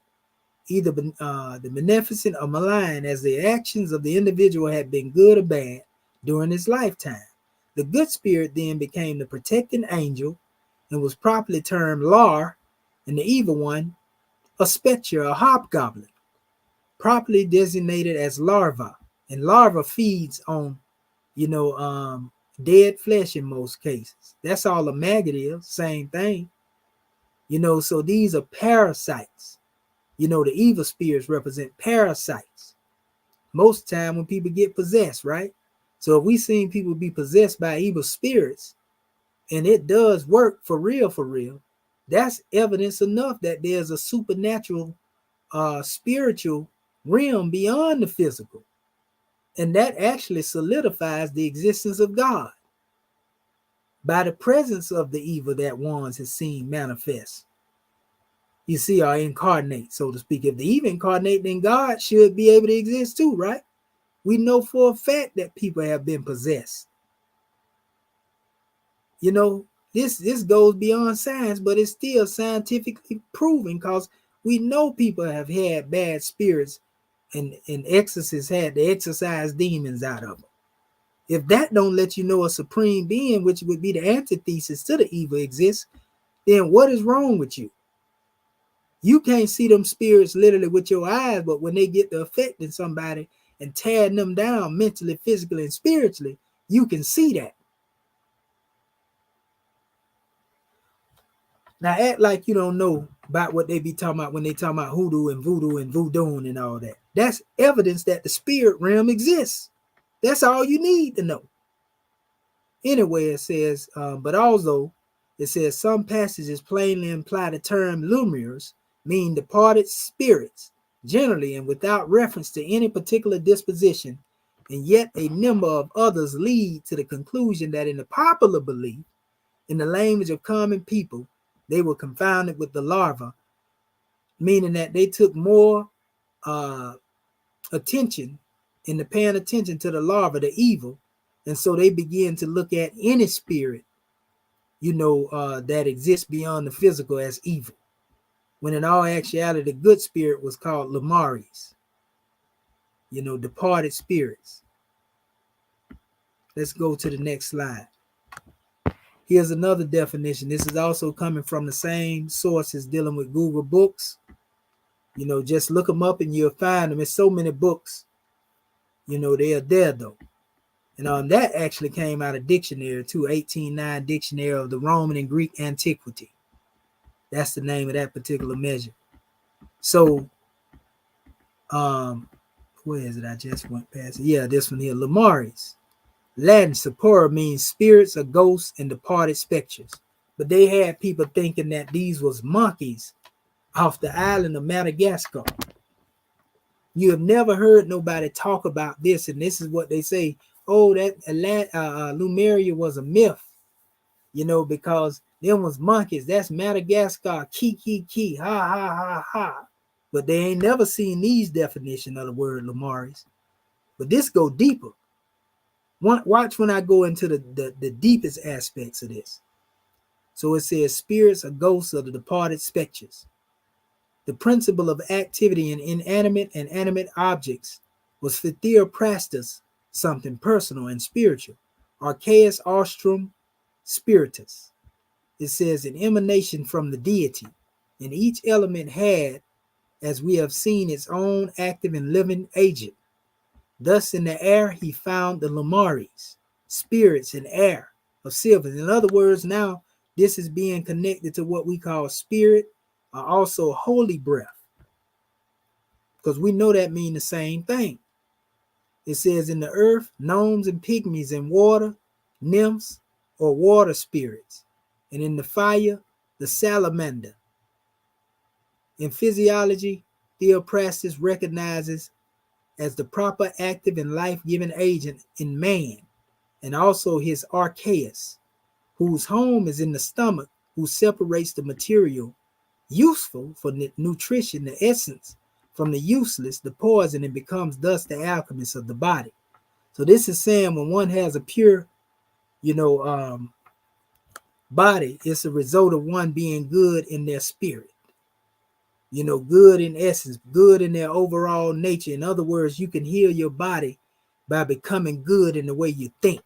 either the beneficent or malign, as the actions of the individual had been good or bad during his lifetime. The good spirit then became the protecting angel and was properly termed Lar, and the evil one, a spectre, a hobgoblin, properly designated as larva. And larva feeds on, dead flesh in most cases. That's all a maggot is, same thing. So these are parasites. The evil spirits represent parasites most time when people get possessed, right? So if we seen people be possessed by evil spirits, and it does work for real, that's evidence enough that there's a supernatural spiritual realm beyond the physical. And that actually solidifies the existence of God by the presence of the evil that ones has seen manifest. You see, or incarnate, so to speak. If the evil incarnate, then God should be able to exist too, right? We know for a fact that people have been possessed. You know, this goes beyond science, but it's still scientifically proven because we know people have had bad spirits and exorcists had to exorcise demons out of them. If that don't let you know a supreme being, which would be the antithesis to the evil, exists, then what is wrong with you? You can't see them spirits literally with your eyes, but when they get to affecting somebody and tearing them down mentally, physically, and spiritually, you can see that. Now act like you don't know about what they be talking about when they talk about hoodoo and voodoo and voodooing and all that. That's evidence that the spirit realm exists. That's all you need to know. Anyway, it says, but also it says some passages plainly imply the term Lemurians mean departed spirits, generally and without reference to any particular disposition, and yet a number of others lead to the conclusion that in the popular belief, in the language of common people, they were confounded with the larva, meaning that they took more attention in the paying attention to the larva, the evil, and so they began to look at any spirit, that exists beyond the physical as evil, when in all actuality, the good spirit was called Lemuria, departed spirits. Let's go to the next slide. Here's another definition. This is also coming from the same sources dealing with Google Books. Just look them up and you'll find them. There's so many books, they are there though. And that actually came out of dictionary too, 1809 Dictionary of the Roman and Greek Antiquity. That's the name of that particular measure. So, where is it? I just went past it. Yeah, this one here, Lemuria. Latin sepulchre means spirits or ghosts and departed specters. But they had people thinking that these was monkeys off the island of Madagascar. You have never heard nobody talk about this, and this is what they say. Oh, that Lemuria was a myth, because them was monkeys. That's Madagascar, ki, ha, ha, ha, ha. But they ain't never seen these definition of the word Lemuria. But this go deeper. Watch when I go into the deepest aspects of this. So it says spirits or ghosts of the departed specters. The principle of activity in inanimate and animate objects was for Theophrastus something personal and spiritual. Archaeus Ostrum Spiritus. It says an emanation from the deity, and each element had, as we have seen, its own active and living agent. Thus in the air he found the Lemuries, spirits in air of silver. In other words, now this is being connected to what we call spirit, or also holy breath, because we know that mean the same thing. It says in the earth, gnomes and pygmies, in water, nymphs or water spirits, and in the fire, the salamander. In physiology, Theophrastus recognizes as the proper active and life-giving agent in man, and also his Archaeus, whose home is in the stomach, who separates the material useful for nutrition, the essence, from the useless, the poison, and becomes thus the alchemist of the body. So this is saying when one has a pure, body, it's a result of one being good in their spirit. Good in essence, good in their overall nature. In other words, you can heal your body by becoming good in the way you think,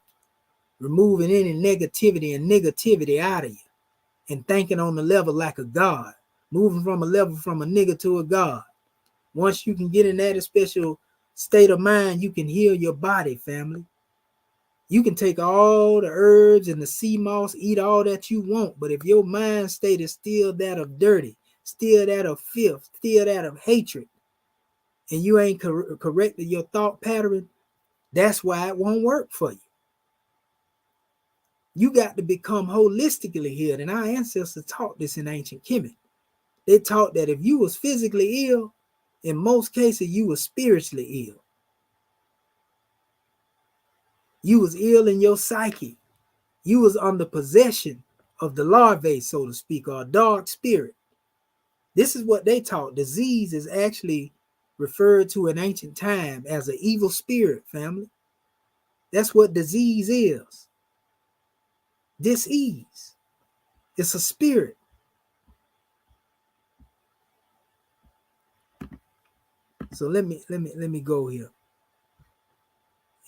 removing any negativity out of you, and thinking on the level like a god, moving from a level from a nigga to a god. Once you can get in that special state of mind, you can heal your body, family. You can take all the herbs and the sea moss, eat all that you want, but if your mind state is still that of dirty, still that of filth, still that of hatred, and you ain't corrected your thought pattern, that's why it won't work for you. You got to become holistically healed. And our ancestors taught this in ancient Kemet. They taught that if you was physically ill, in most cases, you was spiritually ill. You was ill in your psyche. You was under possession of the larvae, so to speak, or a dark spirit. This is what they taught. Disease is actually referred to in ancient time as an evil spirit, family. That's what disease is. Dis-ease. It's a spirit. So let me go here.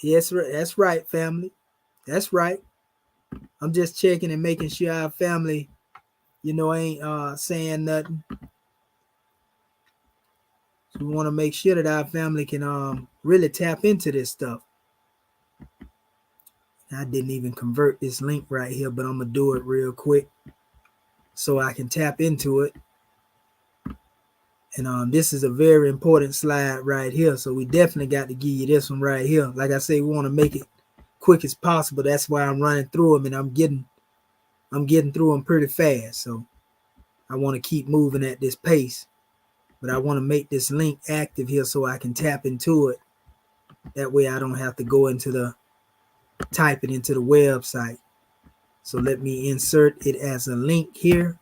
Yes, that's right, family. That's right. I'm just checking and making sure our family, ain't saying nothing. So we want to make sure that our family can really tap into this stuff. I didn't even convert this link right here, but I'm gonna do it real quick so I can tap into it. And this is a very important slide right here. So we definitely got to give you this one right here. Like I say, we want to make it quick as possible. That's why I'm running through them, and I'm getting through them pretty fast. So I want to keep moving at this pace, but I want to make this link active here so I can tap into it. That way I don't have to type it into the website. So let me insert it as a link here.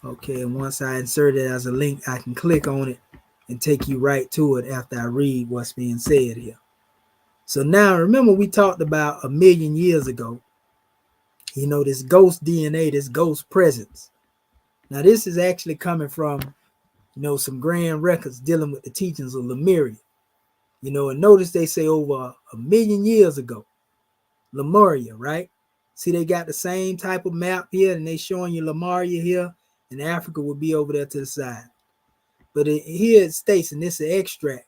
Okay, and once I insert it as a link, I can click on it and take you right to it after I read what's being said here. So now, remember we talked about 1 million years ago, this ghost DNA, this ghost presence. Now, this is actually coming from, some grand records dealing with the teachings of Lemuria. And notice they say over 1 million years ago, Lemuria, right? See, they got the same type of map here, and they showing you Lemuria here, and Africa will be over there to the side. But here it states, and this is an extract,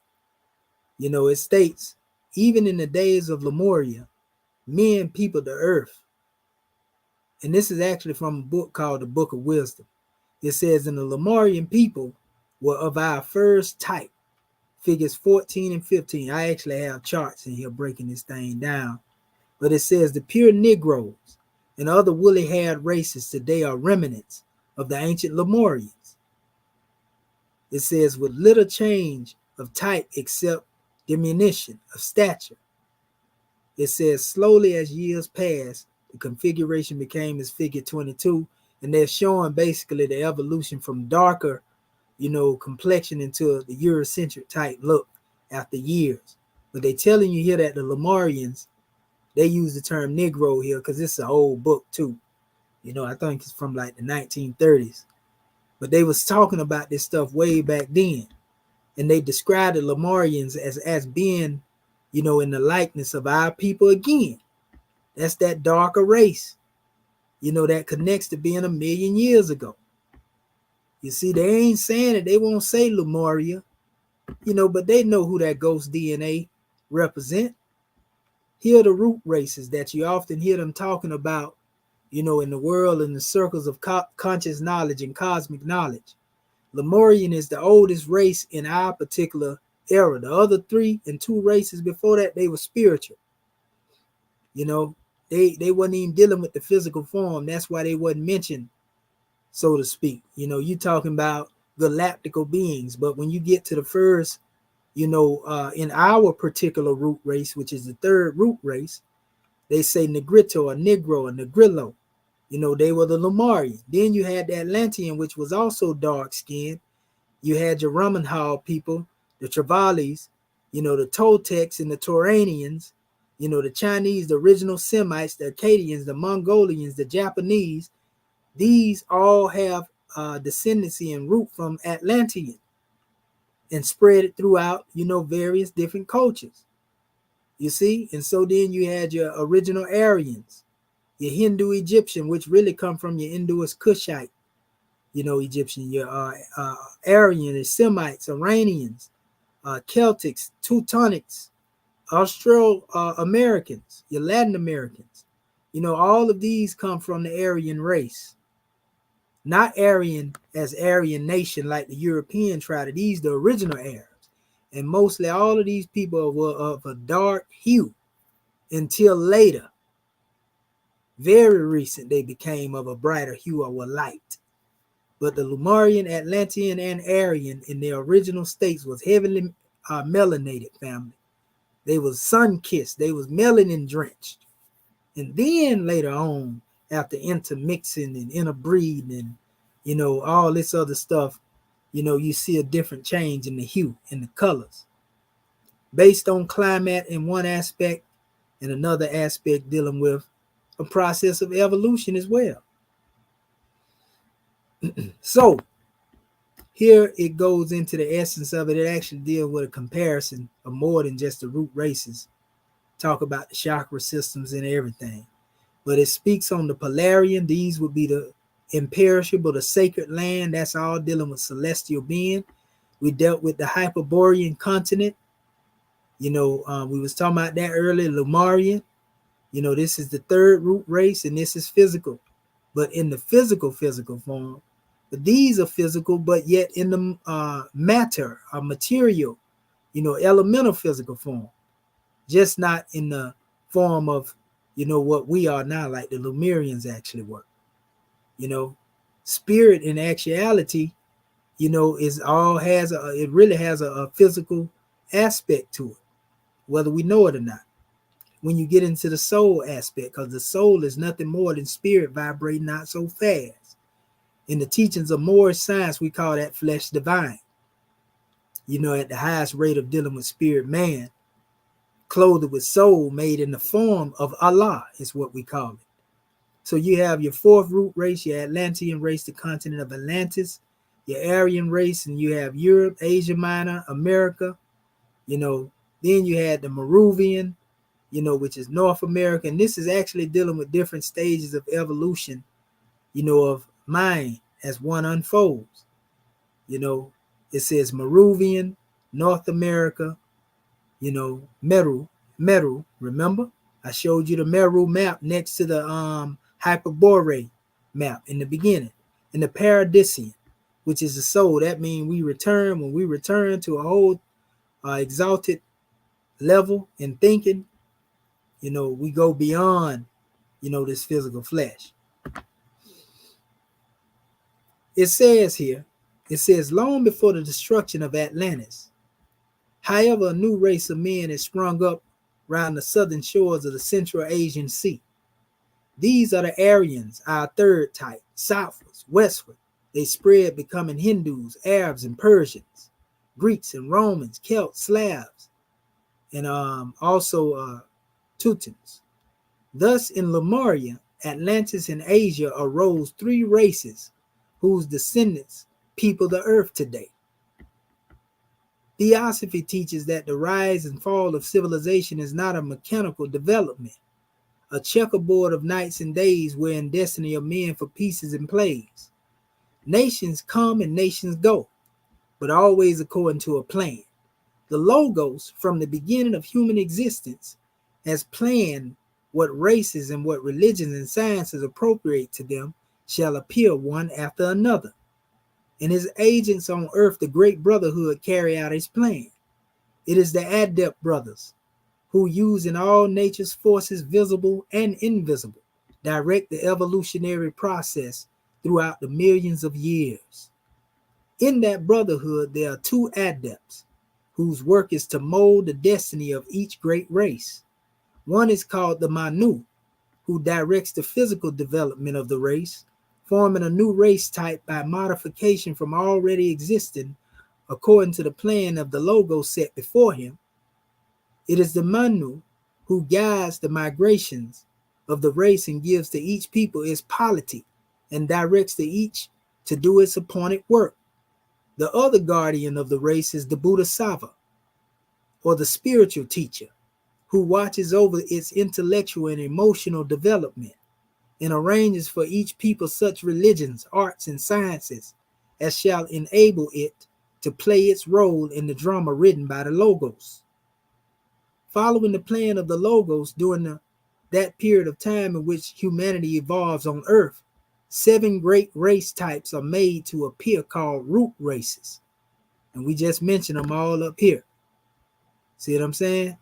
it states, even in the days of Lemuria, men peopled the earth. And this is actually from a book called the Book of Wisdom. It says, and the Lemurian people were of our first type, figures 14 and 15. I actually have charts in here breaking this thing down. But it says the pure Negroes and other woolly-haired races today are remnants of the ancient Lemurians. It says with little change of type except diminution of stature. It says slowly as years passed, the configuration became as figure 22, and they're showing basically the evolution from darker, complexion into the Eurocentric type look after years. But they're telling you here that the Lemurians, they use the term Negro here because it's an old book too. I think it's from like the 1930s. But they was talking about this stuff way back then. And they described the Lemurians as being, in the likeness of our people again. That's that darker race, that connects to being 1 million years ago. You see, they ain't saying it. They won't say Lemuria, but they know who that ghost DNA represent. Here are the root races that you often hear them talking about, in the world, in the circles of conscious knowledge and cosmic knowledge. Lemurian is the oldest race in our particular era. The other 3 and 2 races before that, they were spiritual. They wasn't even dealing with the physical form. That's why they wasn't mentioned, so to speak. You talking about galactical beings. But when you get to the first, in our particular root race, which is the 3rd root race, they say Negrito or Negro or Negrillo. They were the Lemurian. Then you had the Atlantean, which was also dark skinned. You had your Ramanhal people, the Travalis, the Toltecs and the Turanians, the Chinese, the original Semites, the Akkadians, the Mongolians, the Japanese. These all have descendancy and root from Atlantean and spread it throughout, various different cultures. You see? And so then you had your original Aryans, your Hindu Egyptian, which really come from your Indus Kushite, Egyptian, your Aryan, Semites, Iranians, Celtics, Teutonics, Austro-Americans, your Latin Americans. All of these come from the Aryan race. not Aryan as Aryan nation like the European tried to. These the original Arabs. And mostly all of these people were of a dark hue until later, very recent, they became of a brighter hue or were light. But the Lemurian, Atlantean, and Aryan in their original states was heavily melanated family. They was sun-kissed. They was melanin drenched. And then later on, after intermixing and interbreeding and, all this other stuff, you see a different change in the hue and the colors. Based on climate in one aspect and another aspect dealing with a process of evolution as well. So, here it goes into the essence of it. It actually deals with a comparison of more than just the root races. Talk about the chakra systems and everything. But it speaks on the Polarian. These would be the imperishable, the sacred land. That's all dealing with celestial being. We dealt with the Hyperborean continent. We was talking about that earlier, Lemurian. This is the third root race, and this is physical. But in the physical form. But these are physical, but yet in the matter or material, elemental physical form. Just not in the form of, what we are now, like the Lemurians actually were. Spirit in actuality, it really has a physical aspect to it, whether we know it or not. When you get into the soul aspect, because the soul is nothing more than spirit vibrating not so fast. In the teachings of Moorish science, we call that flesh divine. At the highest rate of dealing with spirit man, clothed with soul made in the form of Allah is what we call it. So you have your fourth root race, your Atlantean race, the continent of Atlantis, your Aryan race, and you have Europe, Asia Minor, America. Then you had the Mauritian, which is North America. And this is actually dealing with different stages of evolution, of mind as one unfolds. It says Mauritian, North America, Meru, remember? I showed you the Meru map next to the Hyperborean map in the beginning. And the Paradisian, which is the soul. That means when we return to a whole exalted level in thinking, we go beyond, this physical flesh. It says, long before the destruction of Atlantis, however, a new race of men has sprung up around the southern shores of the Central Asian Sea. These are the Aryans, our third type, southwards, westward. They spread, becoming Hindus, Arabs, and Persians, Greeks and Romans, Celts, Slavs, and also Teutons. Thus, in Lemuria, Atlantis, and Asia arose three races whose descendants people the earth today. Theosophy teaches that the rise and fall of civilization is not a mechanical development, a checkerboard of nights and days wherein destiny of men for pieces and plays. Nations come and nations go, but always according to a plan. The Logos, from the beginning of human existence, has planned what races and what religions and sciences appropriate to them shall appear one after another. And his agents on earth, the great brotherhood, carry out his plan. It is the adept brothers who, using all nature's forces, visible and invisible, direct the evolutionary process throughout the millions of years. In that brotherhood, there are two adepts whose work is to mold the destiny of each great race. One is called the Manu, who directs the physical development of the race, forming a new race type by modification from already existing according to the plan of the Logos set before him. It is the Manu who guides the migrations of the race and gives to each people its polity and directs to each to do its appointed work. The other guardian of the race is the Bodhisattva, or the spiritual teacher, who watches over its intellectual and emotional development and arranges for each people such religions, arts, and sciences as shall enable it to play its role in the drama written by the Logos. Following the plan of the Logos during that period of time in which humanity evolves on earth, 7 great race types are made to appear called root races. And we just mentioned them all up here. See what I'm saying?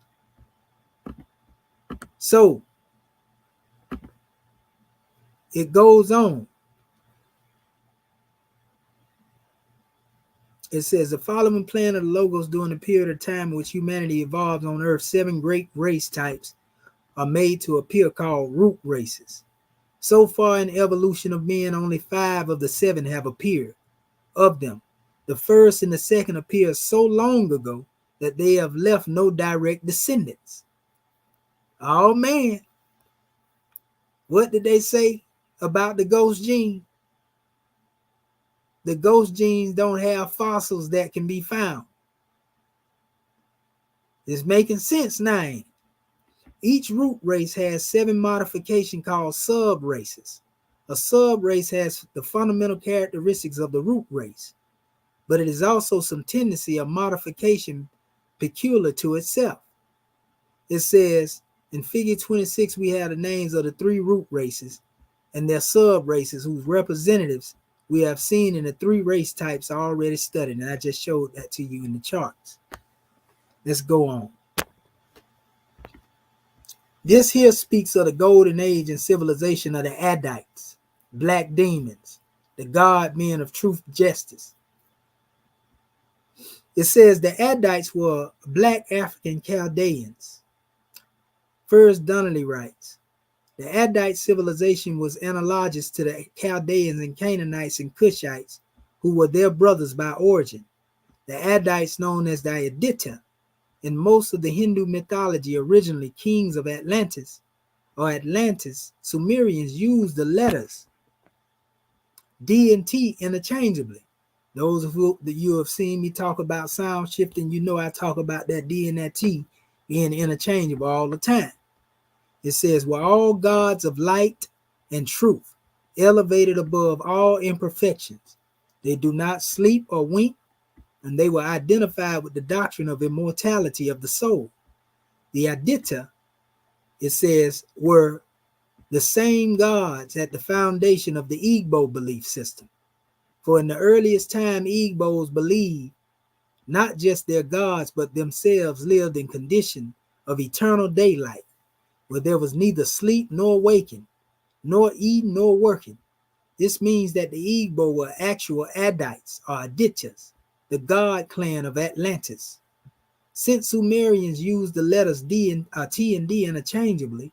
So it goes on. It says the following plan of the logos during the period of time in which humanity evolved on Earth, 7 great race types are made to appear called root races. So far in the evolution of men, only 5 of the 7 have appeared. Of them, the first and the second appeared so long ago that they have left no direct descendants. Oh man, what did they say about the ghost gene? The ghost genes don't have fossils that can be found. It's making sense now. Each root race has 7 modifications called sub-races. A sub-race has the fundamental characteristics of the root race, but it is also some tendency of modification peculiar to itself. It says in figure 26, we have the names of the 3 root races and their sub-races whose representatives we have seen in the 3 race types already studied. And I just showed that to you in the charts. Let's go on. This here speaks of the golden age and civilization of the Adites, black demons, the god men of truth justice. It says the Adites were black African Chaldeans. First Donnelly writes, the Adite civilization was analogous to the Chaldeans and Canaanites and Cushites, who were their brothers by origin. The Adites, known as the Aditya, in most of the Hindu mythology, originally kings of Atlantis, or Atlantis, Sumerians used the letters D and T interchangeably. Those of you have seen me talk about sound shifting, you know I talk about that D and that T being interchangeable all the time. It says, we're all gods of light and truth, elevated above all imperfections. They do not sleep or wink, and they were identified with the doctrine of immortality of the soul. The Aditya, it says, were the same gods at the foundation of the Igbo belief system. For in the earliest time, Igbos believed not just their gods, but themselves lived in condition of eternal daylight, where there was neither sleep nor waking, nor eating nor working. This means that the Igbo were actual Adites or Adityas, the god clan of Atlantis. Since Sumerians used the letters T and D interchangeably,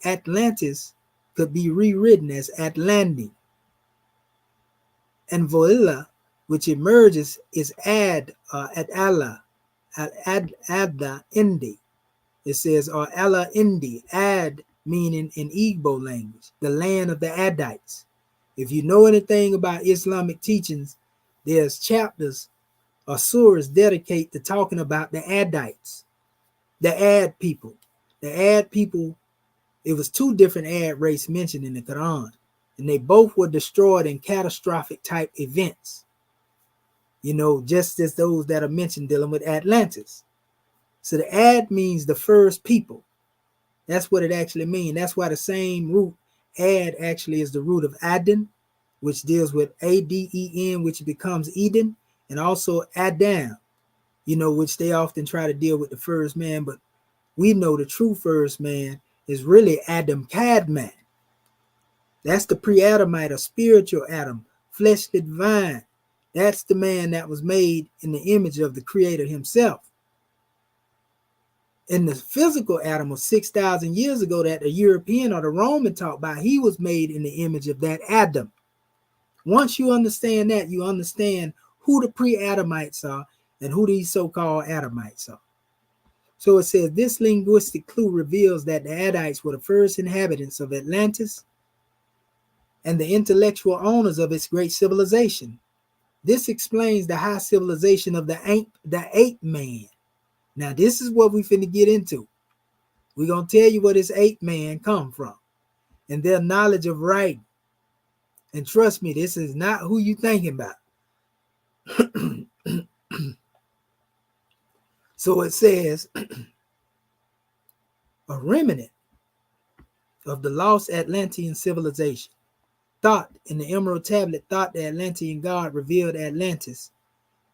Atlantis could be rewritten as Atlandi. And Voila, which emerges, is Adda Indi. It says, or Allah Indi, Ad meaning in Igbo language, the land of the Adites. If you know anything about Islamic teachings, there's chapters or surahs dedicated to talking about the Adites, the Ad people. The Ad people, it was 2 different Ad race mentioned in the Quran, and they both were destroyed in catastrophic type events. You know, just as those that are mentioned dealing with Atlantis. So the Ad means the first people. That's what it actually means. That's why the same root, Ad, actually is the root of Aden, which deals with Aden, which becomes Eden, and also Adam, you know, which they often try to deal with the first man, but we know the true first man is really Adam Kadman. That's the pre-Adamite or spiritual Adam, fleshly divine. That's the man that was made in the image of the Creator himself. And the physical Adam of 6,000 years ago that the European or the Roman taught by, he was made in the image of that Adam. Once you understand that, you understand who the pre-Adamites are and who these so-called Adamites are. So it says, this linguistic clue reveals that the Adites were the first inhabitants of Atlantis and the intellectual owners of its great civilization. This explains the high civilization of the ape man. Now, this is what we finna get into. We're going to tell you where this ape man come from and their knowledge of writing. And trust me, this is not who you thinking about. So it says, a remnant of the lost Atlantean civilization. Thought in the Emerald Tablet, thought the Atlantean god revealed Atlantis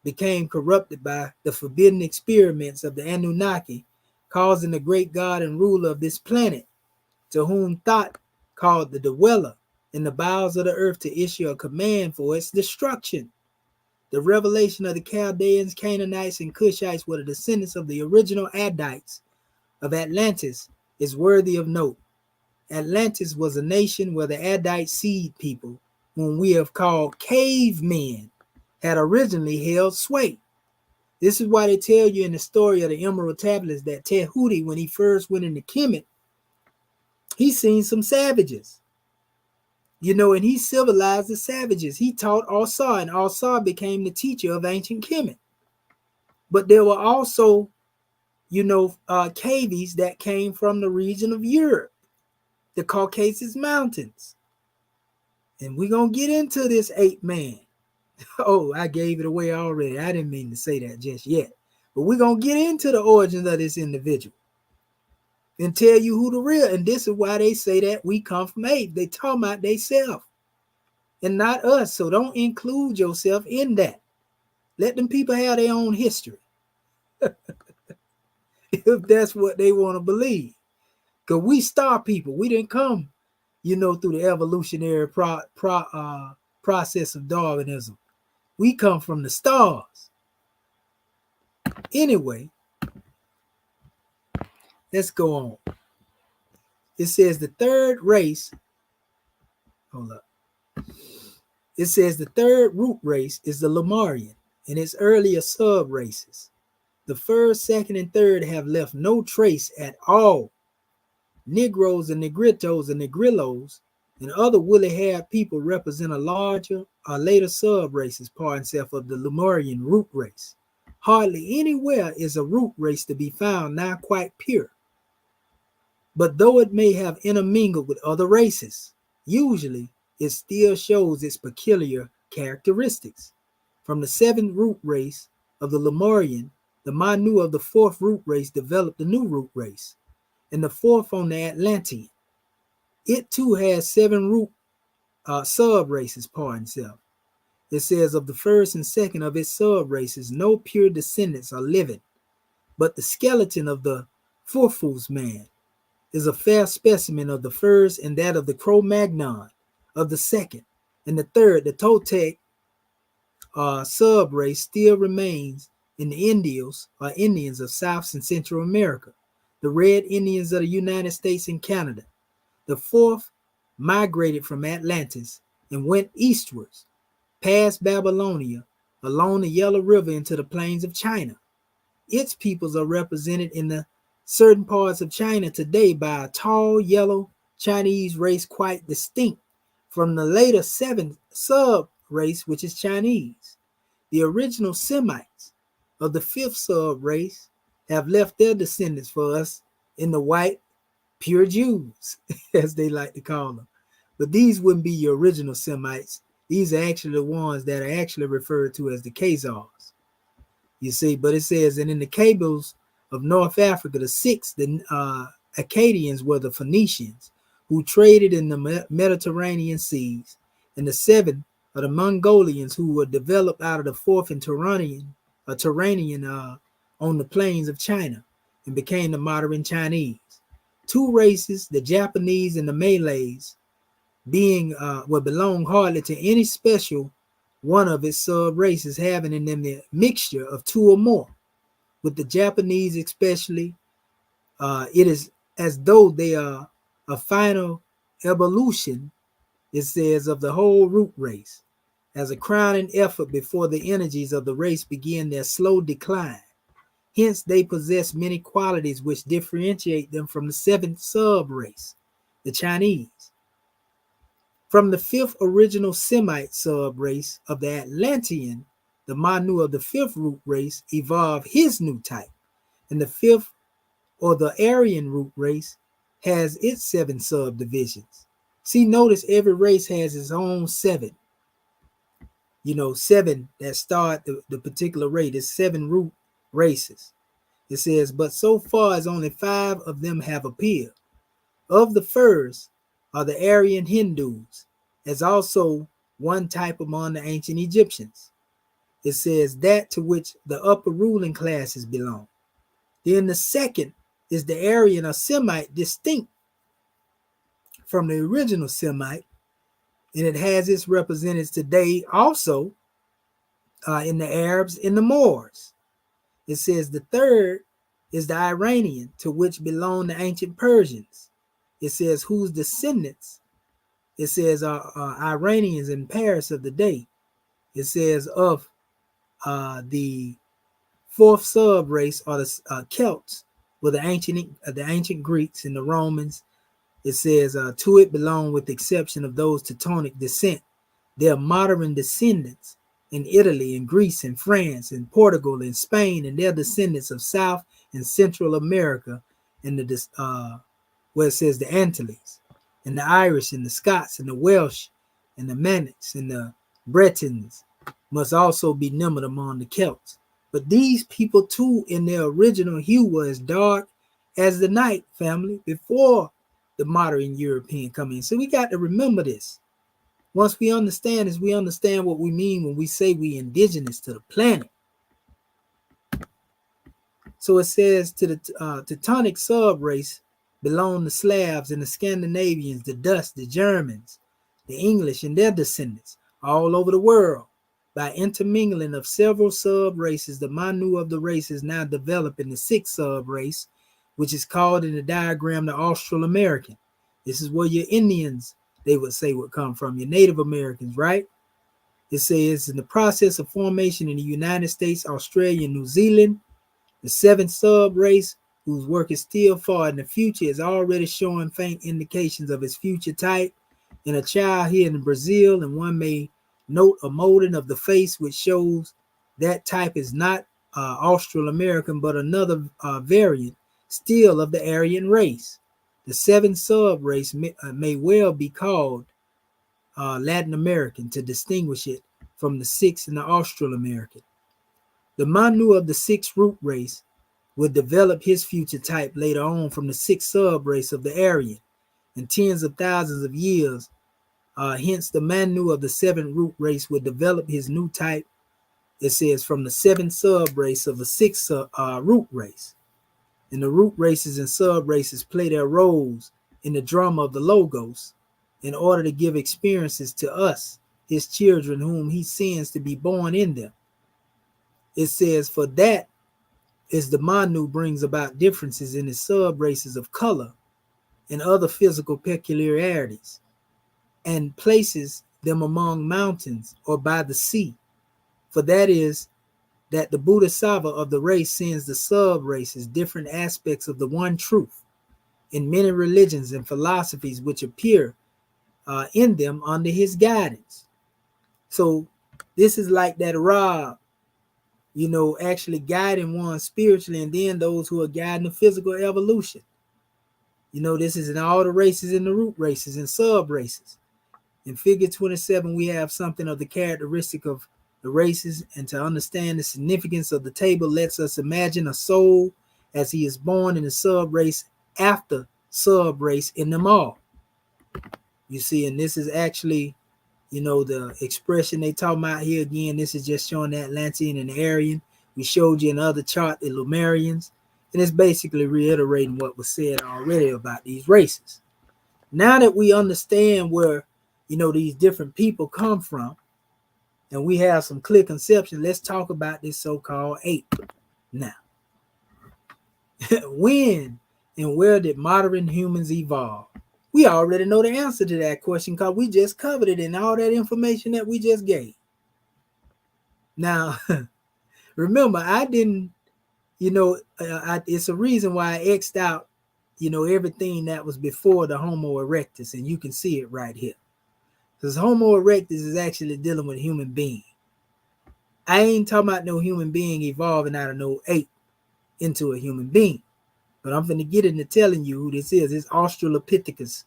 became corrupted by the forbidden experiments of the Anunnaki, causing the great god and ruler of this planet, to whom Thought called the dweller in the bowels of the earth, to issue a command for its destruction. The revelation of the Chaldeans, Canaanites, and Cushites were the descendants of the original Adites of Atlantis is worthy of note. Atlantis was a nation where the Adite seed people, whom we have called cavemen, had originally held sway. This is why they tell you in the story of the Emerald Tablets that Tehuti, when he first went into Kemet, he seen some savages. And he civilized the savages. He taught Alsar, and Alsar became the teacher of ancient Kemet. But there were also, cavies that came from the region of Europe, the Caucasus Mountains. And we're going to get into this ape man. Oh, I gave it away already. I didn't mean to say that just yet. But we're going to get into the origins of this individual and tell you who the real. And this is why they say that we come from ape. They talk about themselves and not us. So don't include yourself in that. Let them people have their own history. If that's what they want to believe. Because we star people. We didn't come, through the evolutionary process of Darwinism. We come from the stars. Anyway, let's go on. It says the third race, hold up. It says the third root race is the Lemurian and its earlier sub-races. The first, second, and third have left no trace at all. Negroes and Negritos and Negrillos and other woolly-haired people represent a larger or later sub-races, part and self of the Lemurian root race. Hardly anywhere is a root race to be found now quite pure. But though it may have intermingled with other races, usually it still shows its peculiar characteristics. From the seventh root race of the Lemurian, the Manu of the fourth root race developed a new root race, and the fourth on the Atlantean. It too has seven root sub-races, part and self. It says of the first and second of its sub-races, no pure descendants are living, but the skeleton of the Furfus man is a fair specimen of the first, and that of the Cro-Magnon of the second. And the third, the Toltec sub-race, still remains in the Indios, or Indians of South and Central America, the Red Indians of the United States and Canada. The fourth migrated from Atlantis and went eastwards, past Babylonia, along the Yellow River into the plains of China. Its peoples are represented in the certain parts of China today by a tall yellow Chinese race quite distinct from the later seventh sub-race, which is Chinese. The original Semites of the fifth sub-race have left their descendants for us in the white, pure Jews, as they like to call them. But these wouldn't be your original Semites. These are actually the ones that are actually referred to as the Khazars. You see, but it says, and in the cables of North Africa, the sixth, the Akkadians were the Phoenicians, who traded in the Mediterranean seas, and the seventh are the Mongolians, who were developed out of the fourth and Turanian on the plains of China, and became the modern Chinese. Two races, the Japanese and the Malays, being will belong hardly to any special one of its sub-races, having in them the mixture of two or more. With the Japanese especially, it is as though they are a final evolution, it says, of the whole root race, as a crowning effort before the energies of the race begin their slow decline. Hence, they possess many qualities which differentiate them from the seventh sub-race, the Chinese. From the fifth original Semite sub-race of the Atlantean, the Manu of the fifth root race evolved his new type, and the fifth, or the Aryan root race, has its seven subdivisions. See, notice every race has its own seven. Seven that start the particular race. There's seven root races. It says, but so far as only 5 of them have appeared. Of the first are the Aryan Hindus, as also one type among the ancient Egyptians. It says that to which the upper ruling classes belong. Then the second is the Aryan or Semite, distinct from the original Semite, and it has its representatives today also in the Arabs and the Moors. It says the third is the Iranian, to which belong the ancient Persians. It says whose descendants, it says Iranians in Paris of the day. It says of the fourth sub race are the Celts, with the ancient Greeks and the Romans. It says to it belong, with the exception of those Teutonic descent, their modern descendants in Italy and Greece and France and Portugal and Spain, and their descendants of South and Central America, and where it says the Antilles, and the Irish and the Scots and the Welsh and the Manx and the Bretons must also be numbered among the Celts. But these people too, in their original hue, were as dark as the night, family, before the modern European come in. So we got to remember this. Once we understand this, we understand what we mean when we say we indigenous to the planet. So it says to the Teutonic sub-race belong the Slavs and the Scandinavians, the Dutch, the Germans, the English and their descendants all over the world. By intermingling of several sub-races, the Manu of the race is now developing the sixth sub-race, which is called in the diagram the Austral-American. This is where your Indians, they would say, would come from, your Native Americans, right? It says in the process of formation in the United States, Australia, and New Zealand, the seventh sub-race, whose work is still far in the future, is already showing faint indications of its future type. In a child here in Brazil, and one may note a molding of the face which shows that type is not Austral-American, but another variant still of the Aryan race. The seventh sub-race may well be called Latin American to distinguish it from the sixth and the Austral-American. The Manu of the sixth root race would develop his future type later on from the sixth sub-race of the Aryan, and tens of thousands of years. Hence, the Manu of the seventh root race would develop his new type, it says, from the seventh sub-race of the sixth root race. And the root races and sub-races play their roles in the drama of the Logos in order to give experiences to us, his children, whom he sends to be born in them. It says, for that is the Manu brings about differences in his sub-races of color and other physical peculiarities, and places them among mountains or by the sea. For that is that the Bodhisattva of the race sends the sub-races different aspects of the one truth in many religions and philosophies which appear in them under his guidance. So this is like that Ra, actually guiding one spiritually, and then those who are guiding the physical evolution. This is in all the races and the root races and sub-races. In figure 27, we have something of the characteristic of the races, and to understand the significance of the table lets us imagine a soul as he is born in the sub-race after sub-race in them all. You see, and this is actually, the expression they talk about here again. This is just showing the Atlantean and the Aryan. We showed you in the other chart the Lemurians, and it's basically reiterating what was said already about these races. Now that we understand where these different people come from, and we have some clear conception, let's talk about this so-called ape. Now, when and where did modern humans evolve? We already know the answer to that question because we just covered it in all that information that we just gave. Now, remember, I didn't, it's a reason why I X'd out, everything that was before the Homo erectus, and you can see it right here. Because Homo erectus is actually dealing with human being. I ain't talking about no human being evolving out of no ape into a human being. But I'm finna get into telling you who this is. It's Australopithecus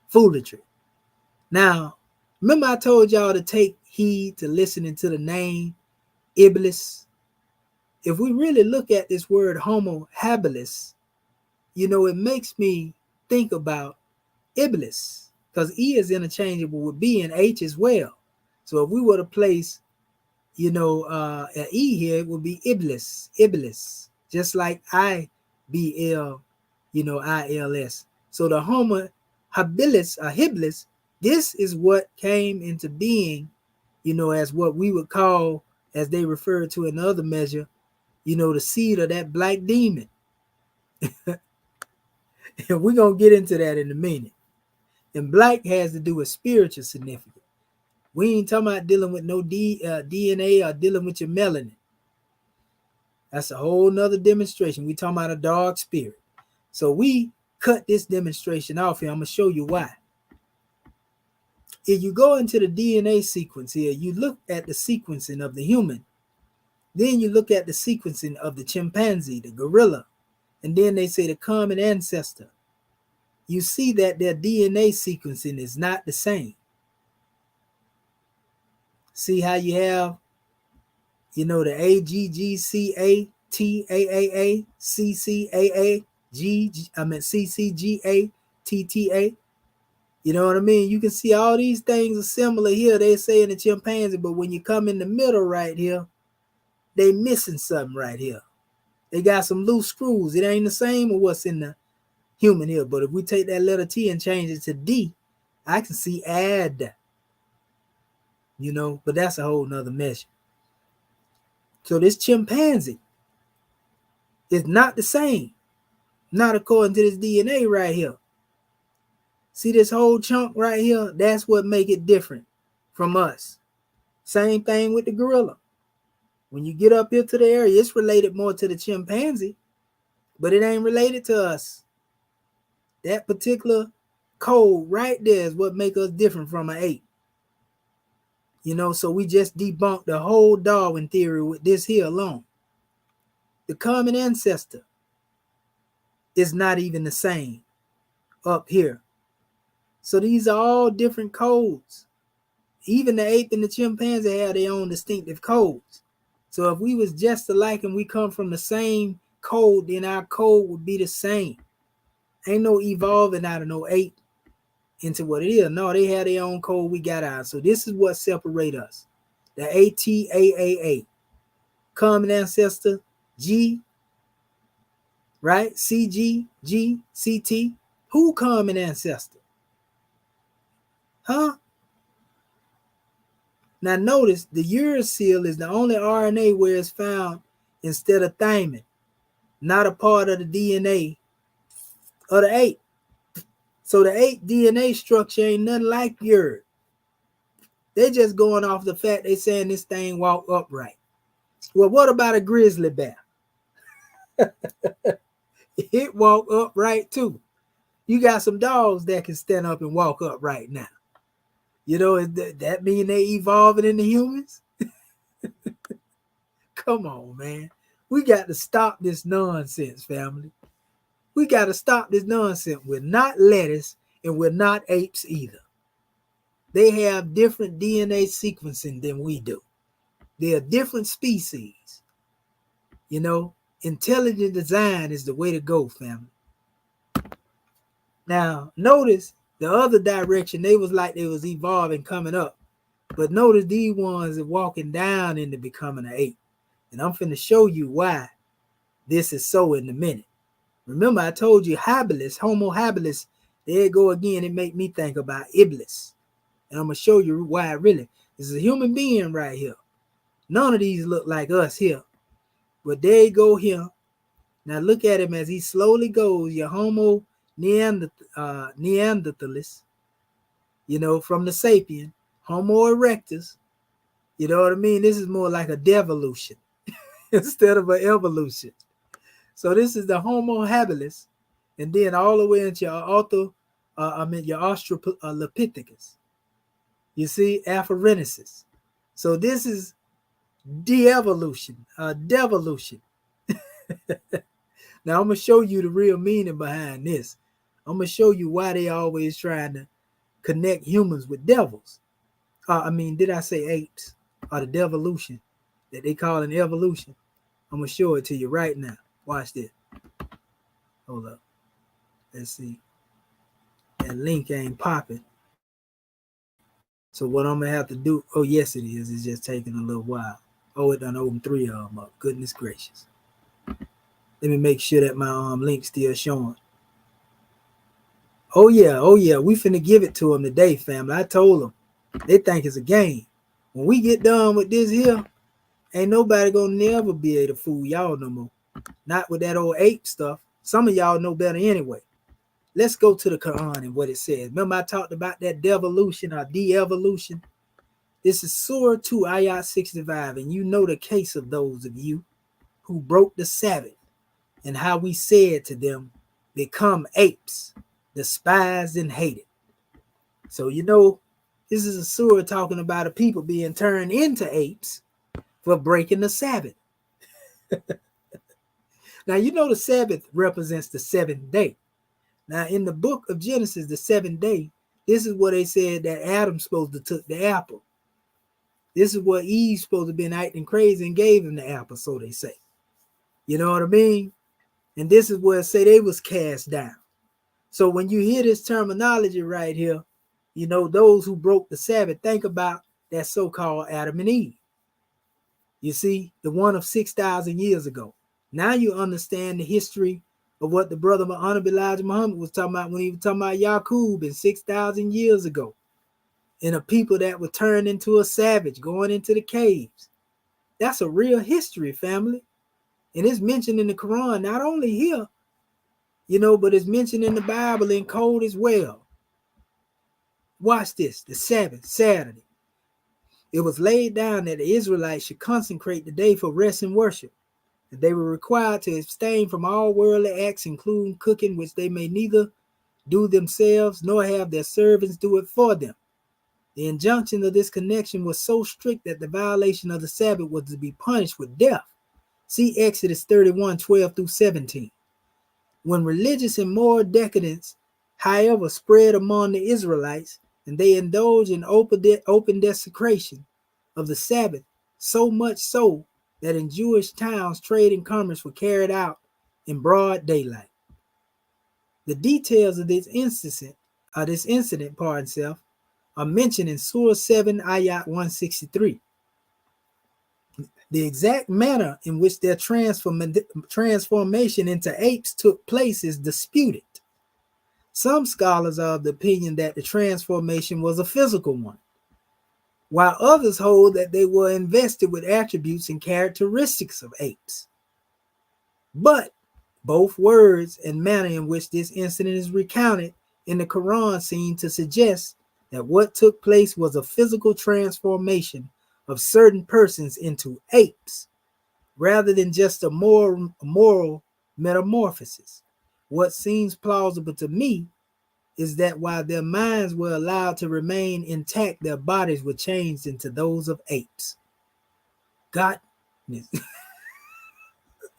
foolery. Now, remember I told y'all to take heed to listening to the name Iblis? If we really look at this word Homo habilis, it makes me think about Iblis. because E is interchangeable with B and H as well. So if we were to place, an E here, it would be Iblis, just like IBL, ILS. So the Homo habilis, this is what came into being, as what we would call, as they refer to in other measure, the seed of that black demon. And we're going to get into that in a minute. And black has to do with spiritual significance. We ain't talking about dealing with no DNA or dealing with your melanin. That's a whole nother demonstration. We talking about a dark spirit. So we cut this demonstration off here. I'm going to show you why. If you go into the DNA sequence here, you look at the sequencing of the human. Then you look at the sequencing of the chimpanzee, the gorilla. And then they say the common ancestor. You see that their DNA sequencing is not the same. See how you have, the AGGCA, TAAA, CCAA, CCGA, TTA. You know what I mean? You can see all these things are similar here. They say in the chimpanzee, but when you come in the middle right here, they missing something right here. They got some loose screws. It ain't the same as what's in the human here. But if we take that letter T and change it to D, I can see add. But that's a whole nother measure. So this chimpanzee is not the same. Not according to this DNA right here. See this whole chunk right here? That's what make it different from us. Same thing with the gorilla. When you get up here to the area, it's related more to the chimpanzee, but it ain't related to us. That particular code right there is what make us different from an ape. So we just debunked the whole Darwin theory with this here alone. The common ancestor is not even the same up here. So these are all different codes. Even the ape and the chimpanzee have their own distinctive codes. So if we was just alike and we come from the same code, then our code would be the same. Ain't no evolving out of no ape into what it is. No, they have their own code, we got ours. So this is what separates us. The a.k.a. common ancestor, G, right? CG, G, CT. Who common ancestor? Huh? Now notice the uracil is the only RNA where it's found instead of thymine, not a part of the DNA of the ape. So the ape DNA structure ain't nothing like yours. They just going off the fact they saying this thing walk upright. Well, what about a grizzly bear? It walk upright too. You got some dogs that can stand up and walk upright now. That mean they evolving into humans? Come on, man. We got to stop this nonsense, family. We got to stop this nonsense. We're not lettuce and we're not apes either. They have different DNA sequencing than we do. They're different species. Intelligent design is the way to go, family. Now, notice the other direction, they was evolving, coming up. But notice these ones are walking down into becoming an ape. And I'm finna show you why this is so in a minute. Remember, I told you habilis, Homo habilis. There you go again. It make me think about Iblis. And I'm going to show you why really. This is a human being right here. None of these look like us here. But there you go here. Now look at him as he slowly goes. Your Homo Neanderthalis. From the sapien. Homo erectus. You know what I mean? This is more like a devolution instead of an evolution. So this is the Homo habilis, and then all the way into your Australopithecus. You see, Afarensis. So this is de-evolution, devolution. Now I'm gonna show you the real meaning behind this. I'm gonna show you why they always trying to connect humans with devils. Did I say apes? Or the devolution that they call an evolution? I'm gonna show it to you right now. Watch this. Hold up. Let's see. That link ain't popping. So what I'm gonna have to do? Oh yes, it is. It's just taking a little while. Oh, it done opened 3 of them up. Goodness gracious. Let me make sure that my link's still showing. Oh yeah. We finna give it to them today, family. I told them. They think it's a game. When we get done with this here, ain't nobody gonna never be able to fool y'all no more. Not with that old ape stuff. Some of y'all know better anyway. Let's go to the Quran and what it says. Remember I talked about that devolution or de-evolution? This is Surah 2, Ayat 65, and you know the case of those of you who broke the Sabbath and how we said to them, become apes, despised and hated. So you know, this is a surah talking about a people being turned into apes for breaking the Sabbath. Now you know the Sabbath represents the 7th day. Now in the book of Genesis, the 7th day, this is what they said that Adam's supposed to took the apple. This is what Eve's supposed to been acting crazy and gave him the apple, so they say. You know what I mean? And this is where it say they was cast down. So when you hear this terminology right here, you know, those who broke the Sabbath, think about that so-called Adam and Eve. You see, the one of 6,000 years ago. Now you understand the history of what the brother Honorable Elijah Muhammad was talking about when he was talking about Yaqub and 6,000 years ago. And a people that were turned into a savage going into the caves. That's a real history, family. And it's mentioned in the Quran, not only here, you know, but it's mentioned in the Bible in code as well. Watch this, the Sabbath, Saturday. It was laid down that the Israelites should consecrate the day for rest and worship. That they were required to abstain from all worldly acts, including cooking, which they may neither do themselves nor have their servants do it for them. The injunction of this connection was so strict that the violation of the Sabbath was to be punished with death. See Exodus 31, 12 through 17. When religious and moral decadence, however, spread among the Israelites, and they indulged in open desecration of the Sabbath, so much so that in Jewish towns trade and commerce were carried out in broad daylight. The details of this incident, are mentioned in Surah 7, Ayat 163. The exact manner in which their transformation into apes took place is disputed. Some scholars are of the opinion that the transformation was a physical one, while others hold that they were invested with attributes and characteristics of apes. But both words and manner in which this incident is recounted in the Quran seem to suggest that what took place was a physical transformation of certain persons into apes, rather than just a moral metamorphosis. What seems plausible to me is that while their minds were allowed to remain intact, their bodies were changed into those of apes. God,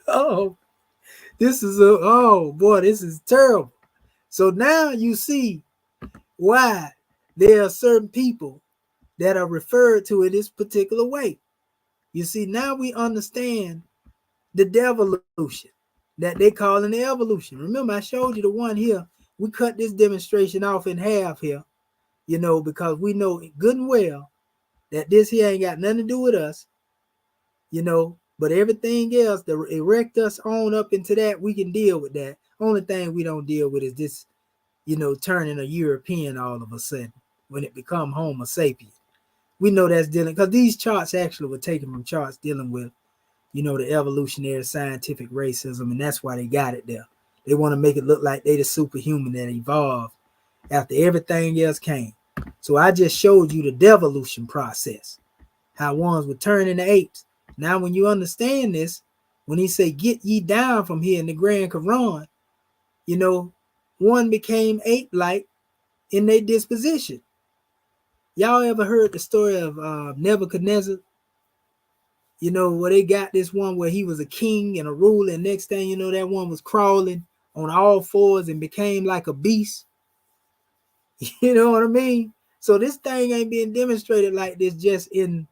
oh, this is terrible. So now you see why there are certain people that are referred to in this particular way. You see, now we understand the devolution that they call in the evolution. Remember, I showed you the one here. We cut this demonstration off in half here, you know, because we know good and well that this here ain't got nothing to do with us, you know, but everything else, the Erectus on up into that, we can deal with that. Only thing we don't deal with is this, you know, turning a European all of a sudden when it become Homo sapien. We know that's dealing, because these charts actually were taken from charts dealing with, you know, the evolutionary scientific racism, and that's why they got it there. They want to make it look like they the superhuman that evolved after everything else came. So I just showed you the devolution process, how ones would turn into apes. Now, when you understand this, when he say, get ye down from here in the Grand Quran, you know, one became ape-like in their disposition. Y'all ever heard the story of Nebuchadnezzar? You know, where they got this one where he was a king and a ruler, and next thing you know, that one was crawling on all fours and became like a beast. You know what I mean? So this thing ain't being demonstrated like this just in,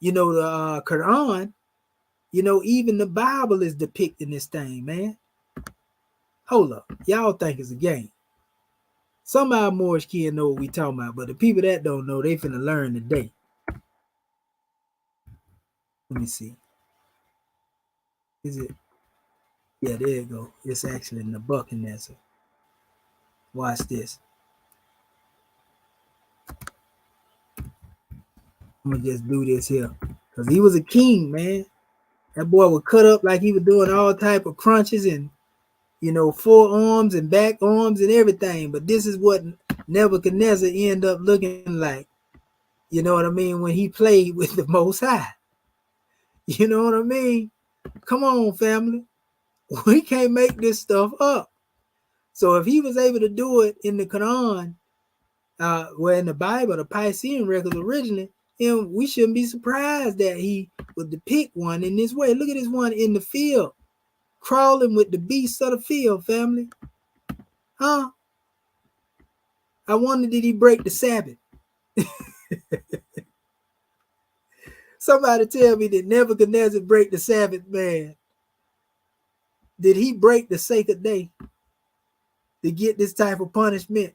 you know, the Quran. You know, even the Bible is depicting this thing, man. Hold up. Y'all think it's a game. Some of our Moorish kids know what we talking about, but the people that don't know, they finna learn today. Let me see. Is it? Yeah, there you go. It's actually in the Nebuchadnezzar. Watch this. I'm gonna just do this here. Cause he was a king, man. That boy would cut up like he was doing all type of crunches and, you know, forearms and back arms and everything. But this is what Nebuchadnezzar ended up looking like. You know what I mean? When he played with the Most High. You know what I mean? Come on, family. We can't make this stuff up. So if he was able to do it in the Quran, well, in the Bible, the Piscean records originally, and we shouldn't be surprised that he would depict one in this way. Look at this one in the field, crawling with the beasts of the field, family. Huh? I wonder, did he break the Sabbath? Somebody tell me, did Nebuchadnezzar break the Sabbath, man? Did he break the sacred day to get this type of punishment?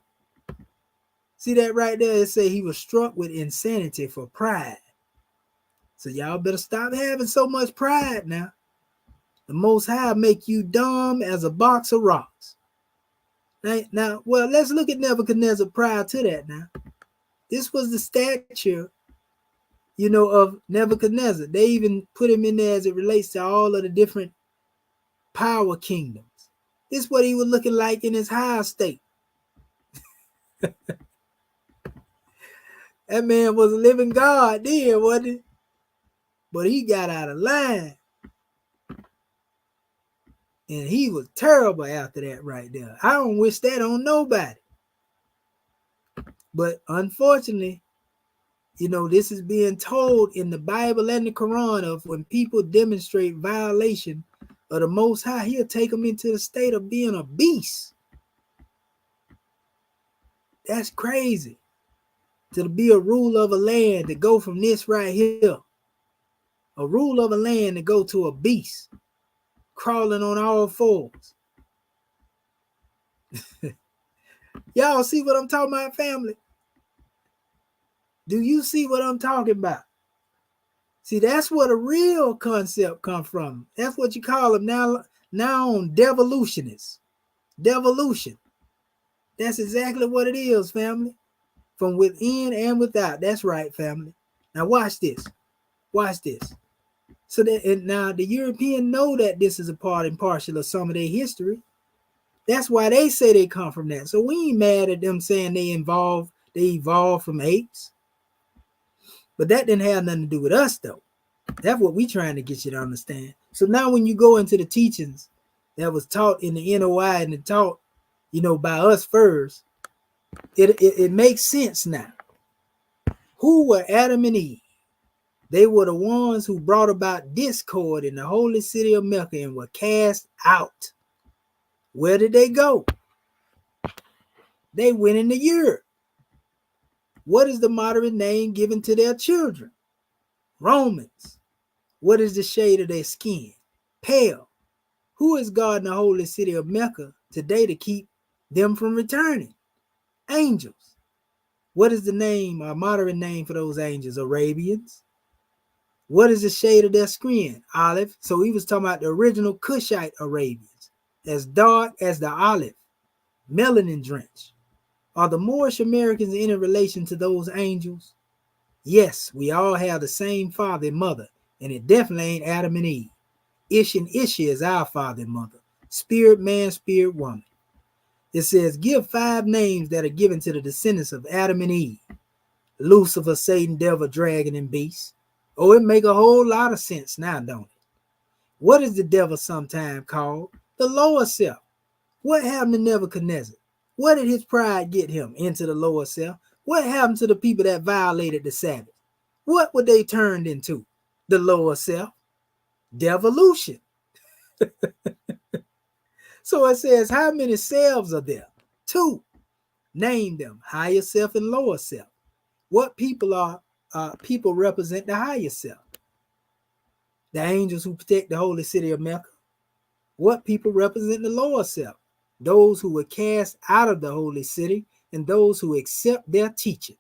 See that right there? It say he was struck with insanity for pride. So y'all better stop having so much pride now. The Most High make you dumb as a box of rocks. Now, well, let's look at Nebuchadnezzar prior to that now. This was the stature, you know, of Nebuchadnezzar. They even put him in there as it relates to all of the different power kingdoms. This is what he was looking like in his high state. That man was a living God then, wasn't he? But he got out of line. And he was terrible after that right there. I don't wish that on nobody. But unfortunately, you know, this is being told in the Bible and the Quran of when people demonstrate violation of the Most High, he'll take them into the state of being a beast. That's crazy. To be a ruler of a land, to go from this right here, a ruler of a land, to go to a beast, crawling on all fours. Y'all see what I'm talking about, family? Do you see what I'm talking about? See, that's where the real concept come from. That's what you call them now on devolutionists. Devolution. That's exactly what it is, family. From within and without. That's right, family. Now watch this. Watch this. So that, and now the European know that this is a part and partial of some of their history. That's why they say they come from that. So we ain't mad at them saying they evolved from apes. But that didn't have nothing to do with us, though. That's what we trying to get you to understand. So now when you go into the teachings that was taught in the NOI and taught, you know, by us first, it makes sense now. Who were Adam and Eve? They were the ones who brought about discord in the holy city of Mecca and were cast out. Where did they go? They went into Europe. What is the modern name given to their children? Romans. What is the shade of their skin? Pale. Who is guarding the holy city of Mecca today to keep them from returning? Angels. What is the name or modern name for those angels? Arabians. What is the shade of their skin? Olive. So he was talking about the original Cushite Arabians, as dark as the olive, melanin drenched. Are the Moorish Americans in relation to those angels? Yes, we all have the same father and mother, and it definitely ain't Adam and Eve. Ish and Ishi is our father and mother. Spirit man, spirit woman. It says, give 5 names that are given to the descendants of Adam and Eve. Lucifer, Satan, devil, dragon, and beast. Oh, it make a whole lot of sense now, don't it? What is the devil sometimes called? The lower self. What happened to Nebuchadnezzar? Where did his pride get him? Into the lower self. What happened to the people that violated the Sabbath? What were they turned into? The lower self. Devolution. So it says, how many selves are there? 2. Name them, higher self and lower self. What people are, people represent the higher self. The angels who protect the holy city of Mecca. What people represent the lower self? Those who were cast out of the holy city and those who accept their teaching.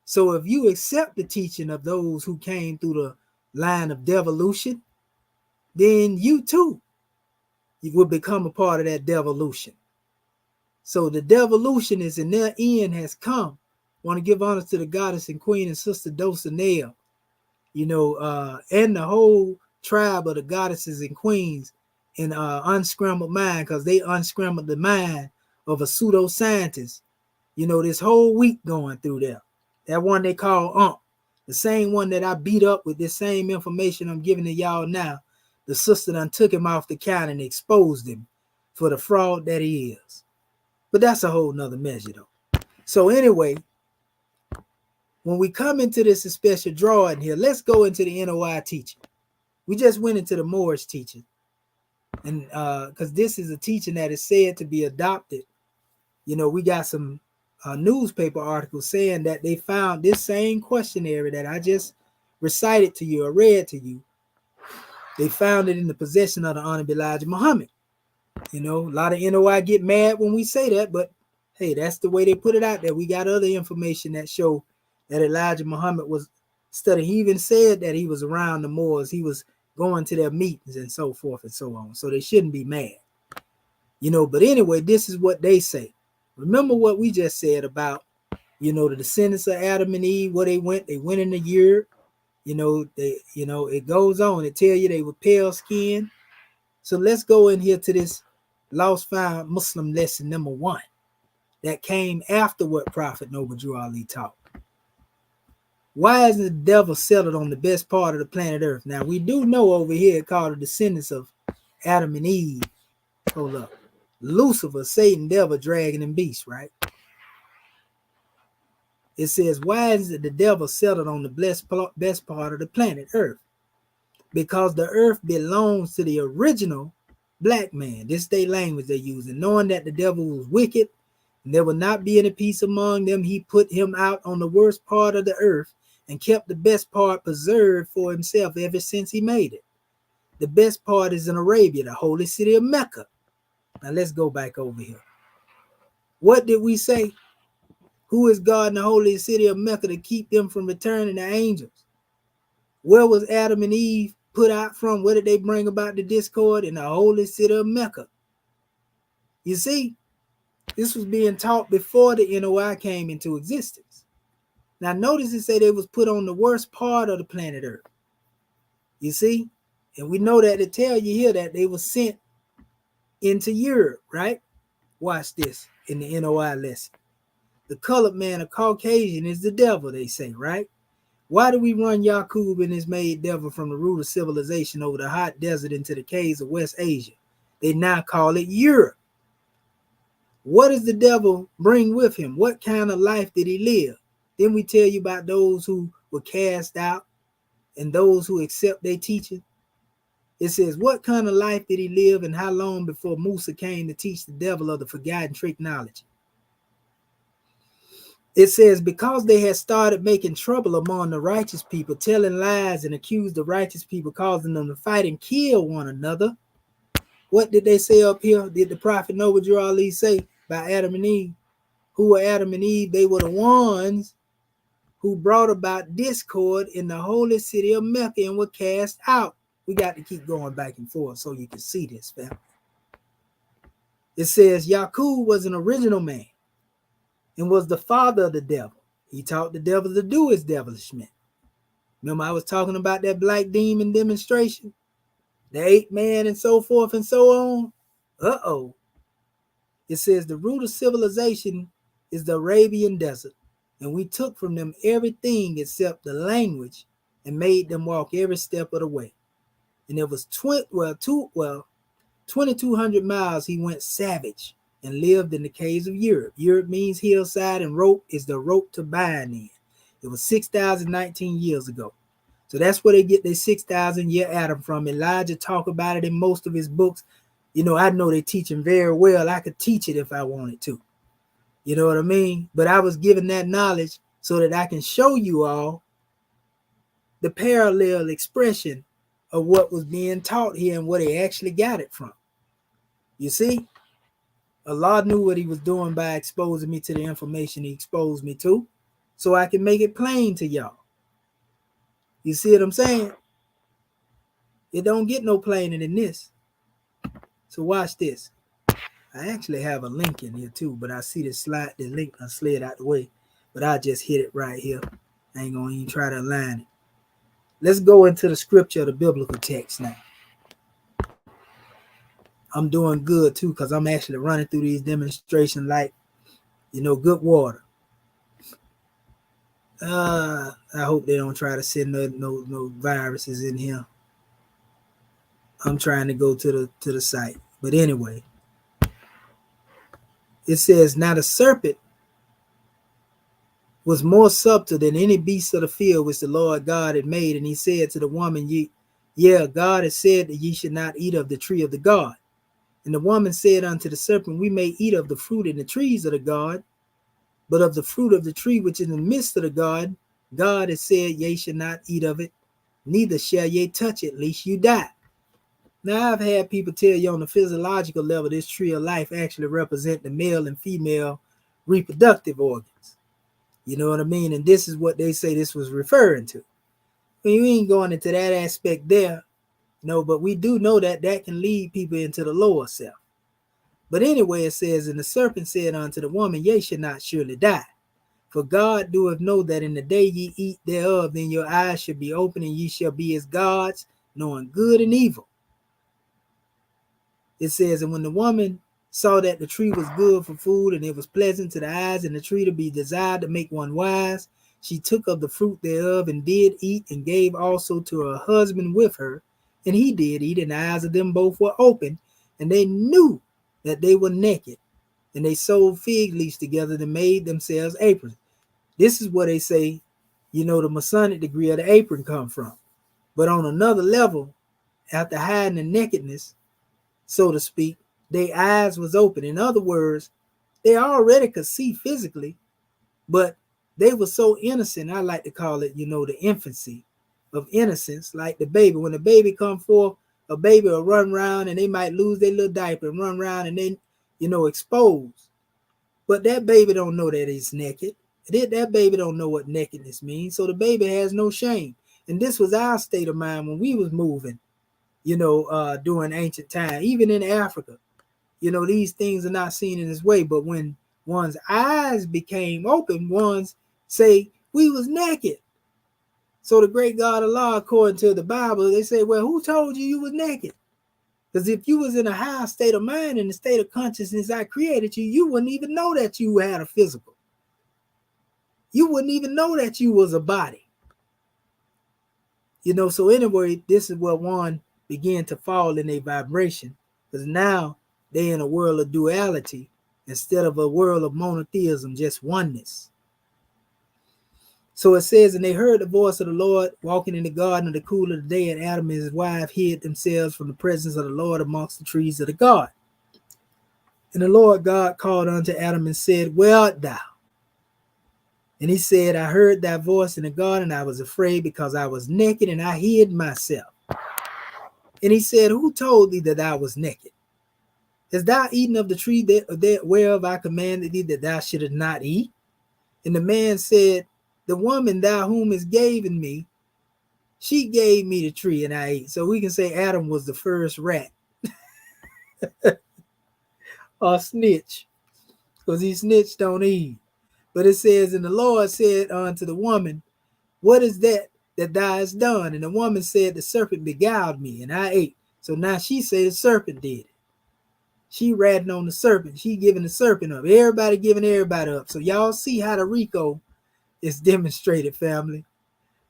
So if you accept the teaching of those who came through the line of devolution, then you too you will become a part of that devolution. So the devolution is in their end has come. Want to give honor to the goddess and queen and sister Dulcinea, and the whole tribe of the goddesses and queens in unscrambled mind, because they unscrambled the mind of a pseudoscientist, this whole week going through there. That one they call the same one that I beat up with this same information I'm giving to y'all now. The sister done took him off the count and exposed him for the fraud that he is. But that's a whole nother measure though. So anyway, when we come into this special drawing here, let's go into the NOI teaching. We just went into the Moorish teaching. And because this is a teaching that is said to be adopted. We got some newspaper articles saying that they found this same questionnaire that I just recited to you or read to you. They found it in the possession of the Honorable Elijah Muhammad. A lot of NOI get mad when we say that, but hey, that's the way they put it out there. We got other information that show that Elijah Muhammad was studying. He even said that he was around the Moors. He was going to their meetings and so forth and so on. So they shouldn't be mad. But anyway, this is what they say. Remember what we just said about, the descendants of Adam and Eve, where they went in a year. It goes on. It tell you they were pale skinned. So let's go in here to this lost found Muslim lesson number 1 that came after what Prophet Noble Drew Ali taught. Why isn't the devil settled on the best part of the planet Earth? Now, we do know over here called the descendants of Adam and Eve. Hold up. Lucifer, Satan, devil, dragon, and beast, right? It says, why is it the devil settled on the best part of the planet Earth? Because the earth belongs to the original black man. This day language they're using. Knowing that the devil was wicked and there will not be any peace among them, he put him out on the worst part of the earth and kept the best part preserved for himself ever since he made it. The best part is in Arabia, the holy city of Mecca. Now let's go back over here. What did we say? Who is God in the holy city of Mecca to keep them from returning the angels? Where was Adam and Eve put out from? Where did they bring about the discord? In the holy city of Mecca. You see, this was being taught before the NOI came into existence. Now notice it say they was put on the worst part of the planet Earth. You see? And we know that it tell you here that they were sent into Europe, right? Watch this in the NOI lesson. The colored man, a Caucasian, is the devil, they say, right? Why do we run Yaqub and his maid devil from the root of civilization over the hot desert into the caves of West Asia? They now call it Europe. What does the devil bring with him? What kind of life did he live? Then we tell you about those who were cast out and those who accept their teaching. It says, what kind of life did he live and how long before Musa came to teach the devil of the forgotten trick knowledge? It says, because they had started making trouble among the righteous people, telling lies and accused the righteous people, causing them to fight and kill one another. What did they say up here? Did the prophet Noble Drew Ali say by Adam and Eve? Who were Adam and Eve? They were the ones who brought about discord in the holy city of Mecca and were cast out. We got to keep going back and forth so you can see this, family. It says, Yaqub was an original man and was the father of the devil. He taught the devil to do his devilishment. Remember I was talking about that black demon demonstration? The 8 man and so forth and so on? Uh-oh. It says the root of civilization is the Arabian desert. And we took from them everything except the language and made them walk every step of the way. And it was 2,200 miles he went savage and lived in the caves of Europe. Europe means hillside and rope is the rope to bind in. It was 6,019 years ago. So that's where they get their 6,000 year Adam from. Elijah talk about it in most of his books. I know they teach him very well. I could teach it if I wanted to. You know what I mean? But I was given that knowledge so that I can show you all the parallel expression of what was being taught here and where they actually got it from. You see? Allah knew what he was doing by exposing me to the information he exposed me to, so I can make it plain to y'all. You see what I'm saying? It don't get no plainer than this. So watch this. I actually have a link in here too, but I see the link I slid out the way. But I just hit it right here. I ain't gonna even try to align it. Let's go into the scripture of the biblical text now. I'm doing good too, because I'm actually running through these demonstrations like, good water. I hope they don't try to send no viruses in here. I'm trying to go to the site. But anyway, it says, now the serpent was more subtle than any beast of the field which the Lord God had made. And he said to the woman, God has said that ye should not eat of the tree of the God. And the woman said unto the serpent, we may eat of the fruit in the trees of the God, but of the fruit of the tree which is in the midst of the God, God has said, ye should not eat of it, neither shall ye touch it, lest you die. Now, I've had people tell you on the physiological level, this tree of life actually represent the male and female reproductive organs. You know what I mean? And this is what they say this was referring to. You ain't going into that aspect there, but we do know that can lead people into the lower self. But anyway, it says, and the serpent said unto the woman, ye shall not surely die. For God doeth know that in the day ye eat thereof, then your eyes shall be open, and ye shall be as gods, knowing good and evil. It says, and when the woman saw that the tree was good for food, and it was pleasant to the eyes, and the tree to be desired to make one wise, she took of the fruit thereof, and did eat, and gave also to her husband with her, and he did eat, and the eyes of them both were open, and they knew that they were naked, and they sewed fig leaves together and made themselves aprons. This is where they say, the Masonic degree of the apron come from. But on another level, after hiding the nakedness, so to speak, their eyes was open. In other words, they already could see physically, but they were so innocent. I like to call it, the infancy of innocence, like the baby. When the baby come forth, a baby will run around and they might lose their little diaper and run around and then, exposed. But that baby don't know that he's naked. That baby don't know what nakedness means. So the baby has no shame. And this was our state of mind when we was moving, during ancient time, even in Africa. These things are not seen in this way. But when one's eyes became open, one's say, we was naked. So the great God Allah, according to the Bible, they say, well, who told you was naked? Because if you was in a high state of mind, in the state of consciousness I created you, you wouldn't even know that you had a physical. You wouldn't even know that you was a body. So anyway, this is where one began to fall in a vibration. Because now they're in a world of duality instead of a world of monotheism, just oneness. So it says, and they heard the voice of the Lord walking in the garden of the cool of the day, and Adam and his wife hid themselves from the presence of the Lord amongst the trees of the garden. And the Lord God called unto Adam and said, where art thou? And he said, I heard thy voice in the garden, and I was afraid because I was naked, and I hid myself. And he said, who told thee that I was naked? Hast thou eaten of the tree that whereof I commanded thee that thou shouldest not eat? And the man said, the woman thou whom hast given me, she gave me the tree and I ate. So we can say Adam was the first rat or snitch, because he snitched don't eat. But it says, and the Lord said unto the woman, what is that thou hast done? And the woman said, the serpent beguiled me and I ate. So now she said the serpent did it. She ratting on the serpent. She giving the serpent up. Everybody giving everybody up. So y'all see how the RICO is demonstrated, family.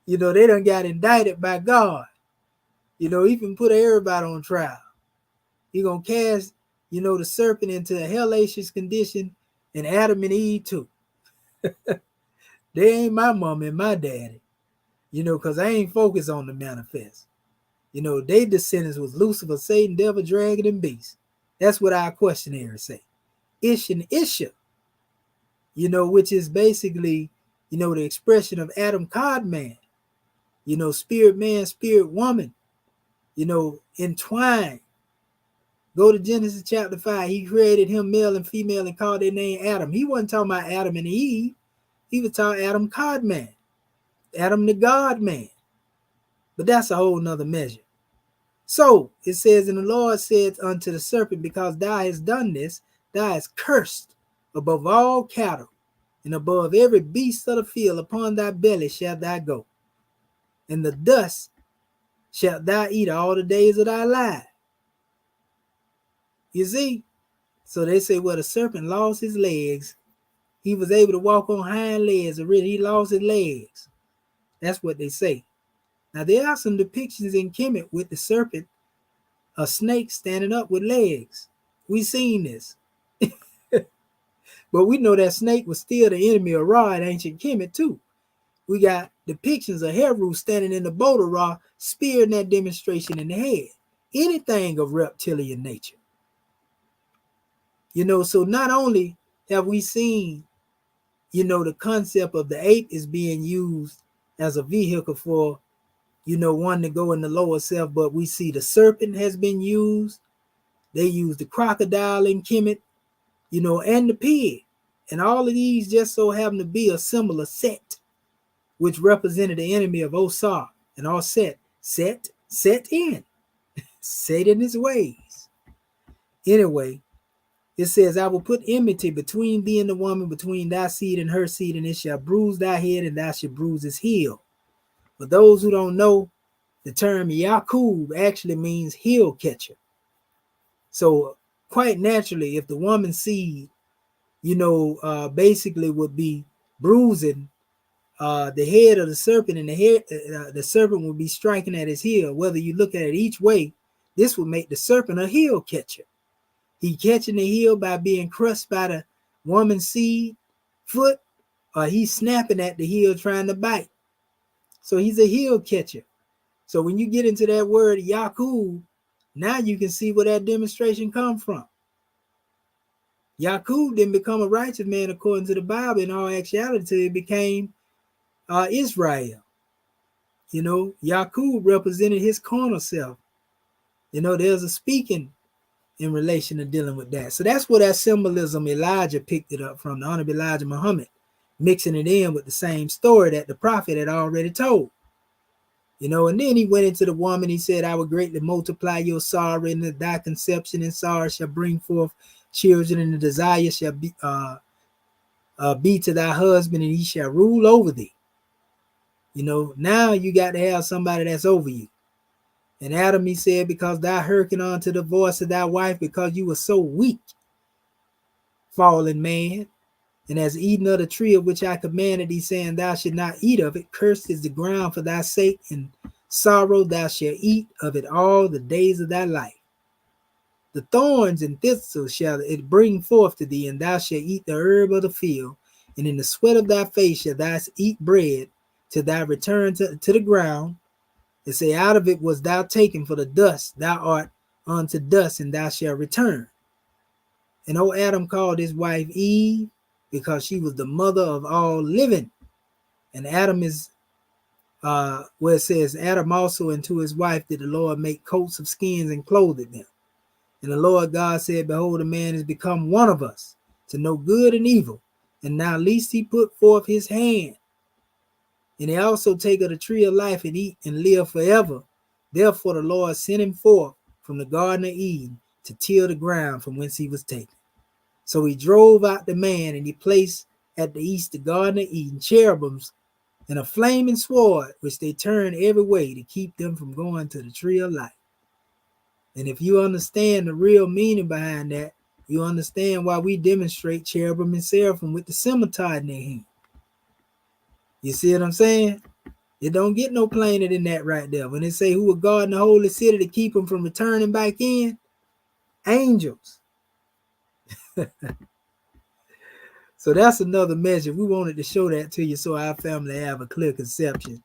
They done got indicted by God. He can put everybody on trial. He gonna cast, the serpent into a hellacious condition, and Adam and Eve too. They ain't my mom and my daddy, because I ain't focused on the manifest. They descendants was Lucifer, Satan, devil, dragon, and beast. That's what our questionnaires say. Ish and Isha, which is basically, the expression of Adam God man, spirit man, spirit woman, entwined, Go to Genesis chapter 5. He created him male and female and called their name Adam. He wasn't talking about Adam and Eve. He was talking Adam God man, Adam the God man. But that's a whole nother measure. So it says, and the Lord said unto the serpent, because thou hast done this, thou hast cursed above all cattle, and above every beast of the field. Upon thy belly shalt thou go, and the dust shalt thou eat all the days of thy life. You see? So they say, well, the serpent lost his legs. He was able to walk on hind legs, or really he lost his legs. That's what they say. Now, there are some depictions in Kemet with the serpent, a snake standing up with legs. We seen this. But we know that snake was still the enemy of Ra in ancient Kemet too. We got depictions of Heru standing in the boat of Ra, spearing that demonstration in the head. Anything of reptilian nature. You know, so not only have we seen, you know, the concept of the ape is being used as a vehicle for, you know, one to go in the lower self, but we see the serpent has been used. They use the crocodile in Kemet, you know, and the pig. And all of these just so happen to be a symbol of Set, which represented the enemy of Osar. And all set in his ways. Anyway, it says, I will put enmity between thee and the woman, between thy seed and her seed, and it shall bruise thy head, and thou shalt bruise his heel. For those who don't know, the term Yakub actually means heel catcher. So quite naturally, if the woman's seed, you know, basically would be bruising the head of the serpent, and the serpent would be striking at his heel. Whether you look at it each way, this would make the serpent a heel catcher. He catching the heel by being crushed by the woman's seed foot, or he's snapping at the heel trying to bite. So he's a heel catcher. So when you get into that word Yakub, now you can see where that demonstration come from. Yakub didn't become a righteous man according to the Bible in all actuality. It became Israel. You know, Yakub represented his carnal self. You know, there's a speaking in relation to dealing with that. So that's where that symbolism Elijah picked it up from, the Honorable Elijah Muhammad, mixing it in with the same story that the prophet had already told. You know, and then he went into the woman. He said, I will greatly multiply your sorrow, and thy conception and sorrow shall bring forth children, and the desire shall be to thy husband, and he shall rule over thee. You know, now you got to have somebody that's over you. And Adam, he said, because thou hearkened unto the voice of thy wife, because you were so weak, fallen man, and has eaten of the tree of which I commanded thee, saying, thou should not eat of it. Cursed is the ground for thy sake, and sorrow thou shalt eat of it all the days of thy life. The thorns and thistles shall it bring forth to thee, and thou shalt eat the herb of the field, and in the sweat of thy face shalt thou eat bread, till thou return to the ground. And say, out of it was thou taken, for the dust thou art unto dust, and thou shalt return. And old Adam called his wife Eve, because she was the mother of all living. And Adam is, where it says, Adam also and to his wife did the Lord make coats of skins and clothed them. And the Lord God said, behold, a man is become one of us, to know good and evil. And now least he put forth his hand. And he also take of the tree of life and eat and live forever. Therefore the Lord sent him forth from the Garden of Eden to till the ground from whence he was taken. So he drove out the man, and he placed at the east the Garden of Eden cherubims and a flaming sword, which they turned every way to keep them from going to the tree of life. And if you understand the real meaning behind that, you understand why we demonstrate cherubim and seraphim with the scimitar in their hand. You see what I'm saying? It don't get no plainer than that right there. When they say who would guard in the holy city to keep them from returning back in, angels. So that's another measure. We wanted to show that to you so our family have a clear conception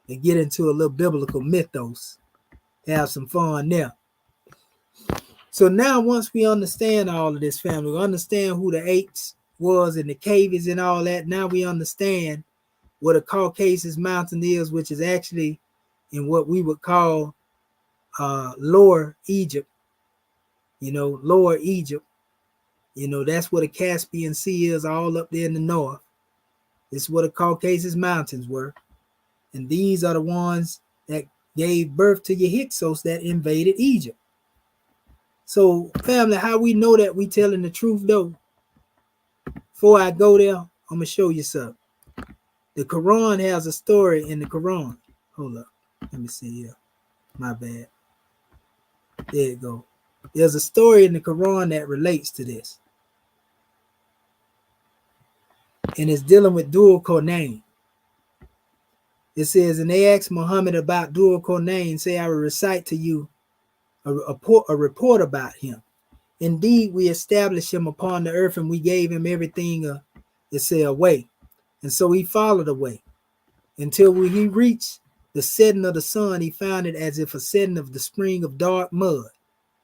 and get into a little biblical mythos. Have some fun there. So now once we understand all of this, family, we understand who the apes was and the cavies and all that. Now we understand what a Caucasus mountain is, which is actually in what we would call Lower Egypt. Lower Egypt. That's where the Caspian Sea is, all up there in the north. It's where the Caucasus Mountains were. And these are the ones that gave birth to your Hyksos that invaded Egypt. So, family, how we know that we telling the truth, though? Before I go there, I'm going to show you something. The Quran has a story in the Quran. Hold up. Let me see here. My bad. There you go. There's a story in the Quran that relates to this. And it's dealing with Dhul Qarnayn. It says, and they asked Muhammad about Dhul Qarnayn, say, I will recite to you a report about him. Indeed, we established him upon the earth, and we gave him everything, a way. And so he followed the way. Until he reached the setting of the sun, he found it as if a setting of the spring of dark mud.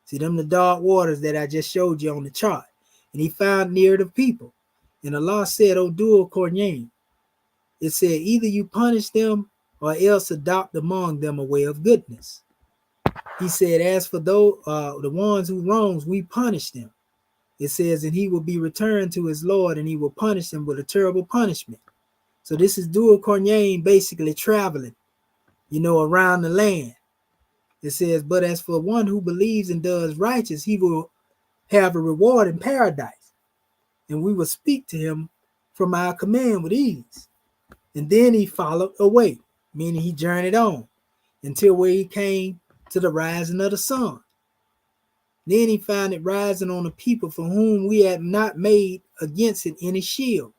See them, the dark waters that I just showed you on the chart. And he found near the people. And Allah said, O Dhul Qarnayn, it said, either you punish them or else adopt among them a way of goodness. He said, as for those, the ones who wrongs, we punish them. It says, and he will be returned to his Lord, and he will punish them with a terrible punishment. So this is Dhul Qarnayn basically traveling, around the land. It says, but as for one who believes and does righteous, he will have a reward in paradise. And we will speak to him from our command with ease. And then he followed away, meaning he journeyed on until where he came to the rising of the sun. Then he found it rising on the people for whom we had not made against it any shield.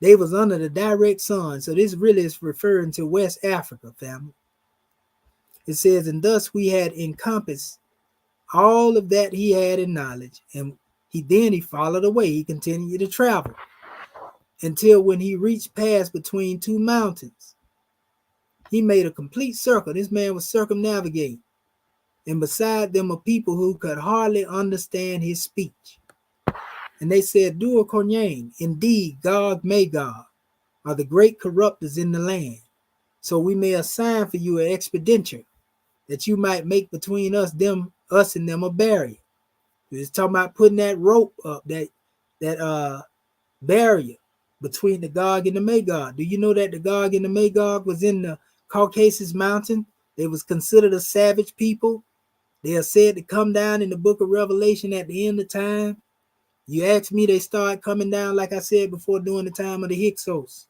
They was under the direct sun. So this really is referring to West Africa, family. It says, and thus we had encompassed all of that he had in knowledge. And he followed away. He continued to travel until when he reached past between two mountains. He made a complete circle. This man was circumnavigating. And beside them are people who could hardly understand his speech. And they said, Dhul Qarnayn, indeed, Gog Magog are the great corruptors in the land. So we may assign for you an expediture that you might make between us and them a barrier. It's talking about putting that rope up, that barrier between the Gog and the Magog. Do you know that the Gog and the Magog was in the Caucasus Mountain? They was considered a savage people. They are said to come down in the book of Revelation at the end of time. You ask me, they start coming down, like I said before, during the time of the Hyksos.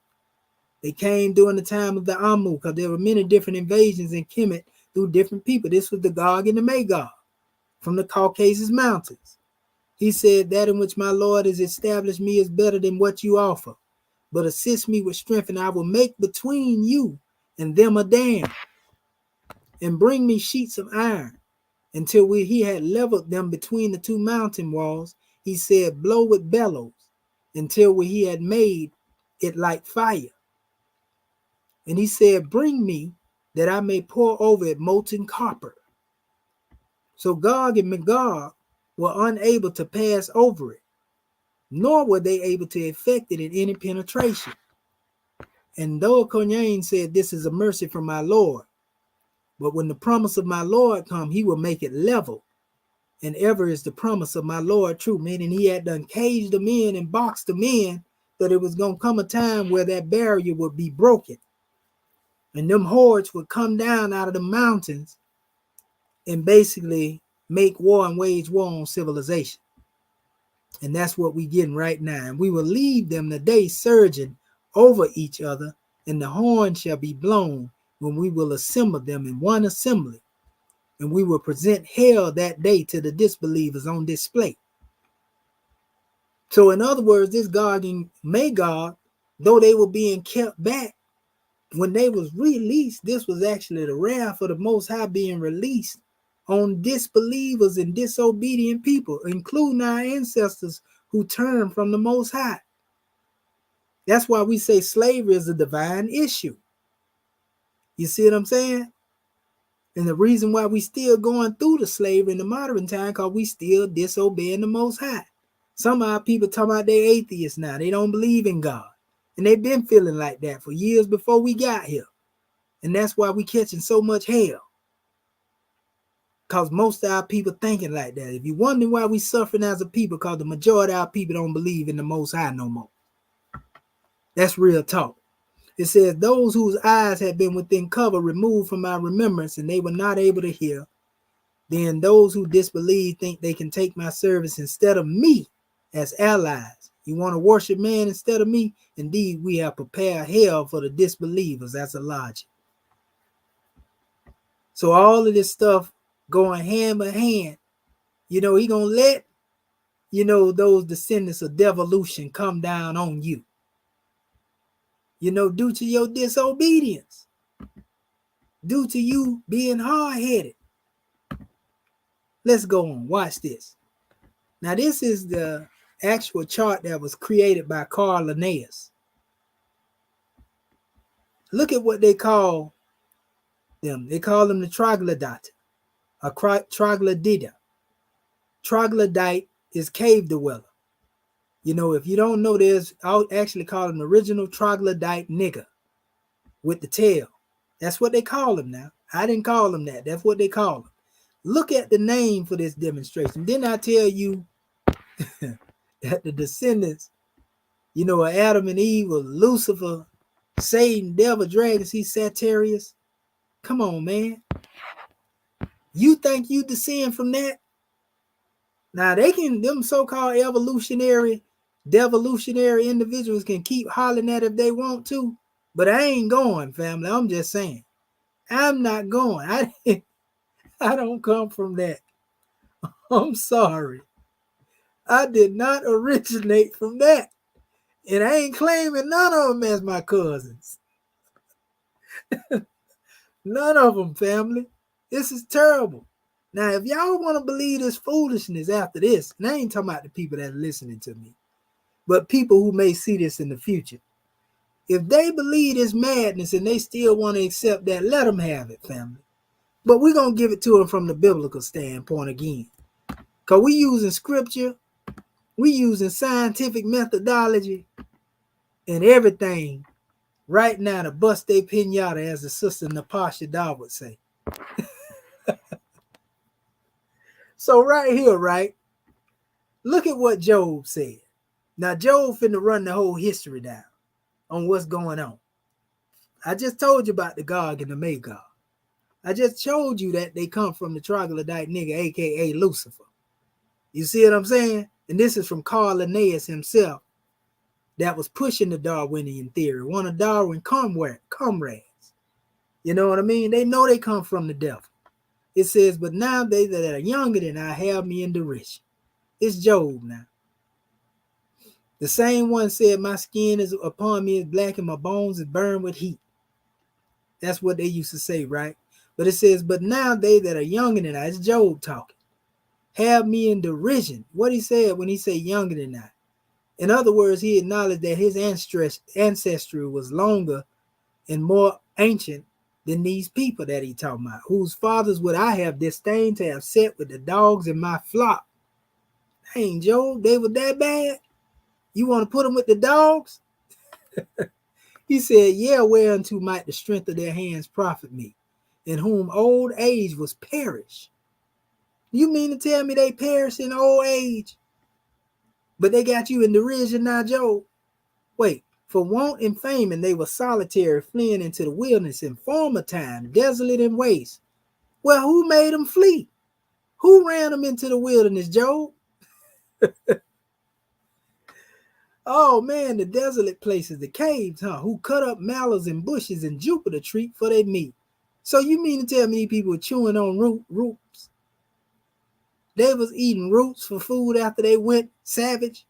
They came during the time of the Amu, because there were many different invasions in Kemet through different people. This was the Gog and the Magog from the Caucasus Mountains. He said, that in which my Lord has established me is better than what you offer. But assist me with strength, and I will make between you and them a dam, and bring me sheets of iron. Until he had leveled them between the two mountain walls, he said, blow with bellows, until he had made it like fire. And he said, bring me that I may pour over it molten copper. So Gog and Magog were unable to pass over it, nor were they able to effect it in any penetration. And Dhul Qarnayn said, this is a mercy from my Lord. But when the promise of my Lord come, he will make it level. And ever is the promise of my Lord true, meaning he had done caged them in and boxed them in, that it was going to come a time where that barrier would be broken. And them hordes would come down out of the mountains and basically make war and wage war on civilization. And that's what we're getting right now. And we will leave them the day surging over each other, and the horn shall be blown when we will assemble them in one assembly. And we will present hell that day to the disbelievers on display. So in other words, this Gog and Magog, though they were being kept back, when they was released, this was actually the wrath of the Most High being released on disbelievers and disobedient people, including our ancestors who turned from the Most High. That's why we say slavery is a divine issue. You see what I'm saying? And the reason why we still going through the slavery in the modern time, because we still disobeying the Most High. Some of our people talking about they're atheists now. They don't believe in God. And they've been feeling like that for years before we got here. And that's why we catching so much hell. Because most of our people thinking like that. If you wondering why we suffering as a people, because the majority of our people don't believe in the Most High no more. That's real talk. It says, those whose eyes had been within cover removed from my remembrance, and they were not able to hear. Then those who disbelieve think they can take my service instead of me as allies. You want to worship man instead of me? Indeed, we have prepared hell for the disbelievers. That's a logic. So all of this stuff going hand by hand, he gonna let, those descendants of devolution come down on you, due to your disobedience, due to you being hard-headed. Let's go on. Watch this. Now, this is the actual chart that was created by Carl Linnaeus. Look at what they call them. They call them the troglodyte, a troglodyte. Troglodyte is cave dweller. If you don't know this, I'll actually call him original troglodyte nigger with the tail. That's what they call him now. I didn't call him that. That's what they call him. Look at the name for this demonstration. Then I tell you that the descendants, of Adam and Eve, was Lucifer, Satan, devil, dragon, Sagittarius. Come on, man. You think you descend from that? Now them so-called devolutionary individuals can keep hollering at if they want to, but I ain't going, family. I'm just saying. I'm not going. I don't come from that. I'm sorry. I did not originate from that. And I ain't claiming none of them as my cousins. None of them, family. This is terrible. Now, if y'all want to believe this foolishness after this, and I ain't talking about the people that are listening to me, but people who may see this in the future. If they believe this madness and they still want to accept that, let them have it, family. But we're going to give it to them from the biblical standpoint again. Because we using scripture, we using scientific methodology and everything right now to bust their pinata, as the sister Napasha Daw would say. So right here, right? Look at what Job said. Now, Job finna run the whole history down on what's going on. I just told you about the Gog and the Magog. I just showed you that they come from the troglodyte nigga, a.k.a. Lucifer. You see what I'm saying? And this is from Carl Linnaeus himself that was pushing the Darwinian theory, one of Darwin's comrades. You know what I mean? They know they come from the devil. It says, but now they that are younger than I have me in derision. It's Job now. The same one said, my skin is upon me is black and my bones is burned with heat. That's what they used to say, right? But it says, but now they that are younger than I, it's Job talking, have me in derision. What he said when he said younger than I. In other words, he acknowledged that his ancestry was longer and more ancient than these people that he talking about, whose fathers would I have disdained to have set with the dogs in my flock. Dang, Job, they were that bad? You want to put them with the dogs? He said, yeah, whereunto might the strength of their hands profit me, in whom old age was perished. You mean to tell me they perished in old age? But they got you in derision now, Job? Wait, for want and famine they were solitary, fleeing into the wilderness in former time, desolate and waste. Well, who made them flee? Who ran them into the wilderness, Job? Oh man, the desolate places, the caves, huh? Who cut up mallows and bushes and Jupiter tree for their meat. So you mean to tell me people were chewing on roots? They was eating roots for food after they went savage?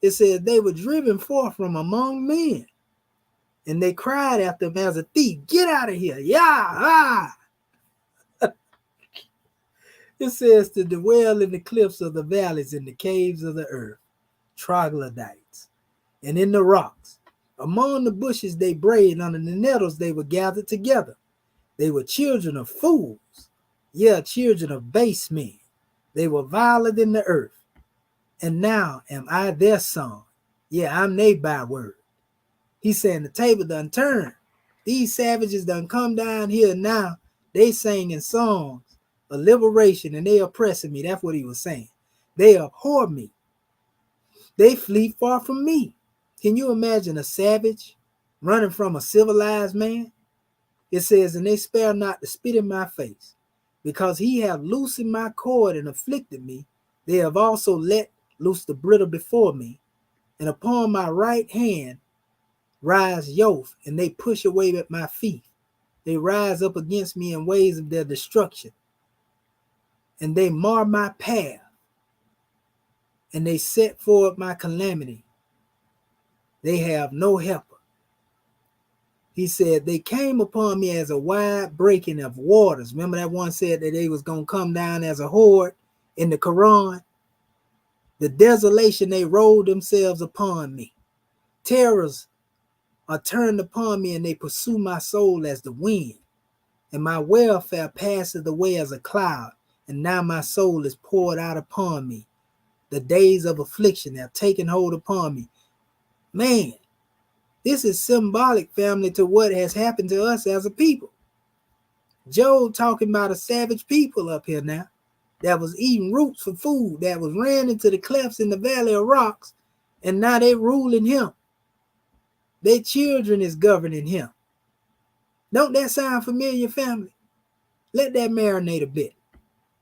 It says they were driven forth from among men, and they cried after him as a thief, get out of here, yeah, It says to dwell in the cliffs of the valleys, in the caves of the earth, troglodytes, and in the rocks. Among the bushes they brayed, under the nettles they were gathered together. They were children of fools, children of base men. They were viler than the earth. And now am I their son. I'm their byword. He's saying the table done turned. These savages done come down here now. They singing songs a liberation, and they oppressing me. That's what he was saying. They abhor me. They flee far from me. Can you imagine a savage running from a civilized man? It says, and they spare not to spit in my face, because he have loosened my cord and afflicted me. They have also let loose the bridle before me, and upon my right hand rise yoke, and they push away at my feet. They rise up against me in ways of their destruction, and they mar my path, and they set forward my calamity. They have no helper. He said, they came upon me as a wide breaking of waters. Remember that one said that they was going to come down as a horde in the Quran? The desolation, they rolled themselves upon me. Terrors are turned upon me, and they pursue my soul as the wind. And my welfare passeth away as a cloud. And now my soul is poured out upon me. The days of affliction have taken hold upon me. Man, this is symbolic, family, to what has happened to us as a people. Job talking about a savage people up here now that was eating roots for food, that was ran into the clefts in the valley of rocks, and now they ruling him. Their children is governing him. Don't that sound familiar, family? Let that marinate a bit.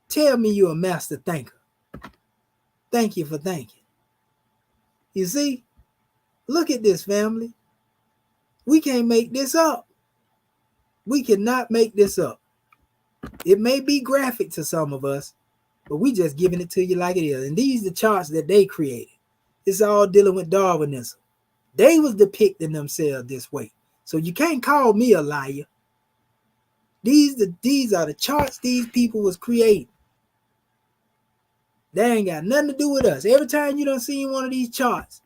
Tell me you're a master thinker. Thank you for thinking. You see, look at this, family. We can't make this up. We cannot make this up. It may be graphic to some of us, but we just giving it to you like it is. And these are the charts that they created. It's all dealing with Darwinism. They was depicting themselves this way. So you can't call me a liar. These are the charts these people was creating. They ain't got nothing to do with us. Every time you done seen one of these charts,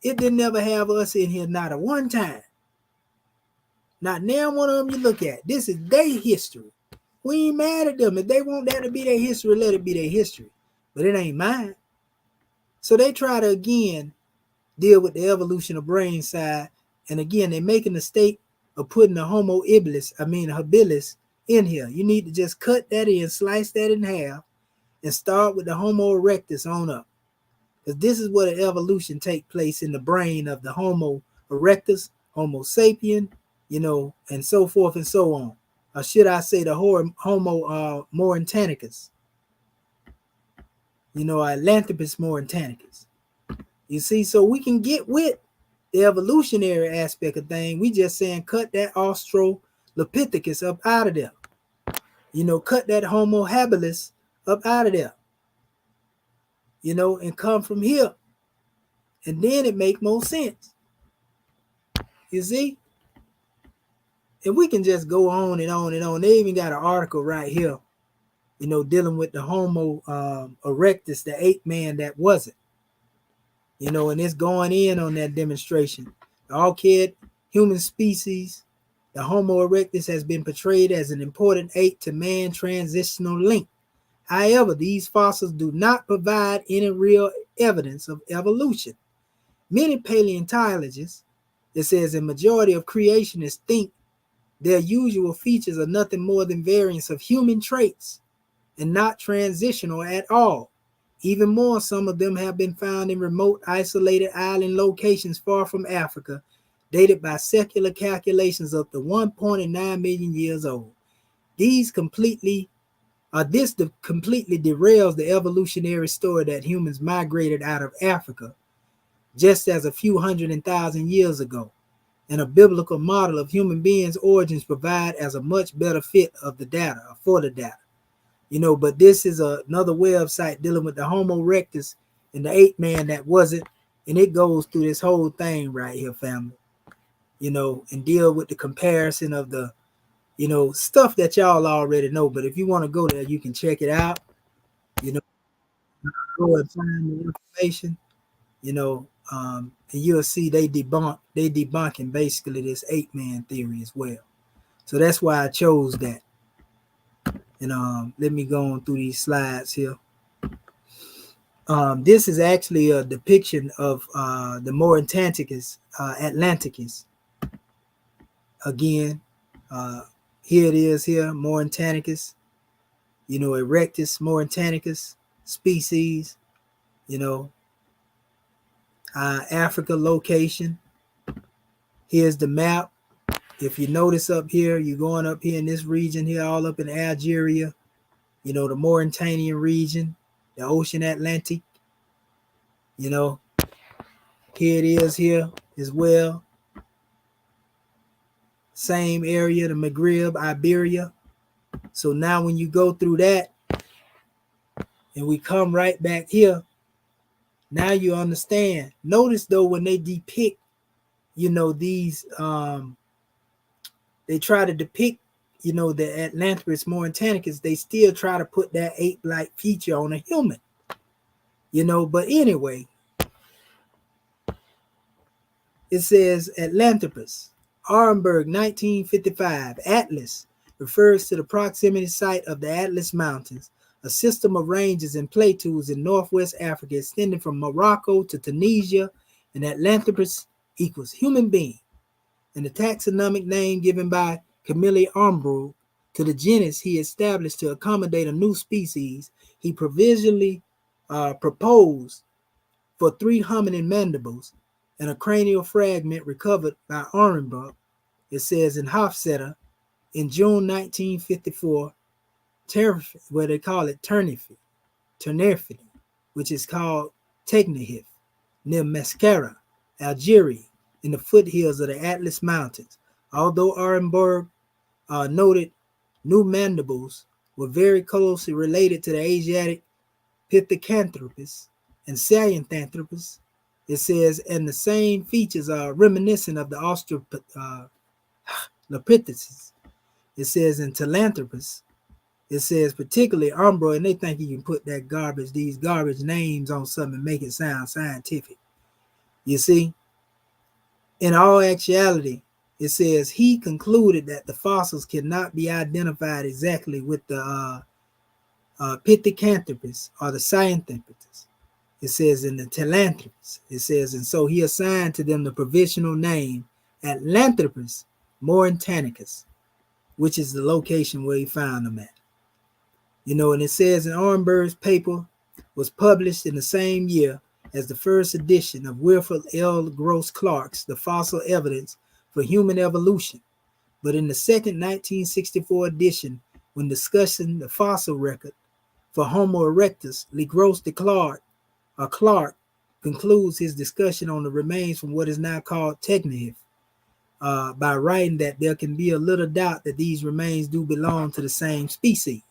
it didn't never have us in here, not a one time. Not now one of them you look at. This is their history. We ain't mad at them. If they want that to be their history, let it be their history. But it ain't mine. So they try to, again, deal with the evolution of brain side. And again, they're making the mistake of putting the Homo habilis in here. You need to just cut that in, slice that in half, and start with the Homo erectus on up. Because this is where the evolution take place in the brain of the Homo erectus, Homo sapien, and so forth and so on. Or should I say the Homo Mauritanicus, Atlanthropus Mauritanicus. You see, so we can get with the evolutionary aspect of things. We just saying cut that Australopithecus up out of there. Cut that Homo habilis up out of there. And come from here. And then it make more sense. You see? And we can just go on and on and on. They even got an article right here, dealing with the Homo erectus, the ape man that wasn't. And it's going in on that demonstration. The archaic human species, the Homo erectus, has been portrayed as an important ape to man transitional link. However, these fossils do not provide any real evidence of evolution. Many paleontologists, it says, a majority of creationists think their usual features are nothing more than variants of human traits and not transitional at all. Even more, some of them have been found in remote, isolated island locations far from Africa, dated by secular calculations up to 1.9 million years old. This completely derails the evolutionary story that humans migrated out of Africa just as a few 100,000 years ago, and a biblical model of human beings' origins provide as a much better fit of the data, for the data. But this is another website dealing with the Homo erectus and the ape man that wasn't, and it goes through this whole thing right here, family, and deal with the comparison of the, stuff that y'all already know. But if you want to go there, you can check it out, go and find the information, and you'll see they debunking basically this ape man theory as well. So that's why I chose that. And let me go on through these slides here. This is actually a depiction of the Mauritanicus, Atlanticus. Again, here it is here, Mauritanicus. you know, Erectus, Mauritanicus species, you know, Africa location. Here's the map. If you notice up here, you're going up here in this region here, all up in Algeria, you know, the Mauritanian region, the Ocean Atlantic, you know, here it is here as well. Same area, the Maghreb, Iberia. So now when you go through that and we come right back here, now you understand. Notice though, when they depict, you know, these, they try to depict, you know, the Atlanthropus Mauritanicus, they still try to put that ape-like feature on a human, you know. But anyway, it says Atlanthropus, Arenberg, 1955, Atlas refers to the proximity site of the Atlas Mountains, a system of ranges and plateaus in northwest Africa extending from Morocco to Tunisia, and Atlanthropus equals human being. And the taxonomic name given by Camille Armbrug to the genus he established to accommodate a new species, he provisionally proposed for 3 hominin mandibles and a cranial fragment recovered by Armbrug, it says in Hofstetter, in June 1954, where they call it Ternifid, which is called Tegnehif, near Mascara, Algeria, in the foothills of the Atlas Mountains. Although Arenberg noted new mandibles were very closely related to the Asiatic Pithecanthropus and Sahelanthropus, it says, and the same features are reminiscent of the Australopithecus. It says in Atlanthropus, it says particularly Umbro, and they think you can put these garbage names on something and make it sound scientific. You see, in all actuality, it says he concluded that the fossils cannot be identified exactly with the Pithecanthropus or the Sahelanthropus. It says in the Atlanthropus, it says, and so he assigned to them the provisional name Atlanthropus Mauritanicus, which is the location where he found them at. You know, and it says in Arnberg's paper was published in the same year as the first edition of Wilfred L. Gross Clark's The Fossil Evidence for Human Evolution. But in the second 1964 edition, when discussing the fossil record for Homo erectus, Gross Clark concludes his discussion on the remains from what is now called Tegnehif by writing that there can be a little doubt that these remains do belong to the same species,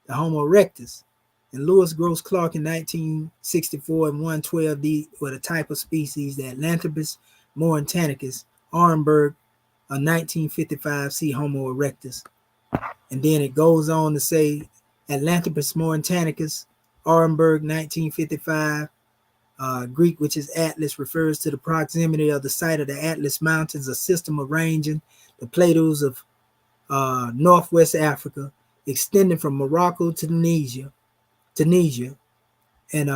the Homo erectus. And Lewis Gross Clark in 1964 and 112D were the type of species, the Atlanthropus Mauritanicus. Arnberg, 1955, see Homo erectus. And then it goes on to say Atlanthropus Mauritanicus, Arnberg, 1955. Greek, which is Atlas, refers to the proximity of the site of the Atlas Mountains, a system arranging the plateaus of northwest Africa, extending from Morocco to Tunisia, and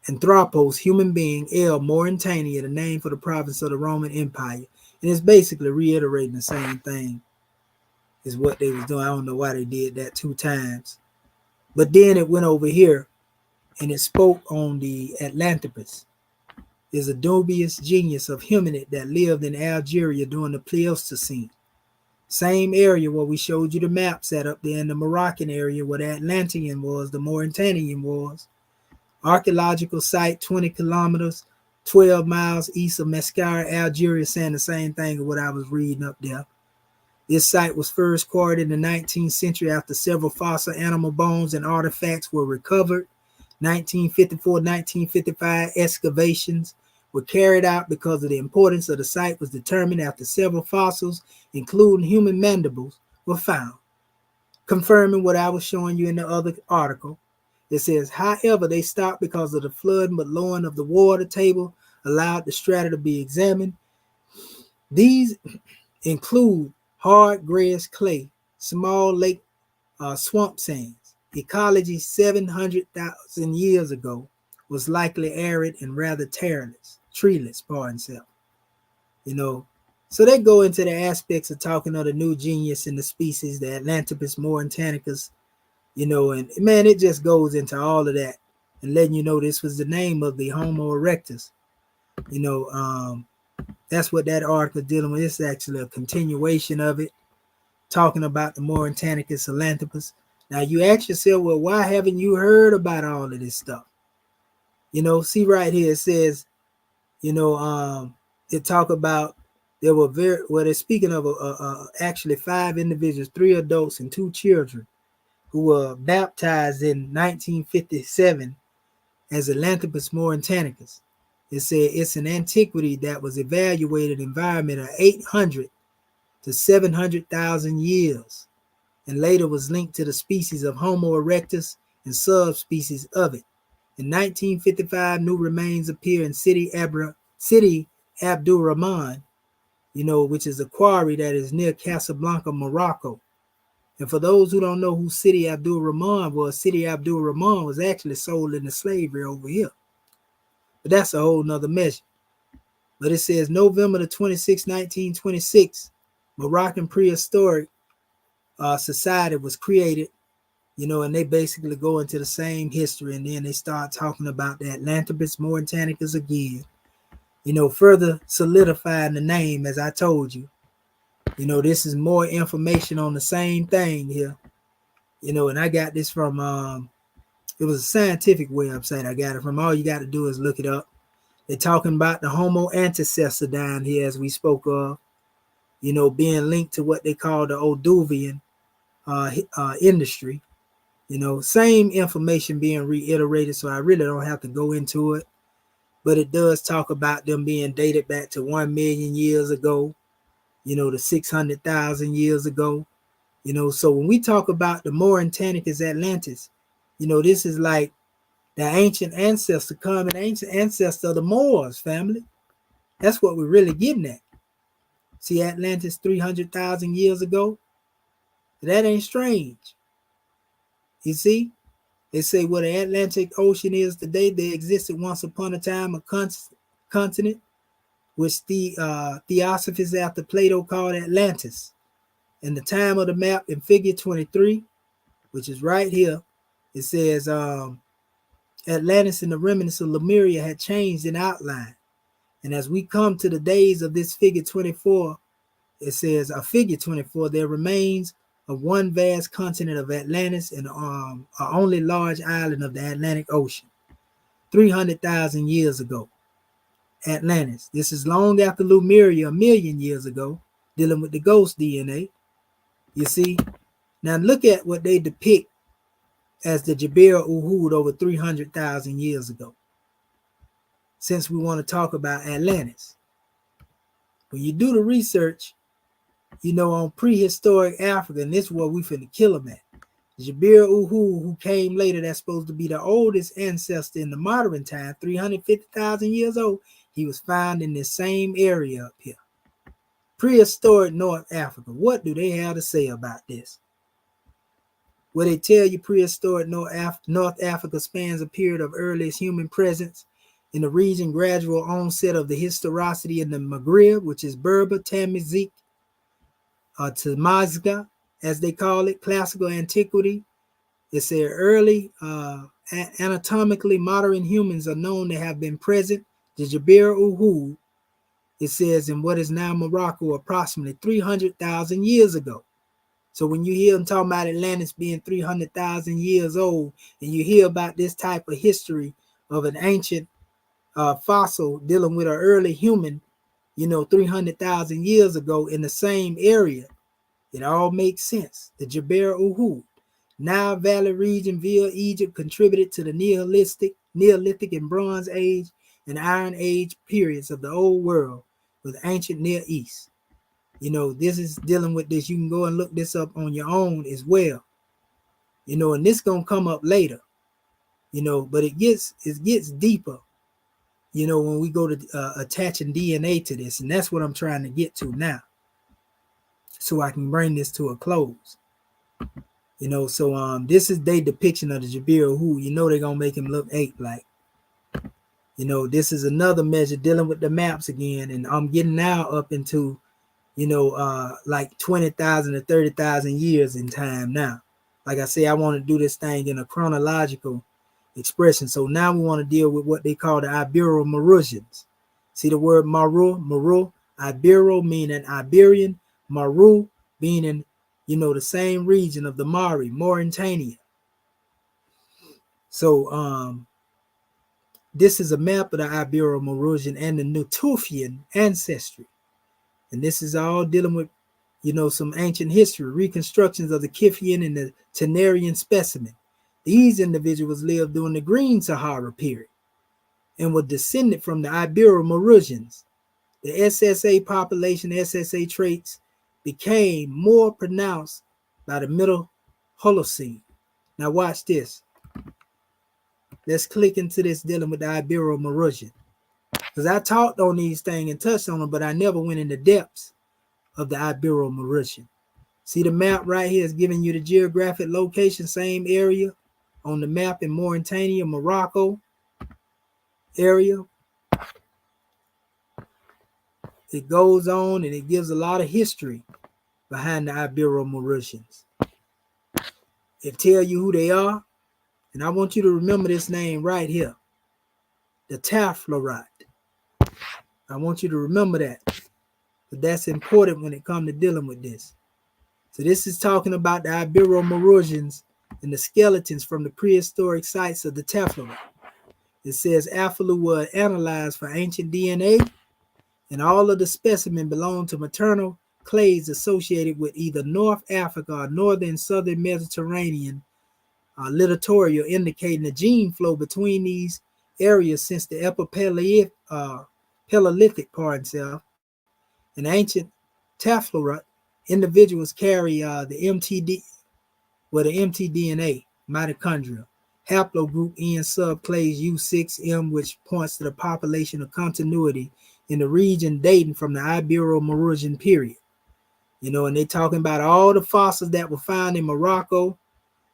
Anthropos, human being, Mauritania, the name for the province of the Roman Empire. And it's basically reiterating the same thing is what they was doing. I don't know why they did that 2 times. But then it went over here and it spoke on the Atlanthropus. Is a dubious genius of hominid that lived in Algeria during the Pleistocene. Same area where we showed you the map set up there in the Moroccan area where the Atlantean was, the Mauritanian was. Archaeological site 20 kilometers, 12 miles east of Mascara, Algeria, saying the same thing of what I was reading up there. This site was first quarried in the 19th century after several fossil animal bones and artifacts were recovered. 1954-1955 excavations were carried out because of the importance of the site was determined after several fossils, including human mandibles, were found, confirming what I was showing you in the other article. It says, however, they stopped because of the flood, but lowering of the water table allowed the strata to be examined. These include hard grass clay, small lake swamp sands. Ecology 700,000 years ago was likely arid and rather treeless, You know, So they go into the aspects of talking of the new genius in the species, the Atlanthropus Mauritanicus, and man, it just goes into all of that and letting you know this was the name of the Homo erectus. You know, that's what that article dealing with. It's actually a continuation of it, talking about the Mauritanicus Atlanthropus. Now you ask yourself, well, why haven't you heard about all of this stuff? See right here, it says, it talk about there were they're speaking of actually 5 individuals, 3 adults and 2 children who were baptized in 1957 as Atlanthropus Mauritanicus. It said it's an antiquity that was evaluated environment of 800 to 700,000 years, and later was linked to the species of Homo erectus and subspecies of it. In 1955, new remains appear in City Abdul Rahman, which is a quarry that is near Casablanca, Morocco. And for those who don't know who City Abdul Rahman was actually sold into slavery over here. But that's a whole nother measure. But it says November the 26th, 1926, Moroccan Prehistoric Society was created, and they basically go into the same history, and then they start talking about the Atlanthropus Mauritanicus again, further solidifying the name, as I told you. This is more information on the same thing here, and I got this from, it was a scientific website I got it from. All you got to do is look it up. They're talking about the Homo ancestor down here, as we spoke of, being linked to what they call the Oduvian industry. Same information being reiterated, so I really don't have to go into it. But it does talk about them being dated back to 1 million years ago, to 600,000 years ago. So when we talk about the Mauritanicus Atlantis, this is like the ancient ancestor, common ancient ancestor of the Moors, family. That's what we're really getting at. See, Atlantis 300,000 years ago? That ain't strange. You see? They say what the Atlantic Ocean is today, there existed once upon a time a continent, which the Theosophists after Plato called Atlantis. In the time of the map in figure 23, which is right here, it says Atlantis and the remnants of Lemuria had changed in outline. And as we come to the days of this figure 24, it says a figure 24, there remains of one vast continent of Atlantis and our only large island of the Atlantic Ocean. 300,000 years ago, Atlantis. This is long after Lemuria, 1,000,000 years ago, dealing with the ghost DNA. You see? Now look at what they depict as the Jabir Uhud over 300,000 years ago. Since we want to talk about Atlantis. When you do the research, on prehistoric Africa, and this is where we finna kill them at. Jabir Uhud, who came later, that's supposed to be the oldest ancestor in the modern time, 350,000 years old, he was found in this same area up here. Prehistoric North Africa. What do they have to say about this? Well, they tell you prehistoric North Africa spans a period of earliest human presence in the region, gradual onset of the historicity in the Maghreb, which is Berber, Tamazight, Tamazgha, as they call it, classical antiquity. It's their early anatomically modern humans are known to have been present. The Jabir Uhud, it says, in what is now Morocco, approximately 300,000 years ago. So when you hear them talking about Atlantis being 300,000 years old, and you hear about this type of history of an ancient fossil dealing with an early human, 300,000 years ago in the same area, it all makes sense. The Jabir Uhud, Nile Valley region via Egypt, contributed to the Neolithic and Bronze Age and Iron Age periods of the Old World with ancient Near East. This is dealing with this. You can go and look this up on your own as well. And this gonna come up later. But it gets deeper. When we go to attaching DNA to this, and that's what I'm trying to get to now, so I can bring this to a close. So this is their depiction of the Jabir Uhud. They're gonna make him look ape-like. This is another measure dealing with the maps again, and I'm getting now up into like 20,000 to 30,000 years in time now. Like I say, I want to do this thing in a chronological expression. So now we want to deal with what they call the Ibero-Maurusians. See the word Maru, Ibero meaning Iberian, Maru meaning, the same region of the Mauritania. So this is a map of the Ibero-Maurusian and the Natufian ancestry. And this is all dealing with, some ancient history, reconstructions of the Kiphian and the Tenarian specimen. These individuals lived during the Green Sahara period and were descended from the Ibero-Maurusians. The SSA population, SSA traits became more pronounced by the Middle Holocene. Now watch this. Let's click into this dealing with the Ibero-Maurusian. Because I talked on these things and touched on them, but I never went into depths of the Ibero-Maurusian. See the map right here is giving you the geographic location, same area on the map in Mauritania, Morocco area. It goes on and it gives a lot of history behind the Ibero-Maurusians. It tells you who they are, and I want you to remember this name right here, the Atlanthropus. I want you to remember that, but that's important when it comes to dealing with this. So this is talking about the Ibero-Maurusians and the skeletons from the prehistoric sites of the Atlanthropus. It says Afalu was analyzed for ancient DNA, and all of the specimens belong to maternal clades associated with either North Africa or northern southern Mediterranean littoral, indicating the gene flow between these areas since the Paleolithic In ancient Atlanthropus, individuals carry the mtDNA, mitochondria, haplogroup N subclase U6M, which points to the population of continuity in the region dating from the Ibero-Maurusian period. And they're talking about all the fossils that were found in Morocco,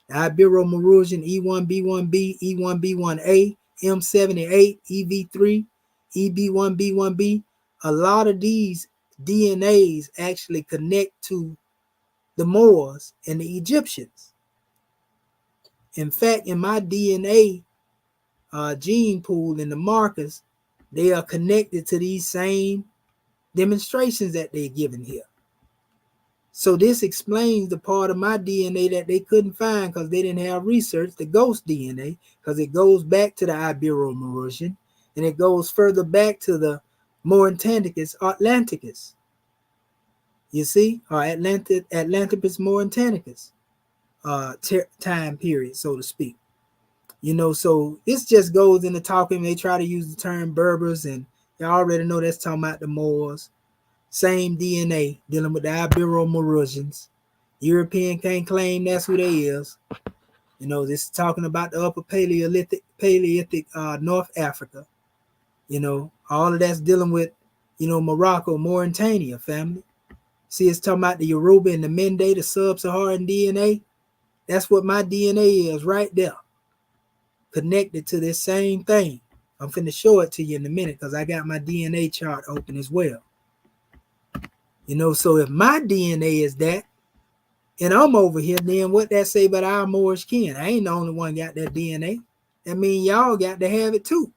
the Ibero-Maurusian E1B1B, E1B1A, M78, EV3, EB1B1B. A lot of these DNAs actually connect to the Moors and the Egyptians. In fact, in my DNA gene pool in the markers, they are connected to these same demonstrations that they're given here. So this explains the part of my DNA that they couldn't find because they didn't have research, the ghost DNA, because it goes back to the Ibero-Maurusian and it goes further back to the Mauritanicus, Atlanticus. You see, or Atlanthropus Mauritanicus time period, so to speak. So this just goes into talking. They try to use the term Berbers, and you already know that's talking about the Moors. Same DNA dealing with the Ibero-Maurusians. European can't claim that's who they is. This is talking about the upper Paleolithic North Africa. All of that's dealing with, Morocco, Mauritania, family. See, it's talking about the Yoruba and the Mende, the sub-Saharan DNA. That's what my DNA is right there. Connected to this same thing. I'm finna show it to you in a minute because I got my DNA chart open as well. So if my DNA is that, and I'm over here, then what that say about our Moorish kin? I ain't the only one got that DNA. That means y'all got to have it too.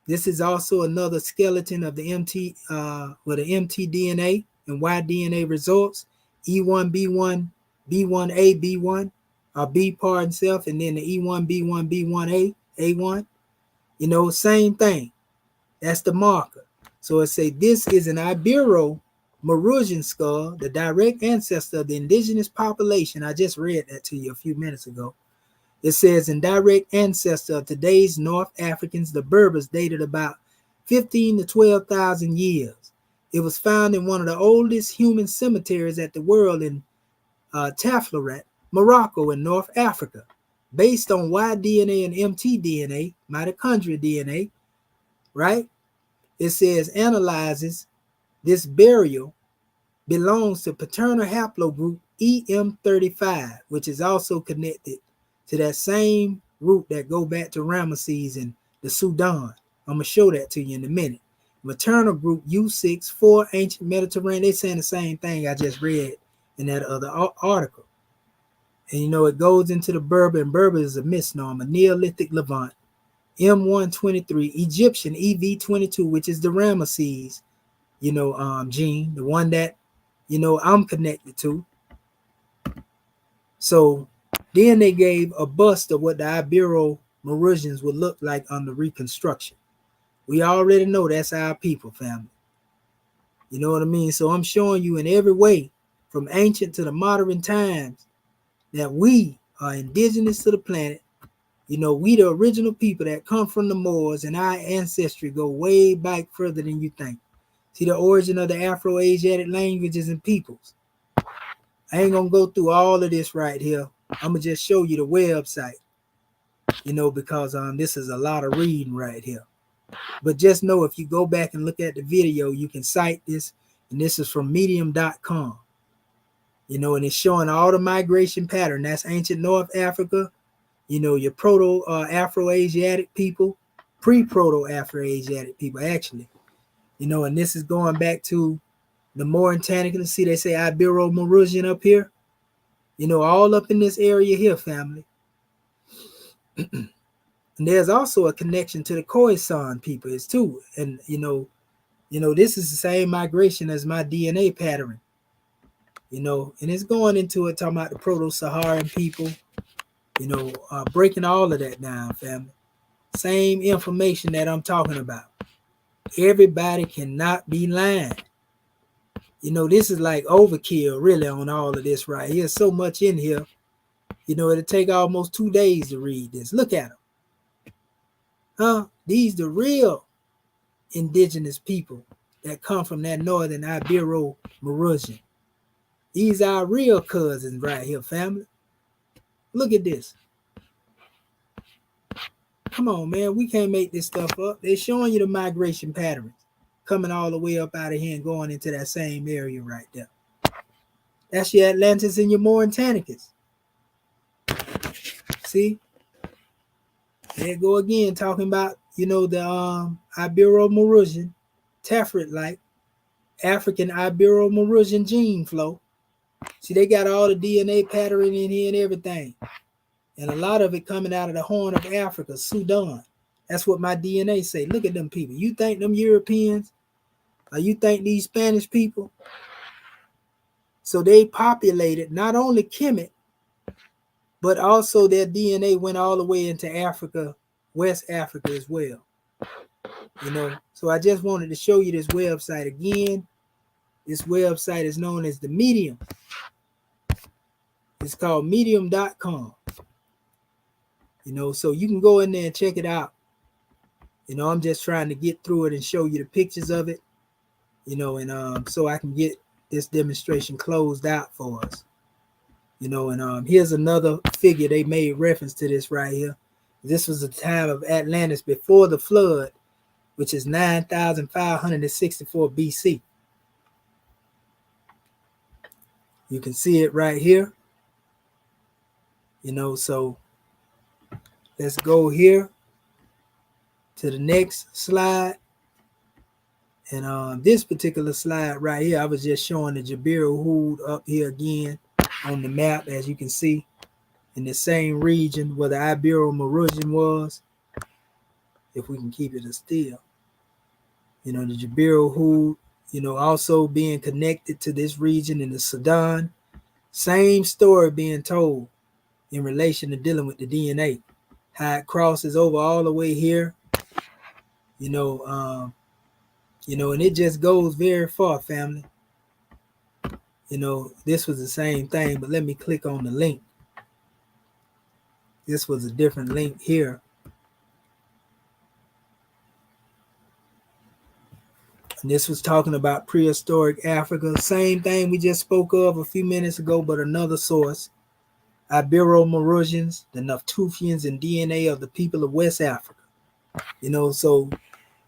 This is also another skeleton of the mtDNA and Y-DNA results. E1B1, B1A, B1, or B part itself, and then the E1B1, B1A, A1. Same thing. That's the marker. So it say this is an Ibero-Maurusian skull, the direct ancestor of the indigenous population. I just read that to you a few minutes ago. It says in direct ancestor of today's North Africans, the Berbers, dated about 15 to 12,000 years. It was found in one of the oldest human cemeteries at the world in Atlanthropus, Morocco, in North Africa. Based on Y-DNA and mtDNA, mitochondria DNA, right? It says analyzes this burial belongs to paternal haplogroup EM35, which is also connected to that same root that go back to Ramesses and the Sudan. I'm going to show that to you in a minute. Maternal group U6, 4 ancient Mediterranean. They saying the same thing I just read in that other article. And you know, it goes into the Berber, and Berber is a misnomer. Neolithic Levant, M123, Egyptian EV22, which is the Ramesses, you know, gene, the one that, you know, I'm connected to. So then they gave a bust of what the Ibero-Mauritanians would look like under reconstruction. We already know that's our people, family. You know what I mean? So I'm showing you in every way, from ancient to the modern times, that we are indigenous to the planet. You know, we the original people that come from the Moors, and our ancestry go way back further than you think. See the origin of the Afro-Asiatic languages and peoples. I ain't gonna go through all of this right here. I'm gonna just show you the website, you know, because this is a lot of reading right here. But just know, if you go back and look at the video, you can cite this, and this is from medium.com. You know, and it's showing all the migration pattern. That's ancient North Africa, you know, your proto-Afro-Asiatic people, pre-proto-Afro-Asiatic people, actually. You know, and this is going back to the Mauritanicus. See, they say Ibero-Mauritanian up here. You know, all up in this area here, family. And there's also a connection to the Khoisan people, it's too. And you know, this is the same migration as my DNA pattern. You know, and it's going into it, talking about the Proto-Saharan people. You know, breaking all of that down, family. Same information that I'm talking about. Everybody cannot be lying. You know, this is like overkill, really, on all of this right here. So much in here. You know, it'll take almost 2 days to read this. Look at them. Huh? These the real indigenous people that come from that northern Ibero-Mauritanian. These are our real cousins right here, family. Look at this. Come on, man. We can't make this stuff up. They're showing you the migration patterns coming all the way up out of here and going into that same area right there. That's your Atlantis and your Mauritanicus. See? There you go again, talking about, you know, the Ibero-Mauritanian, Taffrit-like, African Ibero-Mauritanian gene flow. See, they got all the DNA pattern in here and everything. And a lot of it coming out of the Horn of Africa, Sudan. That's what my DNA say. Look at them people. You think them Europeans, or you think these Spanish people? So they populated not only Kemet, but also their DNA went all the way into Africa, West Africa as well. You know, so I just wanted to show you this website again. This website is known as the Medium. It's called medium.com. You know, so you can go in there and check it out. You know, I'm just trying to get through it and show you the pictures of it. You know, and so I can get this demonstration closed out for us. You know, and here's another figure. They made reference to this right here. This was the time of Atlantis before the flood, which is 9,564 BC. You can see it right here. You know, so let's go here to the next slide. And this particular slide right here, I was just showing the Jabiru Hood up here again on the map, as you can see, in the same region where the Ibero-Mauritanian was. If we can keep it still. You know, the Jabiru Hood, you know, also being connected to this region in the Sudan. Same story being told in relation to dealing with the DNA. How it crosses over all the way here. You know, and it just goes very far, family. You know, this was the same thing, but let me click on the link. This was a different link here. And this was talking about prehistoric Africa. Same thing we just spoke of a few minutes ago, but another source. Ibero-Mauritanians, the Natuffians, and DNA of the people of West Africa. You know, so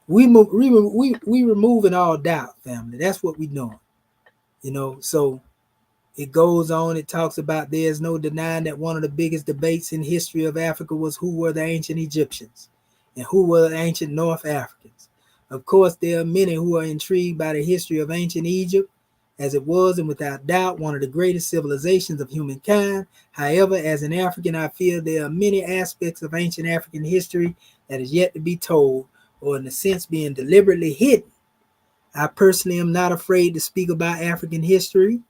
we removing all doubt, family. That's what we doing. You know, so it goes on. It talks about there's no denying that one of the biggest debates in history of Africa was who were the ancient Egyptians and who were the ancient North Africans. Of course, there are many who are intrigued by the history of ancient Egypt, as it was and without doubt one of the greatest civilizations of humankind. However, as an African, I feel there are many aspects of ancient African history that is yet to be told, or in a sense being deliberately hidden. I personally am not afraid to speak about African history,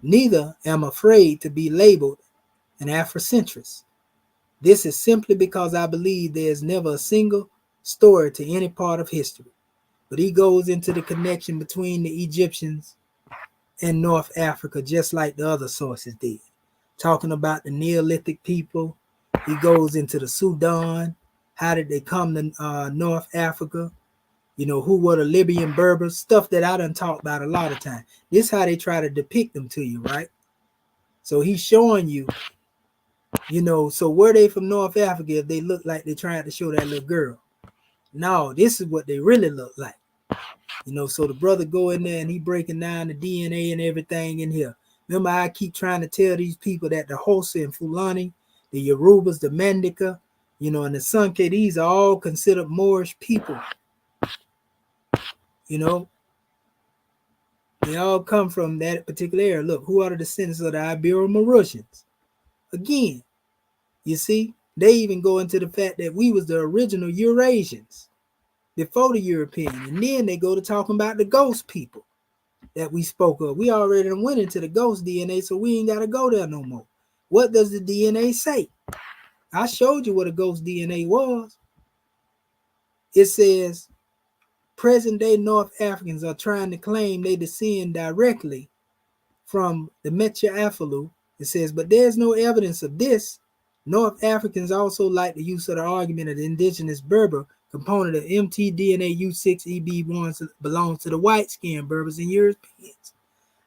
neither am afraid to be labeled an Afrocentrist. This is simply because I believe there is never a single story to any part of history. But he goes into the connection between the Egyptians and North Africa, just like the other sources did. Talking about the Neolithic people, he goes into the Sudan. How did they come to North Africa? You know, who were the Libyan Berbers? Stuff that I done talked about a lot of time. This is how they try to depict them to you, right? So he's showing you, you know, so were they from North Africa if they look like they tried to show that little girl? No, this is what they really look like. You know, so the brother go in there and he breaking down the DNA and everything in here. Remember, I keep trying to tell these people that the Hosa and Fulani, the Yorubas, the Mandika, you know, and the Sanke, these are all considered Moorish people. You know, they all come from that particular area. Look, who are the descendants of the Ibero-Mauritans? Again, you see, they even go into the fact that we was the original Eurasians before the European. And then they go to talking about the ghost people that we spoke of. We already went into the ghost DNA, so we ain't got to go there no more. What does the DNA say? I showed you what a ghost DNA was. It says present-day North Africans are trying to claim they descend directly from the Metya-Afalu. It says, but there's no evidence of this. North Africans also like the use of the argument of the indigenous Berber component of mtDNA U6EB1 belongs to the white-skinned Berbers and Europeans.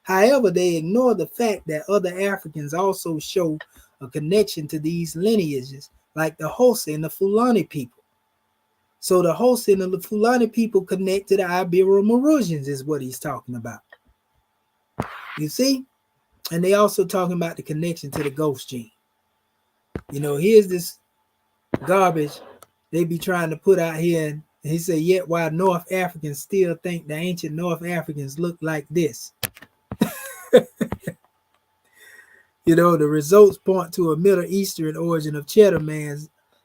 However, they ignore the fact that other Africans also show a connection to these lineages, like the Hosa and the Fulani people. So the Hosa and the Fulani people connect to the Ibero-Mauritans is what he's talking about. You see? And they also talking about the connection to the ghost gene. You know, here's this garbage they be trying to put out here. And he said, yet while North Africans still think the ancient North Africans look like this. You know, the results point to a Middle Eastern origin of Cheddar Man,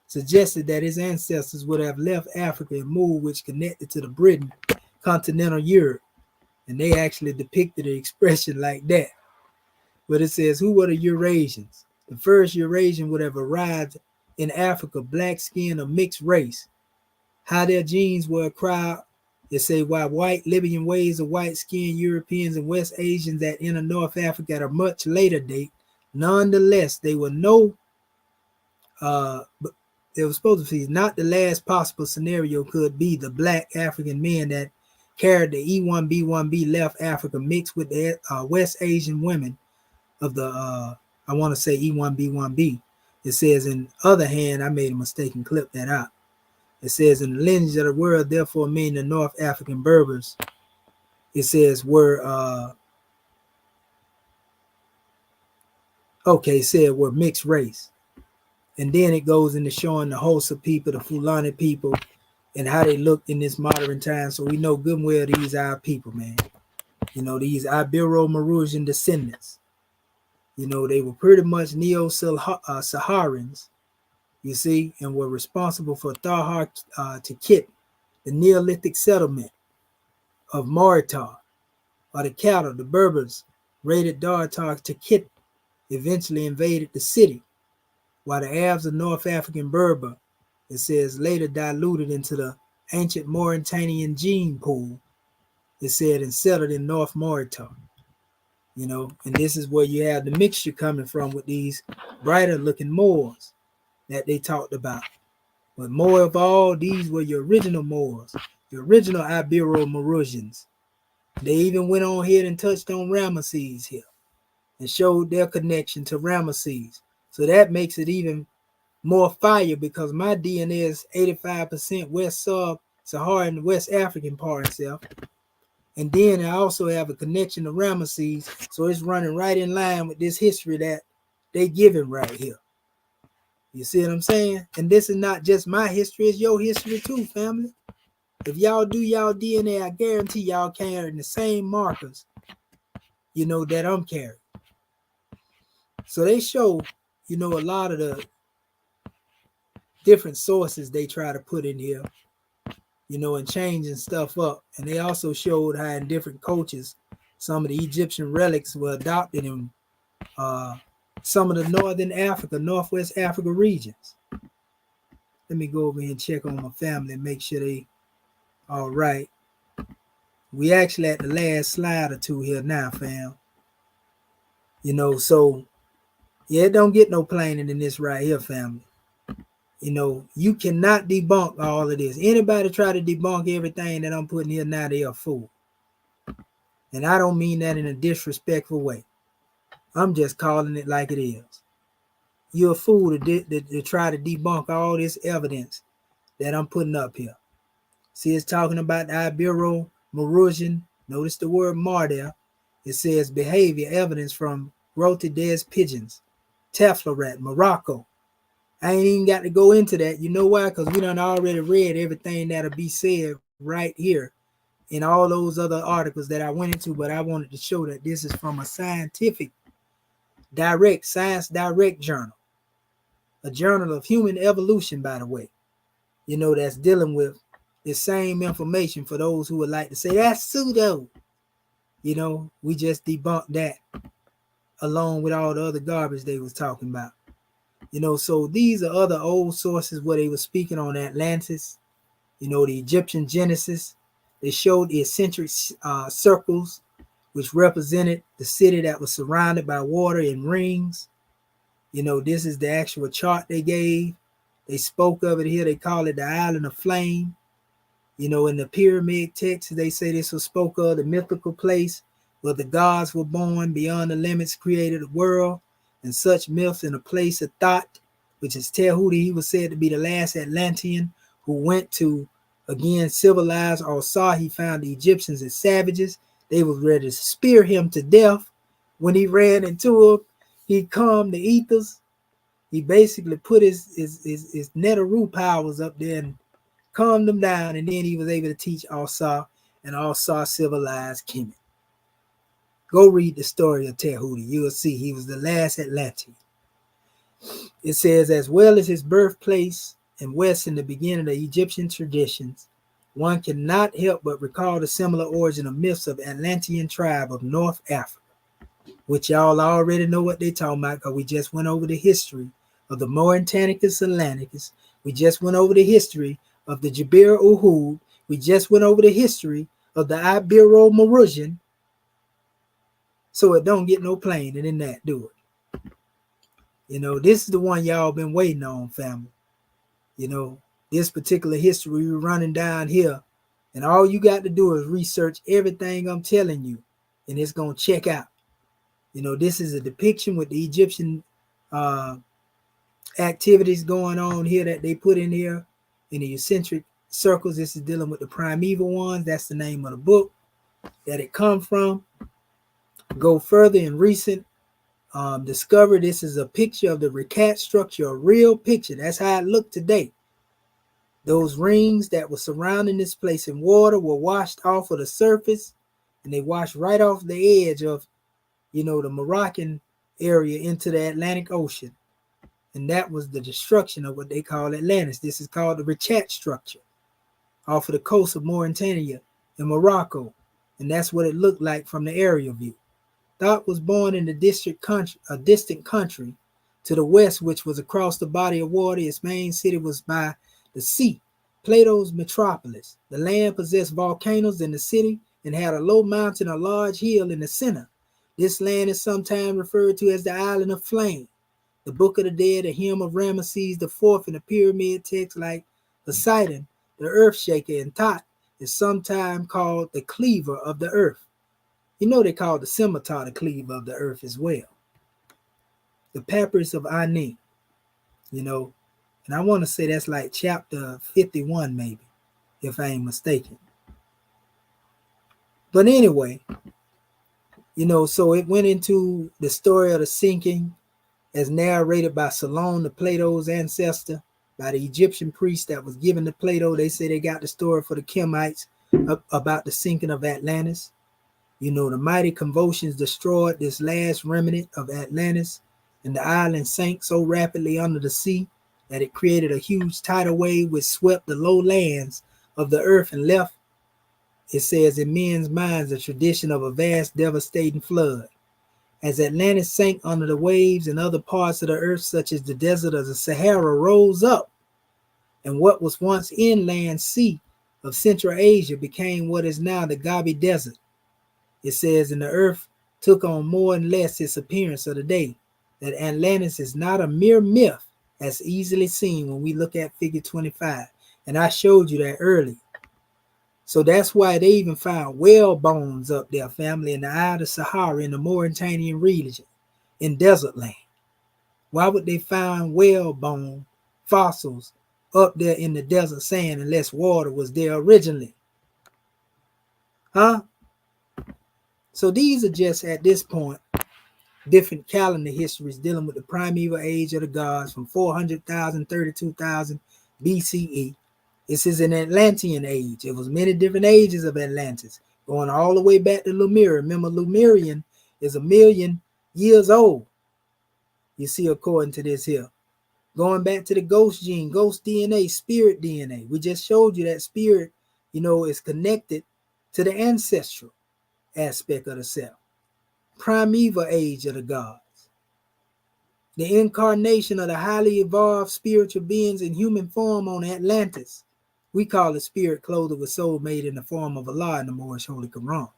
suggested that his ancestors would have left Africa and moved, which connected to the Britain, continental Europe. And they actually depicted the expression like that. But it says, who were the Eurasians? The first Eurasian would have arrived in Africa, black skin or mixed race. How their genes were acquired, they say, while white Libyan waves of white skinned Europeans and West Asians that enter North Africa at a much later date. Nonetheless, they were they were supposed to be not the last possible scenario could be the black African men that carried the E1B1B left Africa mixed with the West Asian women of the, I want to say E1B1B. It says, in other hand, I made a mistake and clipped that out. It says, in the lineage of the world, therefore meaning the North African Berbers, it says were, were mixed race. And then it goes into showing the Hosa people, the Fulani people, and how they looked in this modern time. So we know good and well these are our people, man. You know, these Ibero-Mauritanian descendants. You know, they were pretty much Neo-Saharans, you see, and were responsible for Thahar Tikit, the Neolithic settlement of Mauritius, or the cattle, the Berbers, raided Dartar Tikit, eventually invaded the city, while the Arabs of North African Berber, it says, later diluted into the ancient Mauritanian gene pool, it said, and settled in North Mauritius. You know, and this is where you have the mixture coming from with these brighter looking Moors that they talked about. But more of all, these were your original Moors, your original Ibero-Mauritanians. They even went on here and touched on Ramesses here and showed their connection to Ramesses. So that makes it even more fire because my DNA is 85% West Sub-Saharan West African part itself. And then I also have a connection to Ramesses, so it's running right in line with this history that they giving right here. You see what I'm saying? And this is not just my history, it's your history too, family. If y'all do y'all DNA, I guarantee y'all carrying the same markers, that I'm carrying. So they show, a lot of the different sources they try to put in here, and changing stuff up. And they also showed how in different cultures, some of the Egyptian relics were adopted in some of the Northwest Africa regions. Let me go over here and check on my family and make sure they all right. We actually at the last slide or two here now, fam. So yeah, it don't get no plainer than this right here, family. You cannot debunk all of this. Anybody try to debunk everything that I'm putting here now, they are a fool. And I don't mean that in a disrespectful way. I'm just calling it like it is. You're a fool to try to debunk all this evidence that I'm putting up here. See, it's talking about the Ibero-Maurusian. Notice the word mar there. It says behavior evidence from Rotides pigeons, Teflorat, Morocco. I ain't even got to go into that. You know why? Because we done already read everything that'll be said right here in all those other articles that I went into, but I wanted to show that this is from a science direct journal, a journal of human evolution, by the way, that's dealing with the same information for those who would like to say that's pseudo. We just debunked that along with all the other garbage they was talking about. So these are other old sources where they were speaking on Atlantis, the Egyptian Genesis. They showed the eccentric circles, which represented the city that was surrounded by water in rings. This is the actual chart they gave. They spoke of it here. They call it the Island of Flame. In the pyramid text, they say this was spoke of the mythical place where the gods were born beyond the limits created the world, and such myths in a place of thought, which is Tehuti. He was said to be the last Atlantean who went to, again, civilize or saw he found the Egyptians as savages. They was ready to spear him to death. When he ran into them, he calmed the ethers. He basically put his Netaru powers up there and calmed them down, and then he was able to teach Asa, and Asa civilized Kemet. Go read the story of Tehuti. You will see he was the last Atlantean. It says, as well as his birthplace and west in the beginning of Egyptian traditions, one cannot help but recall the similar origin of myths of Atlantean tribe of North Africa, which y'all already know what they talking about because we just went over the history of the Mauritanicus Atlanticus. We just went over the history of the Jabir Uhud. We just went over the history of the Ibero-Maurusian. So it don't get no plainer than that, do it. This is the one y'all been waiting on, family. This particular history we're running down here, and all you got to do is research everything I'm telling you, and it's going to check out. This is a depiction with the Egyptian activities going on here that they put in here in the eccentric circles. This is dealing with the primeval ones. That's the name of the book that it come from. Go further in recent discovery. This is a picture of the Recat structure, a real picture. That's how it looked today. Those rings that were surrounding this place in water were washed off of the surface, and they washed right off the edge of, the Moroccan area into the Atlantic Ocean. And that was the destruction of what they call Atlantis. This is called the Recat structure off of the coast of Mauritania in Morocco. And that's what it looked like from the aerial view. Thought was born in a distant country to the west, which was across the body of water. Its main city was by the sea, Plato's metropolis. The land possessed volcanoes in the city and had a low mountain, a large hill in the center. This land is sometimes referred to as the Island of Flame. The Book of the Dead, the hymn of Ramesses IV in the pyramid text like Poseidon, the earth shaker, and Thoth is sometimes called the cleaver of the earth. They call the scimitar the cleaver of the earth as well. The papyrus of Ani, and I want to say that's like chapter 51 maybe, if I ain't mistaken. But anyway, so it went into the story of the sinking as narrated by Solon, the Plato's ancestor. by the Egyptian priest that was given to Plato. They say they got the story for the Kemites about the sinking of Atlantis. You know, the mighty convulsions destroyed this last remnant of Atlantis, and the island sank so rapidly under the sea that it created a huge tidal wave which swept the low lands of the earth and left, it says, in men's minds a tradition of a vast devastating flood. As Atlantis sank under the waves, and other parts of the earth, such as the desert of the Sahara, rose up, and what was once inland sea of Central Asia became what is now the Gobi Desert. It says, and the earth took on more and less its appearance of the day, that Atlantis is not a mere myth as easily seen when we look at figure 25. And I showed you that earlier. So that's why they even found whale bones up there, family, in the eye of the Sahara in the Mauritanian region, in desert land. Why would they find whale bone fossils up there in the desert sand unless water was there originally? Huh? So these are just, at this point, different calendar histories dealing with the primeval age of the gods from 400,000, 32,000 BCE. This is an Atlantean age. It was many different ages of Atlantis, going all the way back to Lemuria. Remember, Lemurian is 1,000,000 years old, you see, according to this here. Going back to the ghost gene, ghost DNA, spirit DNA. We just showed you that spirit, you know, is connected to the ancestral aspect of the self. Primeval age of the gods. The incarnation of the highly evolved spiritual beings in human form on Atlantis. We call it spirit clothed with soul made in the form of Allah in the Moorish Holy Quran.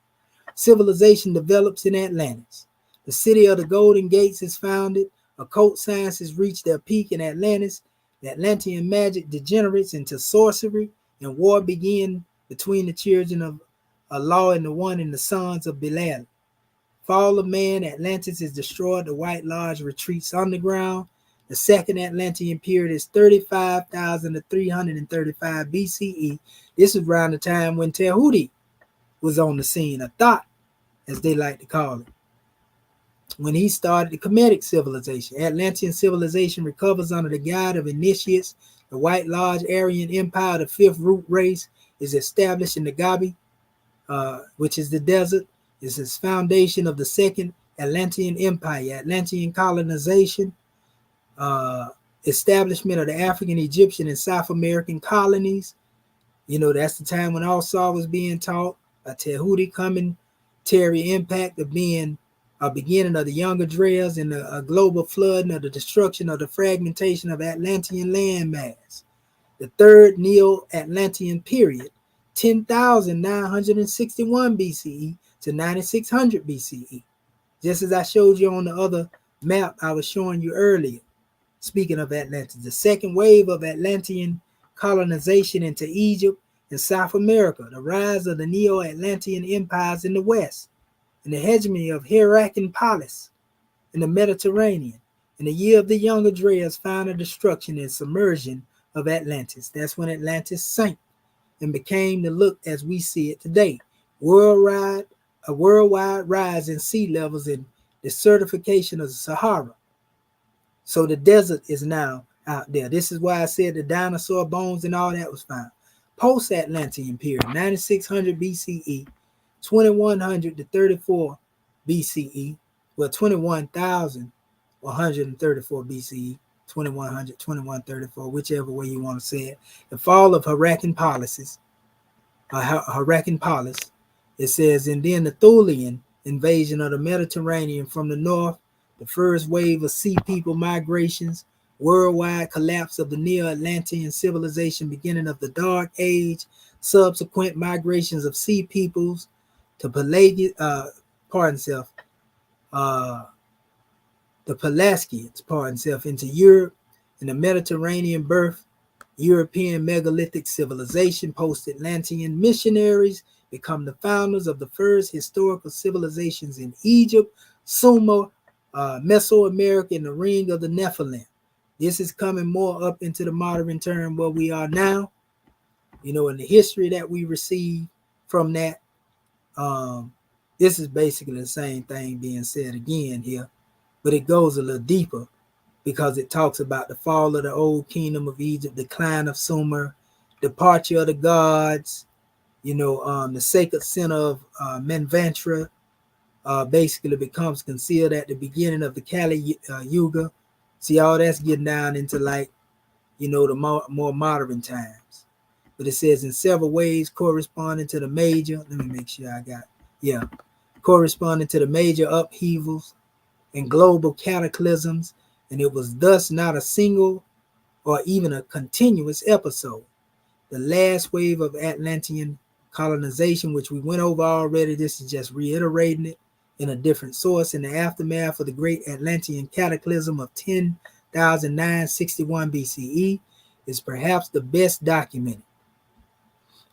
Civilization develops in Atlantis. The city of the Golden Gates is founded. Occult sciences reach their peak in Atlantis. The Atlantean magic degenerates into sorcery, and war begins between the children of Allah and the One and the sons of Belial. Fall of man, Atlantis is destroyed. The White Lodge retreats underground. The second Atlantean period is 35,000 to 335 BCE. This is around the time when Tehuti was on the scene, a thought, as they like to call it. When he started the Kemetic civilization, Atlantean civilization recovers under the guide of initiates. The White Lodge Aryan Empire, the fifth root race, is established in the Gobi, which is the desert. This is foundation of the second Atlantean Empire, Atlantean colonization, establishment of the African, Egyptian, and South American colonies. You know, that's the time when Alsar was being taught. A Tehuti commentary impact of being a beginning of the Younger Drills and a global flooding of the destruction of the fragmentation of Atlantean landmass. The third Neo-Atlantean period, 10,961 BCE to 9600 BCE. Just as I showed you on the other map I was showing you earlier. Speaking of Atlantis, the second wave of Atlantean colonization into Egypt and South America, the rise of the Neo-Atlantean empires in the West, and the hegemony of Hierakonpolis in the Mediterranean. In the year of the Younger Drills, final destruction and submersion of Atlantis. That's when Atlantis sank and became the look as we see it today. A worldwide rise in sea levels and desertification of the Sahara. So the desert is now out there. This is why I said the dinosaur bones and all that was found. Post-Atlantean period, 9600 BCE, 2100 to 34 BCE, well, 21,134 BCE, 2100, 2134, whichever way you want to say it. The fall of Hierakonpolis, it says, and then the Thulian invasion of the Mediterranean from the north, the first wave of sea people migrations, worldwide collapse of the Neo-Atlantean civilization, beginning of the Dark Age, subsequent migrations of sea peoples to the Pelasgians, into Europe, and the Mediterranean birth, European megalithic civilization, post-Atlantean missionaries become the founders of the first historical civilizations in Egypt, Sumer, Mesoamerica, and the ring of the Nephilim. This is coming more up into the modern term where we are now, you know, in the history that we receive from that. This is basically the same thing being said again here, but it goes a little deeper because it talks about the fall of the old kingdom of Egypt, decline of Sumer, departure of the gods, the sacred center of Manvantara basically becomes concealed at the beginning of the Kali Yuga. See, all that's getting down into like, the more modern times. But it says in several ways corresponding to the major, let me make sure I got, corresponding to the major upheavals and global cataclysms, and it was thus not a single or even a continuous episode. The last wave of Atlantean colonization, which we went over already, this is just reiterating it in a different source. In the aftermath of the great Atlantean cataclysm of 10,961 BCE, is perhaps the best documented.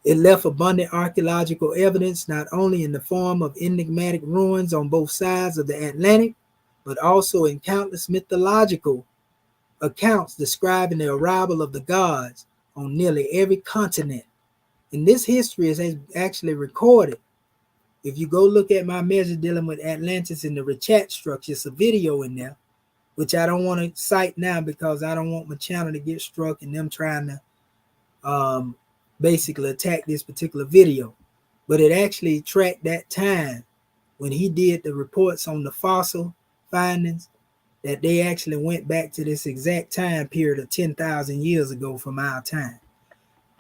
It left abundant archaeological evidence, not only in the form of enigmatic ruins on both sides of the Atlantic, but also in countless mythological accounts describing the arrival of the gods on nearly every continent. And this history is actually recorded. If you go look at my measure dealing with Atlantis in the Rechat structure, it's a video in there, which I don't want to cite now because I don't want my channel to get struck and them trying to basically attack this particular video. But it actually tracked that time when he did the reports on the fossil findings, that they actually went back to this exact time period of 10,000 years ago from our time.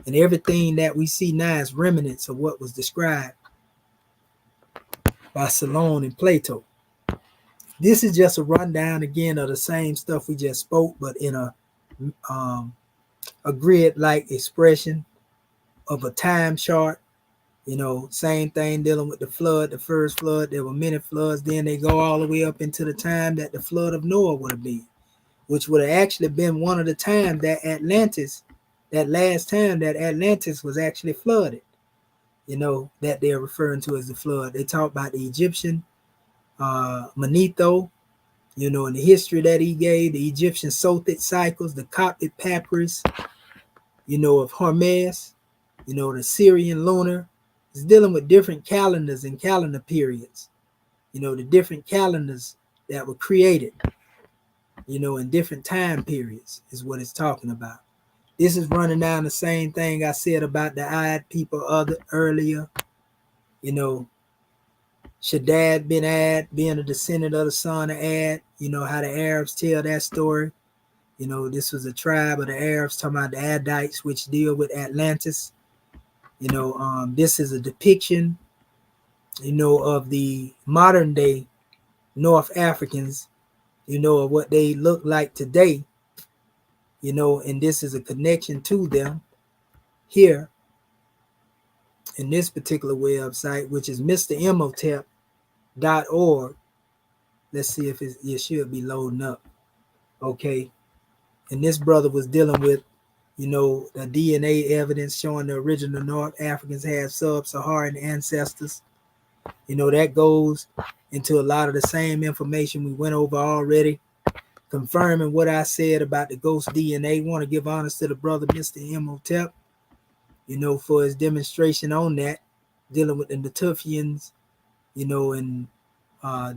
And everything that we see now is remnants of what was described by Solon and Plato. This is just a rundown again of the same stuff we just spoke, but in a grid-like expression of a time chart. Same thing dealing with the flood, the first flood. There were many floods. Then they go all the way up into the time that the flood of Noah would have been, which would have actually been one of the times that Atlantis, that last time that Atlantis was actually flooded, that they're referring to as the flood. They talk about the Egyptian Manetho, and the history that he gave, the Egyptian Sothit cycles, the Coptic papyrus, of Hermes, the Syrian lunar. It's dealing with different calendars and calendar periods, the different calendars that were created, in different time periods is what it's talking about. This is running down the same thing I said about the Ad people earlier, Shaddad bin Ad being a descendant of the son of Ad, how the Arabs tell that story. This was a tribe of the Arabs talking about the Adites, which deal with Atlantis. This is a depiction, of the modern day North Africans, of what they look like today, and this is a connection to them here in this particular website, which is mrimhotep.org. Let's see if it should be loading up. Okay. And this brother was dealing with, the DNA evidence showing the original North Africans had sub-Saharan ancestors. That goes into a lot of the same information we went over already, confirming what I said about the ghost DNA. Want to give honors to the brother, Mr. Imhotep, for his demonstration on that, dealing with the Natufians, and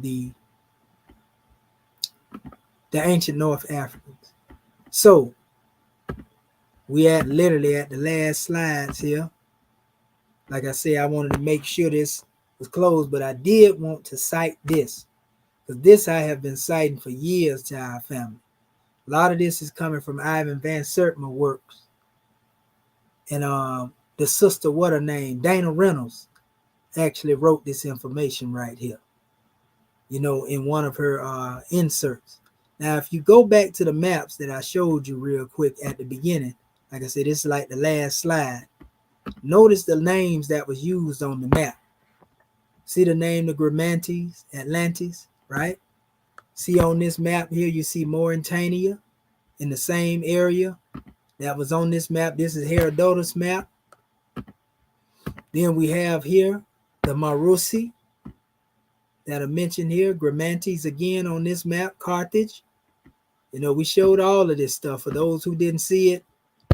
the ancient North Africans. So we literally at the last slides here. Like I said, I wanted to make sure this was closed, but I did want to cite this, because this I have been citing for years to our family. A lot of this is coming from Ivan Van Sertima works. And the sister, what her name, Dana Reynolds, actually wrote this information right here, in one of her inserts. Now, if you go back to the maps that I showed you real quick at the beginning, like I said, this is like the last slide. Notice the names that was used on the map. See the name, the Gramantes, Atlantis, right? See on this map here, you see Mauritania in the same area that was on this map. This is Herodotus' map. Then we have here the Marusi that are mentioned here. Gramantes again on this map, Carthage. We showed all of this stuff. For those who didn't see it,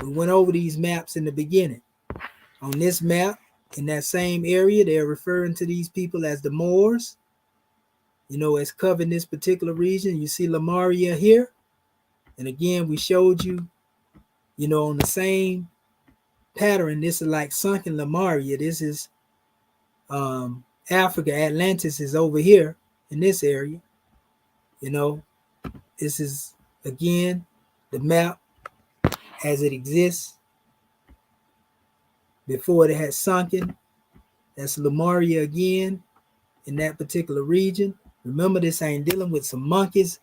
we went over these maps in the beginning. On this map, in that same area, they're referring to these people as the Moors. As covering this particular region. You see Lemuria here. And again, we showed you, on the same pattern. This is like sunken Lemuria. This is Africa. Atlantis is over here in this area. This is, again, the map as it exists before it had sunken. That's Lemuria again in that particular region. Remember, this ain't dealing with some monkeys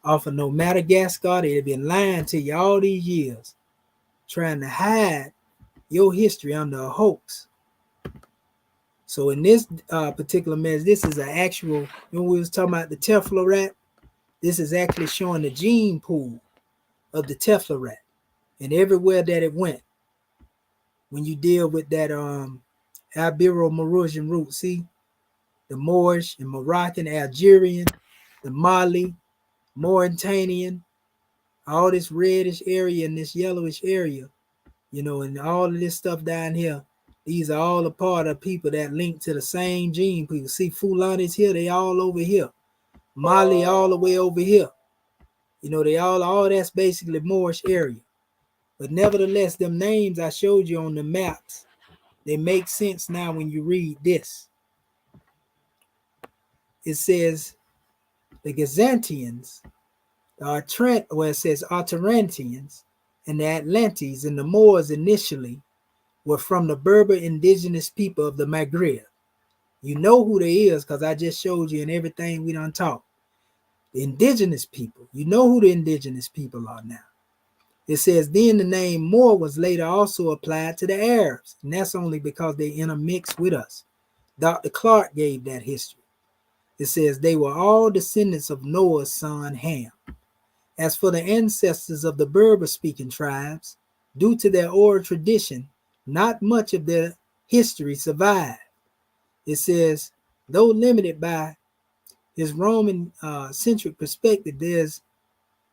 off of no Madagascar. They've been lying to you all these years, trying to hide your history under a hoax. So in this particular mess, this is an actual, when we was talking about the Teflon rat, this is actually showing the gene pool of the Teflon rat and everywhere that it went. When you deal with that Ibero-Mauritanian root, see? The Moorish and Moroccan, Algerian, the Mali, Mauritanian, all this reddish area and this yellowish area, and all of this stuff down here. These are all a part of people that link to the same gene pool. See, Fulani's here, they all over here. Mali all the way over here. They all that's basically Moorish area. But nevertheless, them names I showed you on the maps, they make sense now when you read this. It says the Gazantians, it says Atarantians, and the Atlantes and the Moors initially were from the Berber indigenous people of the Maghreb. You know who they is because I just showed you in everything we done talked. The indigenous people. You know who the indigenous people are now. It says then the name Moor was later also applied to the Arabs, and that's only because they intermixed with us. Dr. Clark gave that history. It says they were all descendants of Noah's son Ham. As for the ancestors of the Berber-speaking tribes, due to their oral tradition, not much of their history survived. It says, though limited by his Roman-centric perspective, there's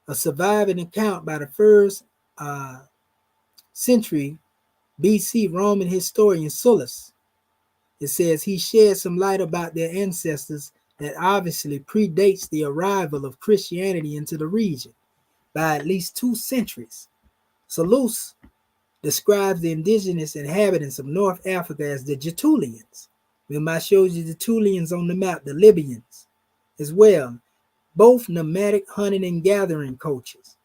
a surviving account by the first century BC Roman historian Sullus. It says he shed some light about their ancestors that obviously predates the arrival of Christianity into the region by at least 2 centuries. Sullus describes the indigenous inhabitants of North Africa as the Getulians. Remember I showed you the Getulians on the map, the Libyans as well, both nomadic hunting and gathering cultures.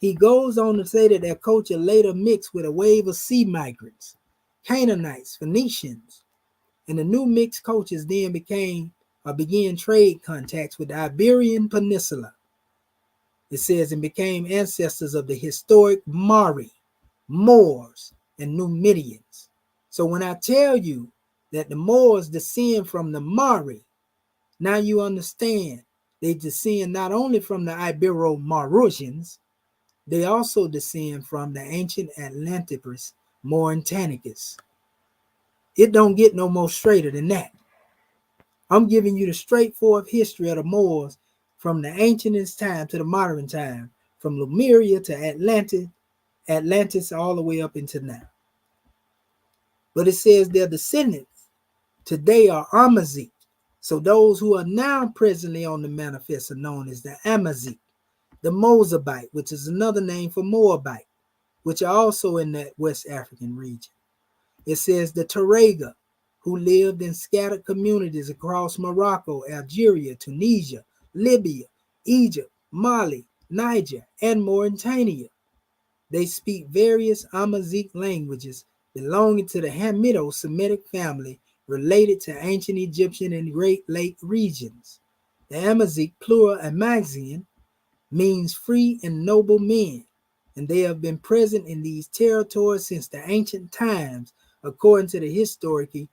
He goes on to say that their culture later mixed with a wave of sea migrants, Canaanites, Phoenicians, and the new mixed cultures then began trade contacts with the Iberian Peninsula. It says, and became ancestors of the historic Mari, Moors, and Numidians. So when I tell you that the Moors descend from the Mari, now you understand they descend not only from the Ibero-Mauritanians, they also descend from the ancient Atlanthropus Mauritanicus. It don't get no more straighter than that. I'm giving you the straightforward history of the Moors from the ancientest time to the modern time, from Lemuria to Atlantis all the way up into now. But it says their descendants today are Amazigh. So those who are now presently on the manifest are known as the Amazigh, the Mozabite, which is another name for Moabite, which are also in that West African region. It says the Tuareg, who lived in scattered communities across Morocco, Algeria, Tunisia, Libya, Egypt, Mali, Niger, and Mauritania. They speak various Amazigh languages belonging to the Hamido-Semitic family related to ancient Egyptian and Great Lake regions. The Amazigh, plural Amazian, means free and noble men, and they have been present in these territories since the ancient times, according to the historian,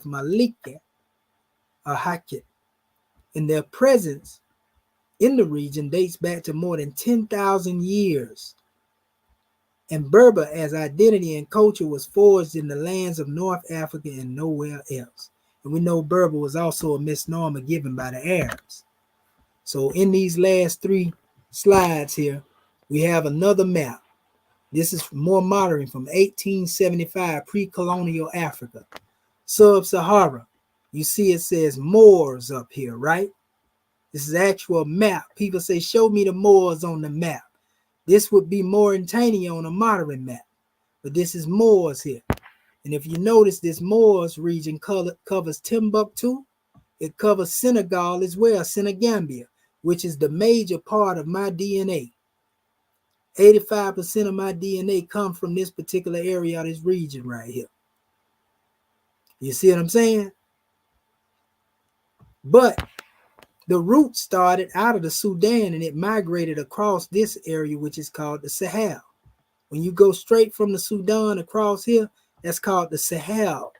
Malika Hackett. And their presence in the region dates back to more than 10,000 years. And Berber as identity and culture was forged in the lands of North Africa and nowhere else. And we know Berber was also a misnomer given by the Arabs. So in these last 3 slides here, we have another map. This is more modern, from 1875, pre-colonial Africa. Sub-Sahara. You see it says Moors up here, right? This is actual map. People say, show me the Moors on the map. This would be Mauritania on a modern map. But this is Moors here. And if you notice, this Moors region covers Timbuktu. It covers Senegal as well, Senegambia, which is the major part of my DNA. 85% of my DNA come from this particular area, this region right here. You see what I'm saying? But the root started out of the Sudan and it migrated across this area, which is called the Sahel. When you go straight from the Sudan across here, that's called the Sahel.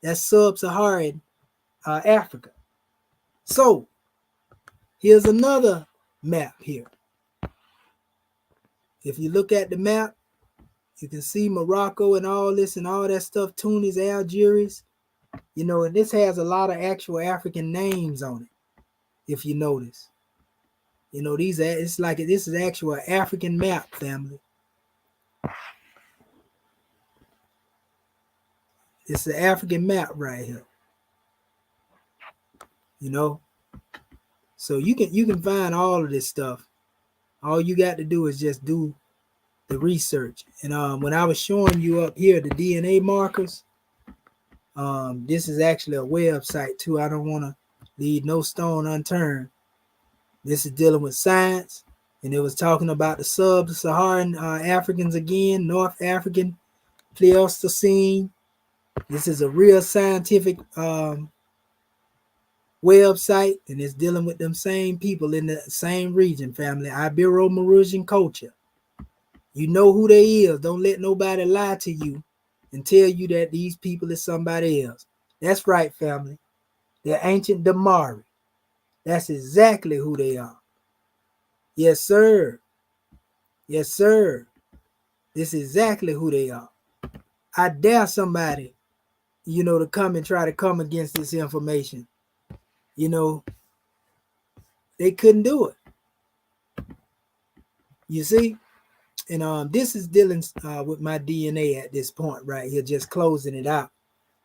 That's sub-Saharan Africa. So here's another map here. If you look at the map, you can see Morocco and all this and all that stuff, Tunis, Algeria. You know, and this has a lot of actual African names on it, if you notice. You know, it's like this is actual African map, family. It's the African map right here. You know, so you can find all of this stuff. All you got to do is just do the research. And when I was showing you up here the DNA markers, this is actually a website too. I don't want to leave no stone unturned. This is dealing with science, and it was talking about the sub-Saharan Africans again, North African Pleistocene. This is a real scientific website, and it's dealing with them same people in the same region, family. Ibero-Mauritian culture. You know who they is. Don't let nobody lie to you and tell you that these people is somebody else. That's right, family. They're ancient Damari. That's exactly who they are. Yes, sir. Yes, sir. This is exactly who they are. I dare somebody, you know, to come and try to come against this information. You know, they couldn't do it. You see? And this is dealing with my DNA at this point right here, just closing it out.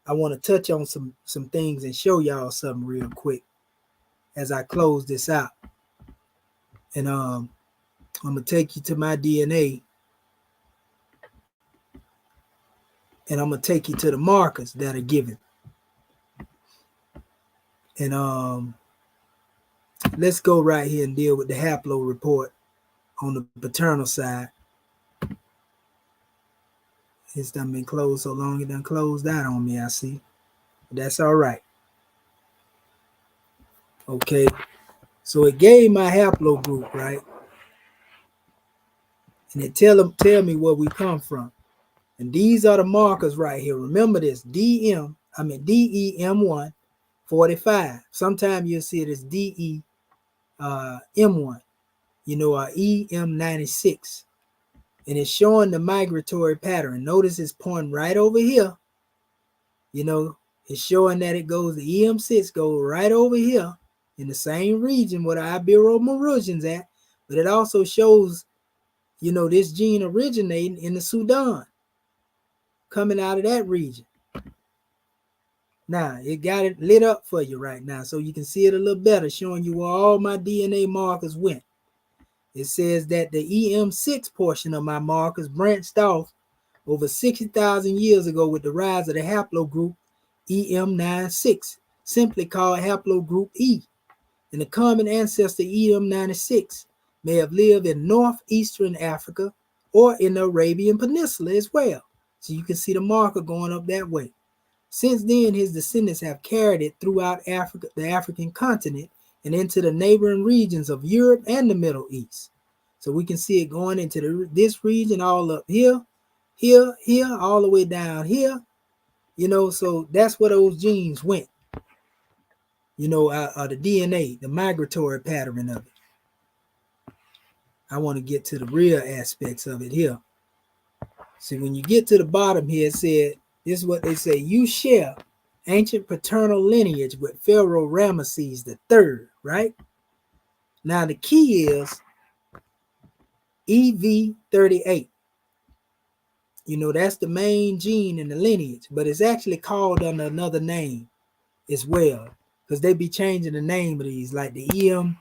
I want to touch on some things and show y'all something real quick as I close this out. And I'm going to take you to my DNA. And I'm going to take you to the markers that are given. And let's go right here and deal with the haplo report on the paternal side. It's done been closed so long, it done closed out on me, I see. But that's all right. Okay. So it gave my haplo group, right? And it tell me where we come from. And these are the markers right here. Remember this, DEM1 45. Sometimes you'll see it as DEM1, you know, or EM96. And it's showing the migratory pattern. Notice it's pointing right over here. You know, it's showing that it goes, the EM6 goes right over here in the same region where the Ibero-Mauritians at. But it also shows, you know, this gene originating in the Sudan, coming out of that region. Now, it got it lit up for you right now, so you can see it a little better, showing you where all my DNA markers went. It says that the EM6 portion of my markers branched off over 60,000 years ago with the rise of the haplogroup EM96, simply called haplogroup E. And the common ancestor EM96 may have lived in northeastern Africa or in the Arabian Peninsula as well. So you can see the marker going up that way. Since then, his descendants have carried it throughout Africa, the African continent, and into the neighboring regions of Europe and the Middle East. So we can see it going into this region, all up here, here, all the way down here. You know, so that's where those genes went. You know, the DNA, the migratory pattern of it. I want to get to the real aspects of it here. See, when you get to the bottom here, it said, this is what they say, you share ancient paternal lineage with Pharaoh Ramesses III, right? Now, the key is EV38. You know, that's the main gene in the lineage, but it's actually called under another name as well, because they be changing the name of these, like the EM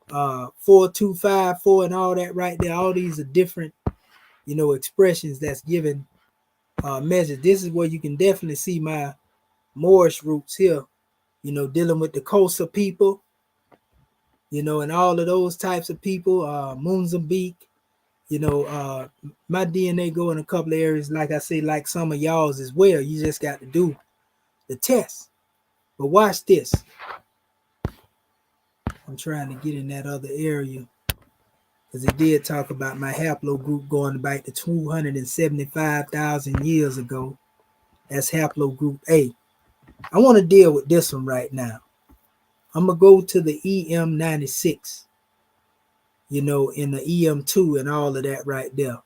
4254 and all that right there. All these are different, expressions that's given measures. This is where you can definitely see my Moorish roots here, dealing with the Kosa people, and all of those types of people, Mozambique, my DNA go in a couple of areas, like I say, like some of y'all's as well. You just got to do the test. But watch this. I'm trying to get in that other area because it did talk about my haplogroup going back to 275,000 years ago. That's haplogroup A. I want to deal with this one right now. I'm going to go to the EM96, in the EM2 and all of that right there.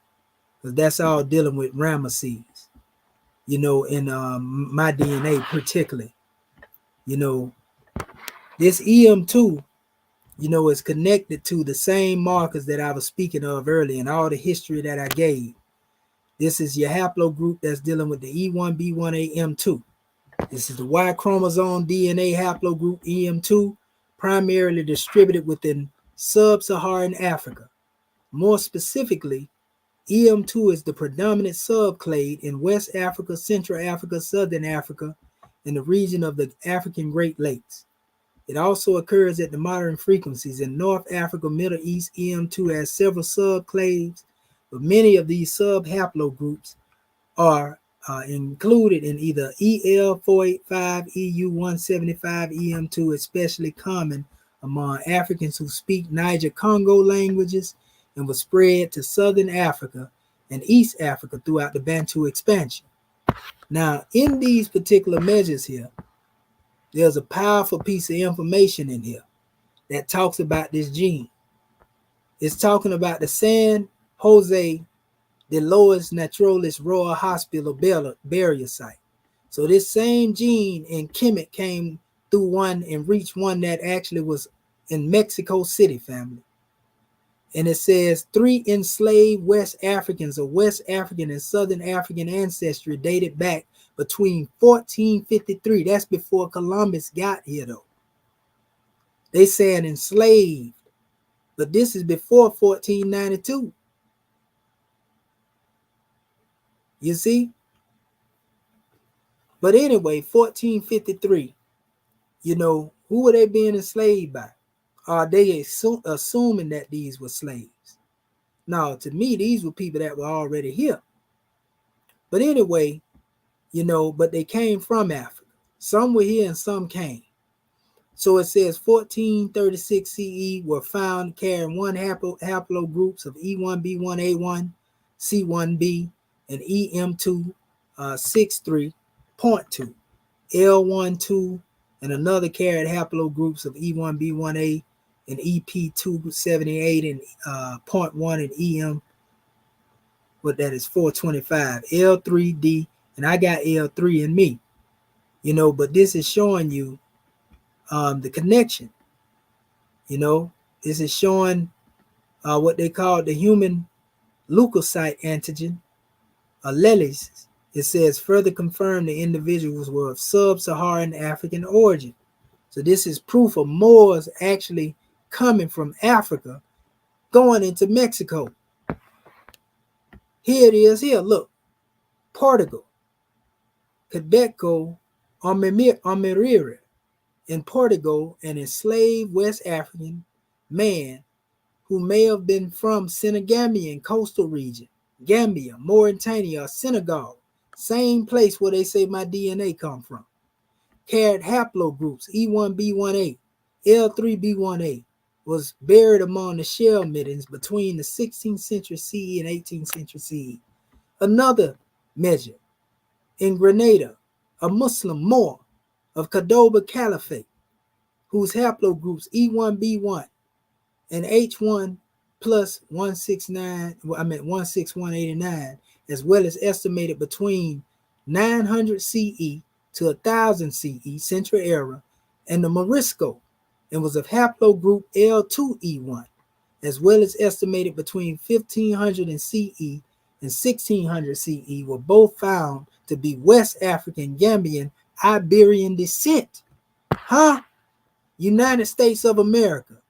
Because that's all dealing with Ramesses, in my DNA particularly. This EM2, is connected to the same markers that I was speaking of earlier and all the history that I gave. This is your haplogroup that's dealing with the E1B1AM2. This is the Y chromosome DNA haplogroup EM2, primarily distributed within sub-Saharan Africa. More specifically, EM2 is the predominant subclade in West Africa, Central Africa, Southern Africa, and the region of the African Great Lakes. It also occurs at the modern frequencies in North Africa, Middle East. EM2 has several subclades, but many of these sub-haplogroups are included in either EL485, EU175, EM2, especially common among Africans who speak Niger-Congo languages and was spread to Southern Africa and East Africa throughout the Bantu expansion. Now, in these particular measures here, there's a powerful piece of information in here that talks about this gene. It's talking about the San Jose de los Naturales Royal Hospital burial site. So this same gene in Kemet came through one and reached one that actually was in Mexico City, family. And it says 3 enslaved West Africans of West African and Southern African ancestry dated back between 1453. That's before Columbus got here, though. They saying enslaved, but this is before 1492. You see? But anyway, 1453, who were they being enslaved by? Are they assuming that these were slaves? No, to me, these were people that were already here. But anyway, but they came from Africa. Some were here and some came. So it says 1436 CE were found carrying one haplogroups of E1B1A1, C1b, and EM2 63.2, L12, and another carried haplogroups of E1B1A and EP278 and 0.1 and EM, what that is 425, L3D, and I got L3 in me, but this is showing you the connection. This is showing what they call the human leukocyte antigen, alleles. It says further confirm the individuals were of sub-Saharan African origin. So this is proof of Moors actually coming from Africa, going into Mexico. Here it is. Here, look. Portugal, Quebeco, Almeria. In Portugal, an enslaved West African man who may have been from Senegambian coastal region, Gambia, Mauritania, or Senegal, same place where they say my DNA come from, carried haplogroups E1B1A, L3B1A, was buried among the shell middens between the 16th century CE and 18th century CE. Another measure, in Grenada, a Muslim Moor of Cordoba Caliphate, whose haplogroups E1B1 and H1 plus 16189, as well as estimated between 900 CE to 1000 CE, Central Era, and the Morisco, and was of haplogroup L2E1, as well as estimated between 1500 and CE and 1600 CE, were both found to be West African, Gambian, Iberian descent. Huh? United States of America,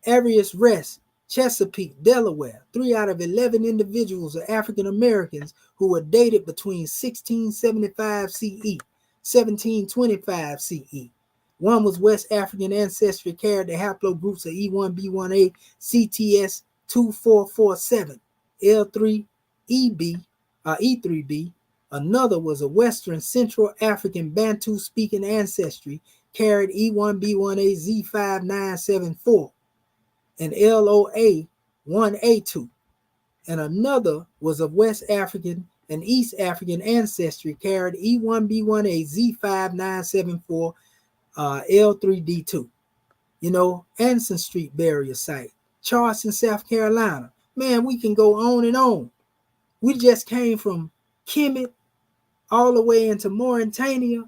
Arius Rest, Chesapeake, Delaware. 3 out of 11 individuals are African Americans who were dated between 1675 CE, 1725 CE. One was West African ancestry, carried the haplogroups of E1B1A, CTS 2447, L3EB, E3B. Another was a Western Central African Bantu speaking ancestry, carried E1B1A Z5974 and LOA 1A2. And another was of West African and East African ancestry, carried E1B1A Z5974 L3D2. You know, Anson Street burial site, Charleston, South Carolina. Man, we can go on and on. We just came from Kemet all the way into Mauritania,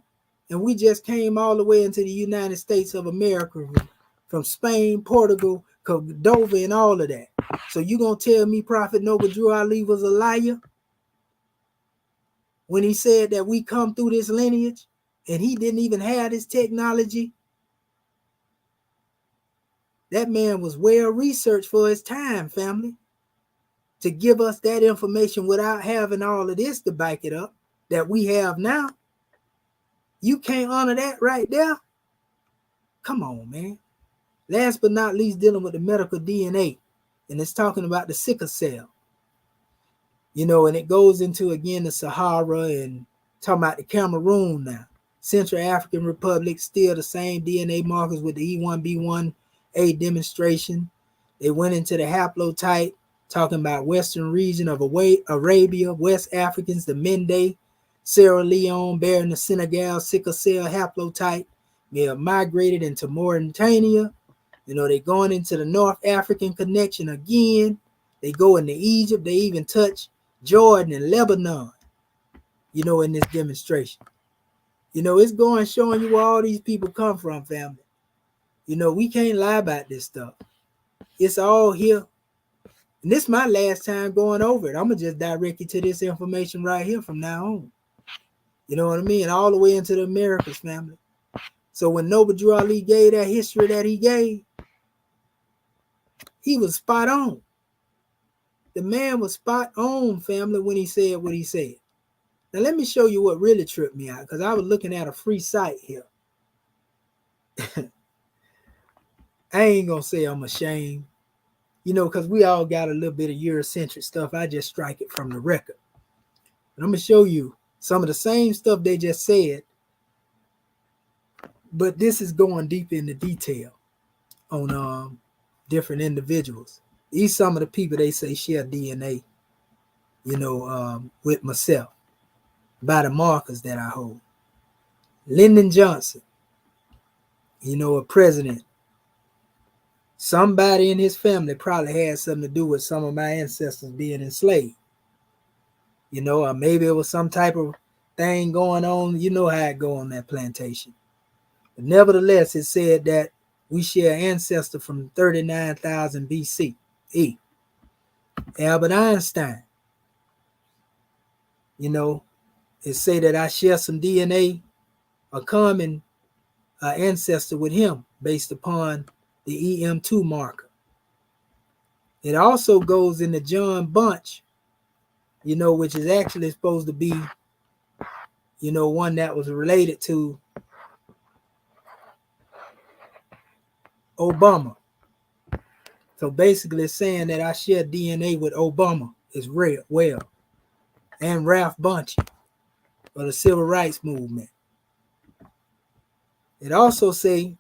and we just came all the way into the United States of America from Spain, Portugal, Cordova, and all of that. So you gonna tell me Prophet Noble Drew Ali was a liar when he said that we come through this lineage and he didn't even have this technology? That man was well researched for his time, family, to give us that information without having all of this to back it up that we have now. You can't honor that right there? Come on, man. Last but not least, dealing with the medical DNA, and it's talking about the sickle cell. You know, and it goes into, again, the Sahara and talking about the Cameroon now. Central African Republic, still the same DNA markers with the E1B1A demonstration. They went into the haplotype, talking about Western region of Arabia, West Africans, the Mende, Sierra Leone, bearing the Senegal sickle cell haplotype. They have migrated into Mauritania. You know, they're going into the North African connection again. They go into Egypt. They even touch Jordan and Lebanon, you know, in this demonstration. You know, it's going showing you where all these people come from, family. You know, we can't lie about this stuff. It's all here. And this is my last time going over it. I'm going to just direct you to this information right here from now on. You know what I mean? All the way into the Americas, family. So when Noble Drew Ali gave that history that he gave, he was spot on. The man was spot on, family, when he said what he said. Now, let me show you what really tripped me out, because I was looking at a free site here. I ain't going to say I'm ashamed, you know, because we all got a little bit of Eurocentric stuff. I just strike it from the record. But I'm going to show you some of the same stuff they just said, but this is going deep into detail on different individuals. These some of the people they say share DNA, you know, with myself, by the markers that I hold. Lyndon Johnson, you know, a president. Somebody in his family probably had something to do with some of my ancestors being enslaved. You know, or maybe it was some type of thing going on. You know how it go on that plantation. But nevertheless, it said that we share ancestor from 39,000 BC. Albert Einstein, you know, it say that I share some DNA, a common ancestor with him based upon the EM2 marker. It also goes into John Bunch, you know, which is actually supposed to be, you know, one that was related to Obama. So basically it's saying that I share DNA with Obama is real, well, and Ralph Bunche of the Civil Rights Movement. It also say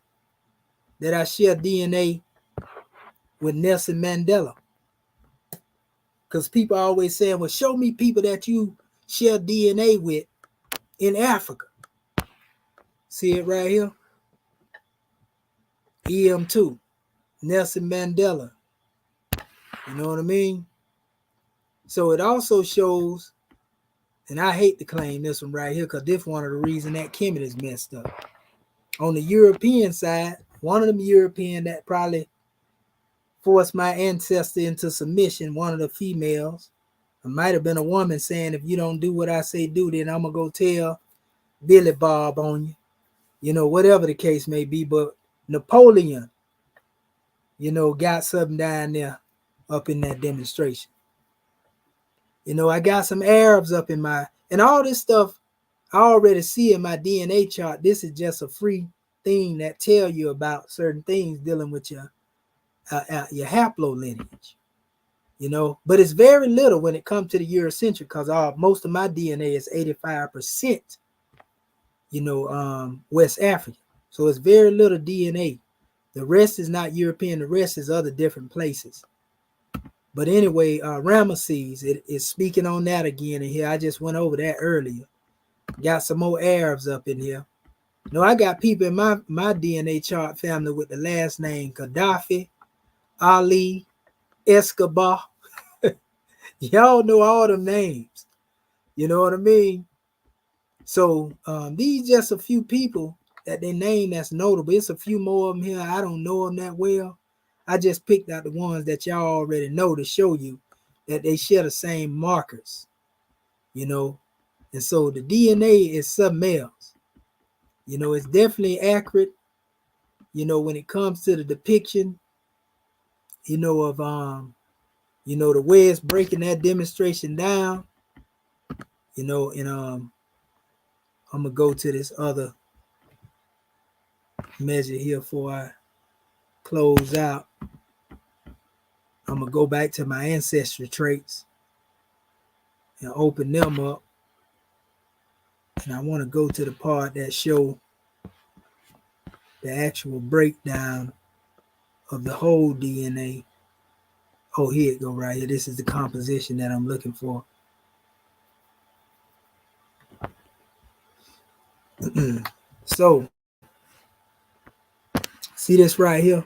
that I share DNA with Nelson Mandela. Because people always saying, well, show me people that you share DNA with in Africa. See it right here? EM2, Nelson Mandela. You know what I mean? So it also shows, and I hate to claim this one right here because this one of the reasons that Kemet is messed up. On the European side, one of them European that probably forced my ancestor into submission, one of the females, it might have been a woman saying, if you don't do what I say do, then I'm going to go tell Billy Bob on you. You know, whatever the case may be. But Napoleon, got something down there up in that demonstration. I got some Arabs up in and all this stuff I already see in my DNA chart. This is just a free thing that tell you about certain things dealing with your haplolineage, But it's very little when it comes to the Eurocentric, because most of my DNA is 85%, West African. So it's very little DNA. The rest is not European. The rest is other different places. But anyway, Ramesses, it is speaking on that again in here. I just went over that earlier. Got some more Arabs up in here. No, I got people in my DNA chart family with the last name Gaddafi, Ali, Escobar. Y'all know all them names. You know what I mean? So these just a few people that they name that's notable. It's a few more of them here. I don't know them that well. I just picked out the ones that y'all already know to show you that they share the same markers, And so the DNA is submales. It's definitely accurate, when it comes to the depiction, of the way it's breaking that demonstration down, and I'm gonna go to this other measure here before I close out. I'm gonna go back to my ancestry traits and open them up. And I want to go to the part that show the actual breakdown of the whole DNA. Oh, here it go right here. This is the composition that I'm looking for. So, see this right here?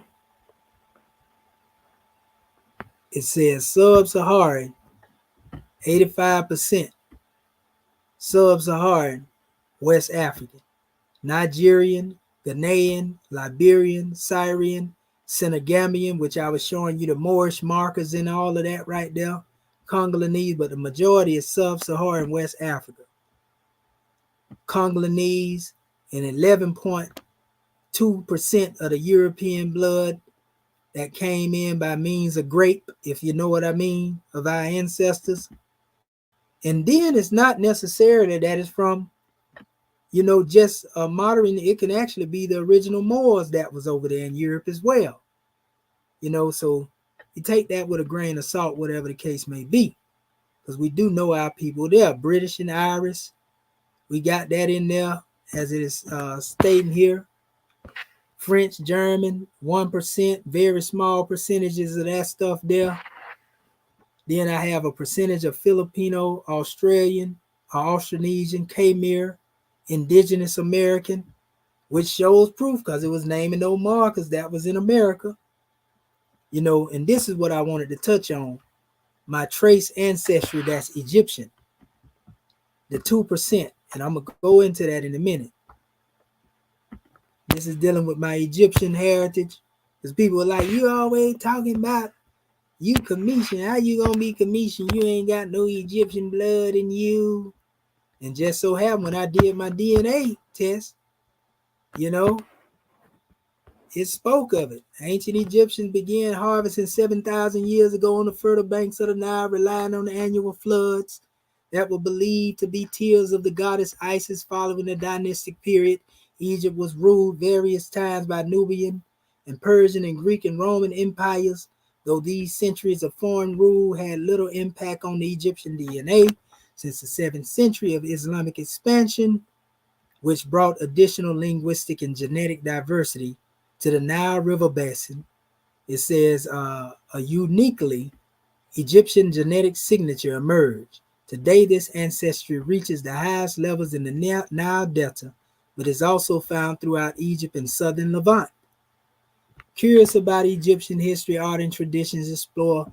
It says sub-Saharan, 85%. Sub-Saharan, West African. Nigerian, Ghanaian, Liberian, Syrian, Senegambia, which I was showing you the Moorish markers and all of that right there. Congolese, but the majority is sub-Saharan West Africa. Congolese and 11.2% of the European blood that came in by means of grape, if you know what I mean, of our ancestors. And then it's not necessarily that it's from, just a modern, it can actually be the original Moors that was over there in Europe as well. So you take that with a grain of salt, whatever the case may be, because we do know our people there, British and Irish. We got that in there as it is stating here. French, German, 1%, very small percentages of that stuff there. Then I have a percentage of Filipino, Australian, Austronesian, Khmer, Indigenous American, which shows proof because it was naming those markers that was in America. And this is what I wanted to touch on. My trace ancestry that's Egyptian, the 2%. And I'm going to go into that in a minute. This is dealing with my Egyptian heritage. Because people are like, you always talking about you Commission. How you going to be Commission? You ain't got no Egyptian blood in you. And just so happened when I did my DNA test, it spoke of it. Ancient Egyptians began harvesting 7,000 years ago on the fertile banks of the Nile, relying on the annual floods that were believed to be tears of the goddess Isis following the dynastic period. Egypt was ruled various times by Nubian and Persian and Greek and Roman empires, though these centuries of foreign rule had little impact on the Egyptian DNA. Since the 7th century of Islamic expansion, which brought additional linguistic and genetic diversity to the Nile River basin, it says a uniquely Egyptian genetic signature emerged. Today, this ancestry reaches the highest levels in the Nile Delta, but is also found throughout Egypt and southern Levant. Curious about Egyptian history, art, and traditions, explore.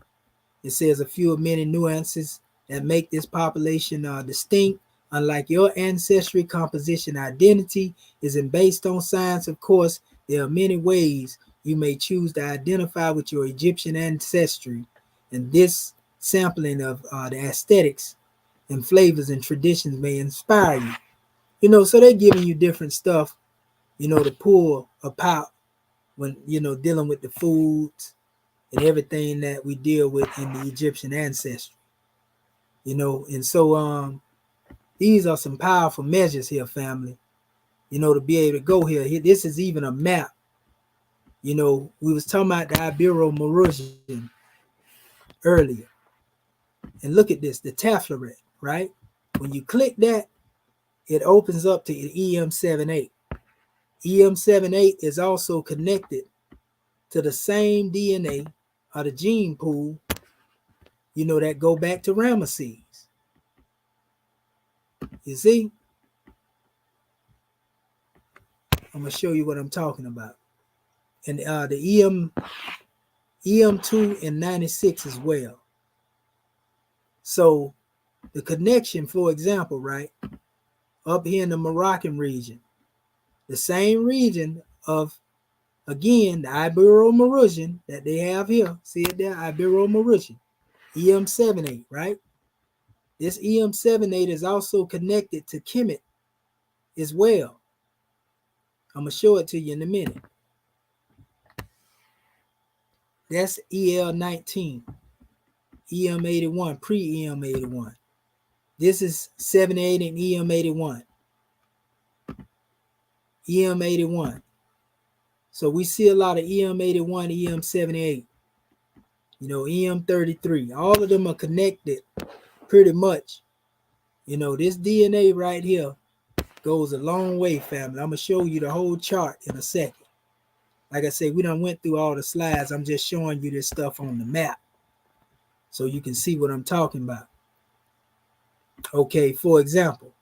It says a few of many nuances that make this population distinct. Unlike your ancestry, composition, identity isn't based on science. Of course, there are many ways you may choose to identify with your Egyptian ancestry, and this sampling of the aesthetics and flavors and traditions may inspire you. So they're giving you different stuff, to pull apart when, dealing with the foods and everything that we deal with in the Egyptian ancestry. And so these are some powerful measures here, family, to be able to go here. This is even a map. We was talking about the Ibero-Mauritanian earlier. And look at this, the Tafloret, right? When you click that, it opens up to EM78. EM78 is also connected to the same DNA or the gene pool, that go back to Ramesses. You see? I'm going to show you what I'm talking about. And the EM2 and 96 as well. So the connection, for example, right, up here in the Moroccan region, the same region of, again, the Ibero-Mauritanian that they have here. See it there? Ibero-Mauritanian. EM78, right? This EM78 is also connected to Kemet as well. I'm going to show it to you in a minute. That's EL19, EM81, pre-EM81. This is 78 and EM81. EM81. So we see a lot of EM81, EM78, EM33. All of them are connected pretty much. This DNA right here goes a long way, family. I'm going to show you the whole chart in a second. Like I said, we done went through all the slides. I'm just showing you this stuff on the map so you can see what I'm talking about. Okay, for example,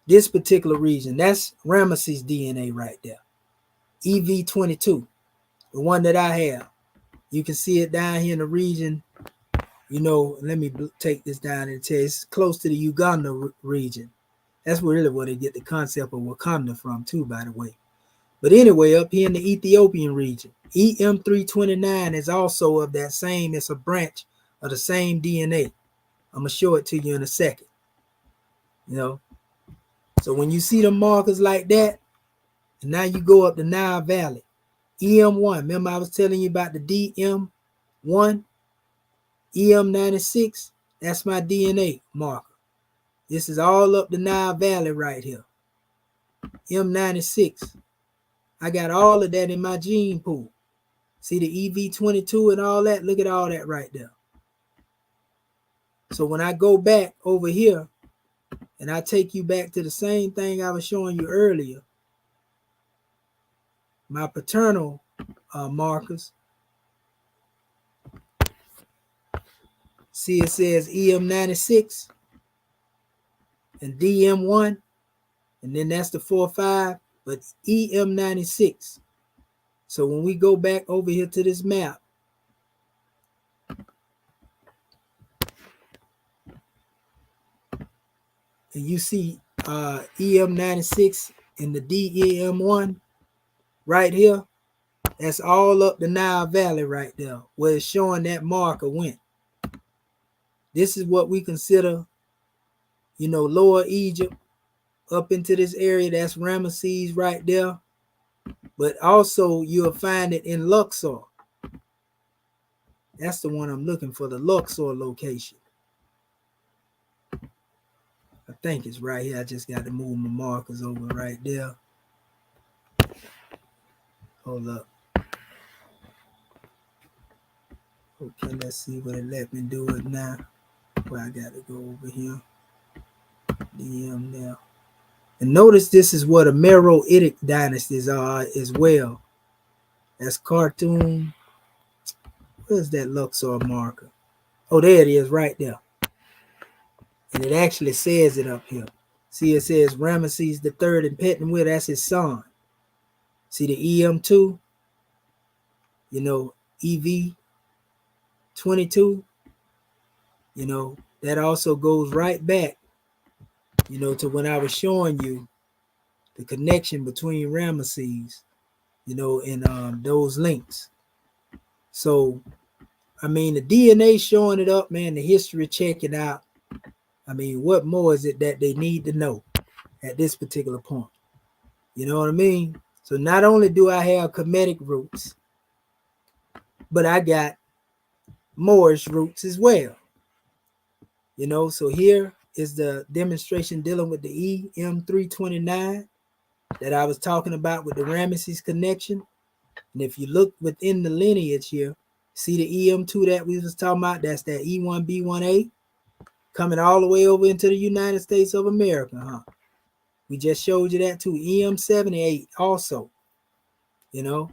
this particular region, that's Ramesses DNA right there. EV22, the one that I have. You can see it down here in the region. Let me take this down and tell you, it's close to the Uganda region. That's really where they get the concept of Wakanda from too, by the way. But anyway, up here in the Ethiopian region, EM329 is also of that same, it's a branch of the same DNA. I'm going to show it to you in a second. So when you see the markers like that, and now you go up the Nile Valley, EM1, remember I was telling you about the DM1, EM96, that's my DNA marker. This is all up the Nile Valley right here. M96. I got all of that in my gene pool. See the EV22 and all that? Look at all that right there. So when I go back over here and I take you back to the same thing I was showing you earlier, my paternal markers, see it says EM96 and DM1, and then that's the 4-5, but EM96. So when we go back over here to this map, and you see EM96 and the DEM1 right here, that's all up the Nile Valley right there, where it's showing that marker went. This is what we consider, Lower Egypt, up into this area, that's Ramesses right there. But also you'll find it in Luxor. That's the one I'm looking for, the Luxor location. I think it's right here. I just got to move my markers over right there. Hold up. Okay, let's see what it let me do it now. Well, I got to go over here. DM now. And notice this is what the Meroitic dynasties are as well. That's Khartoum. Where's that Luxor marker? Oh, there it is right there. And it actually says it up here. See, it says Ramesses III and Petenwit, that's his son. See the EM2, EV22, that also goes right back, to when I was showing you the connection between Ramesses, and those links. So, I mean, the DNA showing it up, man, the history checking out. I mean, what more is it that they need to know at this particular point? You know what I mean? So not only do I have Kemetic roots, but I got Moorish roots as well. So here is the demonstration dealing with the EM329 that I was talking about with the Ramesses connection. And if you look within the lineage here, see the EM2 that we was talking about? That's that E1B1A coming all the way over into the United States of America, huh? We just showed you that too. EM78 also, you know.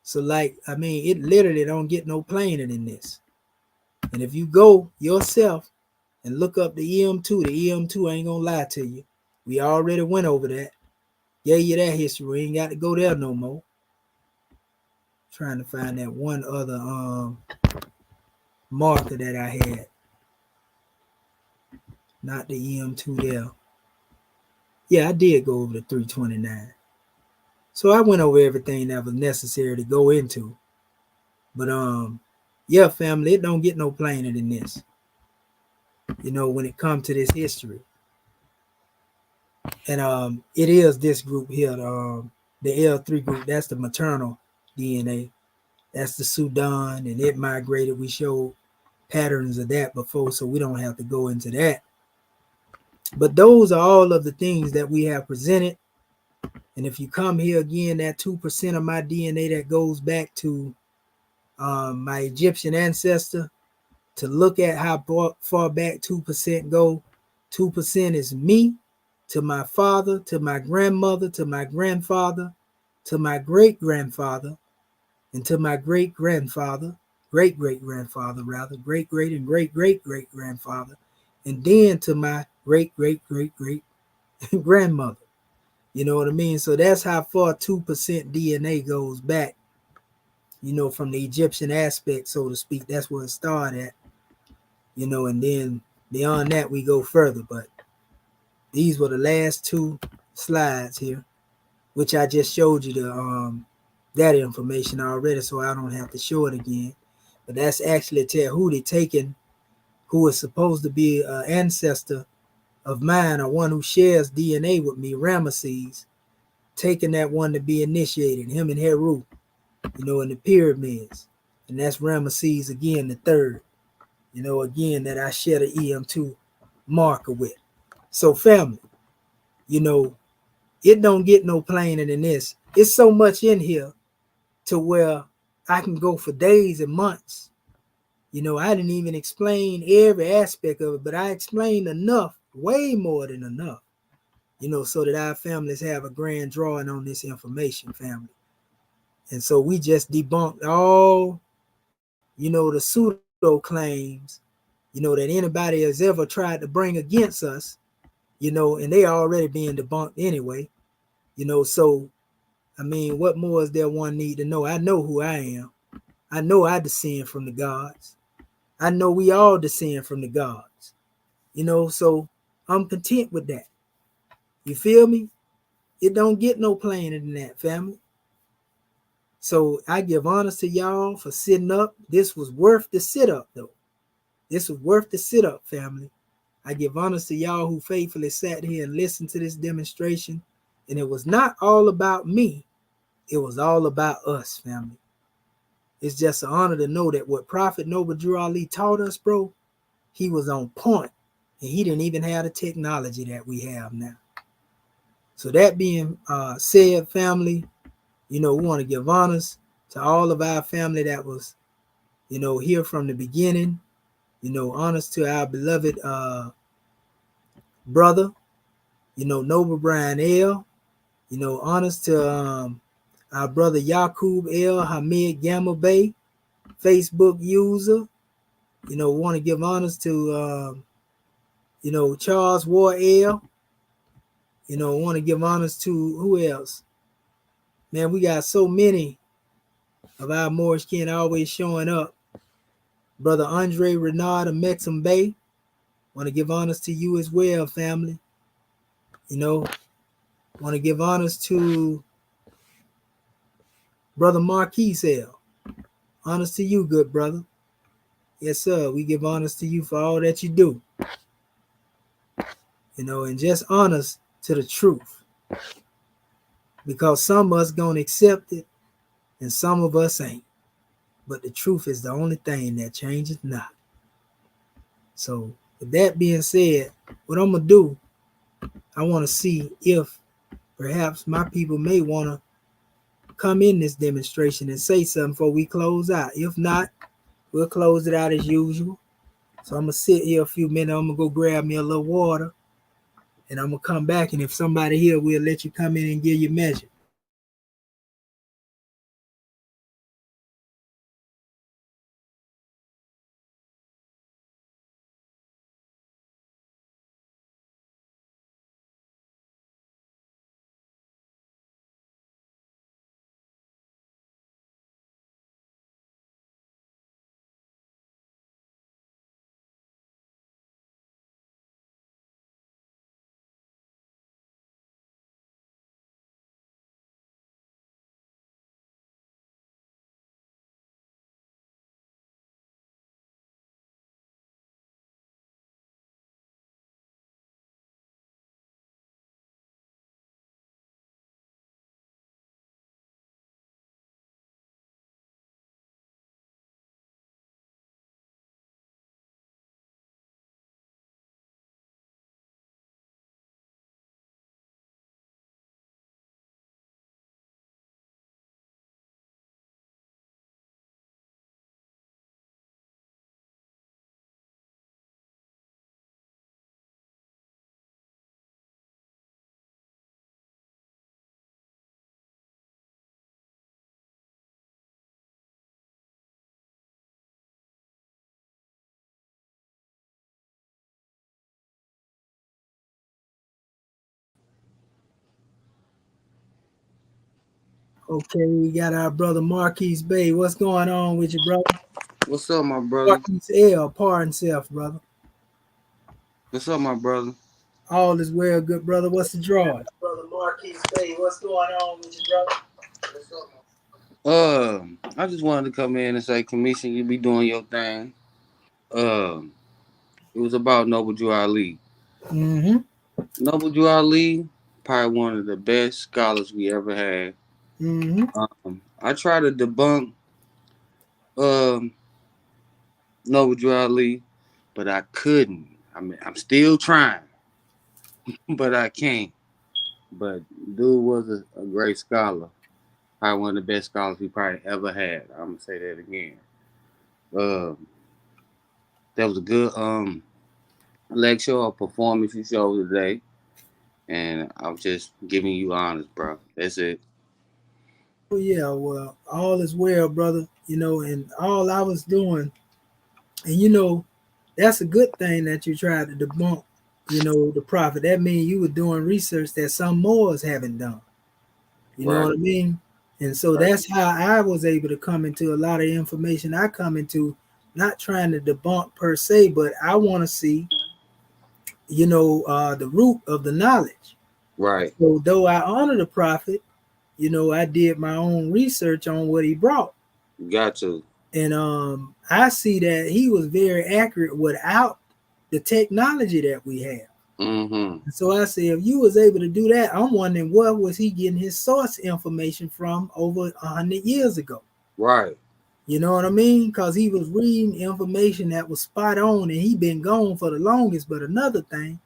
So it literally don't get no plainer than this. And if you go yourself and look up the EM2 ain't gonna lie to you. We already went over that. Gave you that history. We ain't got to go there no more. Trying to find that one other marker that I had. Not the EM2 there. Yeah, I did go over the 329. So I went over everything that was necessary to go into. But yeah, family, it don't get no plainer than this. When it comes to this history. And it is this group here, the L3 group. That's the maternal DNA. That's the Sudan, and it migrated. We showed patterns of that before, so we don't have to go into that. But those are all of the things that we have presented. And if you come here again, that 2% of my DNA that goes back to my Egyptian ancestor, to look at how far back 2% go. 2% is me, to my father, to my grandmother, to my grandfather, to my great-grandfather, and to my great-grandfather, great-great-grandfather rather, great-great and great-great-great-grandfather, and then to my great-great-great-great-grandmother. You know what I mean? So that's how far 2% DNA goes back, from the Egyptian aspect, so to speak. That's where it started at, and then beyond that, we go further. But these were the last two slides here, which I just showed you that information already, so I don't have to show it again. But that's actually Tehuti taking, who is supposed to be an ancestor of mine, or one who shares DNA with me, Ramesses, taking that one to be initiated, him and Heru, in the pyramids. And that's Ramesses again, the third, again, that I share the EM2 marker with. So family, it don't get no plainer than this. It's so much in here to where I can go for days and months. I didn't even explain every aspect of it, but I explained enough, way more than enough, so that our families have a grand drawing on this information, family. And so we just debunked all, the pseudo claims, that anybody has ever tried to bring against us, and they already being debunked anyway, so, what more is there one need to know? I know who I am. I know I descend from the gods. I know we all descend from the gods, so I'm content with that. You feel me? It don't get no plainer than that, family. So I give honors to y'all for sitting up. This was worth the sit up, though. This was worth the sit up, family. I give honors to y'all who faithfully sat here and listened to this demonstration. And it was not all about me. It was all about us, family. It's just an honor to know that what Prophet Noble Drew Ali taught us, bro, he was on point. And he didn't even have the technology that we have now. So that being said, family, we want to give honors to all of our family that was, here from the beginning. Honors to our beloved brother, Noble Brian L. Honors to our brother Yaqub L. Hamid Gamma Bay, Facebook user. Want to give honors to, Charles Ward L. Want to give honors to who else? Man, we got so many of our Moorish kin always showing up. Brother Andre Renard of Mexham Bay. Want to give honors to you as well, family. Want to give honors to Brother Marquise L. Honors to you, good brother. Yes, sir. We give honors to you for all that you do. And just honors to the truth. because some of us gonna accept it and some of us ain't. But the truth is the only thing that changes not. So with that being said, what I'm gonna do, I want to see if perhaps my people may want to come in this demonstration and say something before we close out. If not, we'll close it out as usual. So I'm gonna sit here a few minutes. I'm gonna go grab me a little water, and I'm gonna come back. And if somebody here, we'll let you come in and give your measure. Okay, we got our brother Marquise Bay. What's going on with you, brother? What's up, my brother? Marquise L. Pardon self, brother. What's up, my brother? All is well, good brother. What's the draw? Brother Marquise Bay, what's going on with you, brother? I just wanted to come in and say, Commission, you be doing your thing. It was about Noble Drew Ali. Mm-hmm. Noble Drew Ali, probably one of the best scholars we ever had. Mm-hmm. I try to debunk um Noble Drew Ali, but I couldn't. I mean, I'm still trying, but I can't. But dude was a great scholar. Probably one of the best scholars we probably ever had. I'm gonna say that again. Um, that was a good lecture or performance you showed today, and I'm just giving you honest, bro. That's it. Oh yeah, well, all is well, brother. And all I was doing, and that's a good thing that you tried to debunk, the prophet. That means you were doing research that some Moors haven't done. You know Right, what I mean? And so right, that's how I was able to come into a lot of information I come into, not trying to debunk per se, but I want to see, the root of the knowledge. right. So though I honor the prophet, I did my own research on what he brought. You got to. And I see that he was very accurate without the technology that we have. Mm-hmm. And so I say, if you was able to do that, I'm wondering what was he getting his source information from over 100 years ago. Right. You know what I mean? Because he was reading information that was spot on, and he been gone for the longest. But another thing,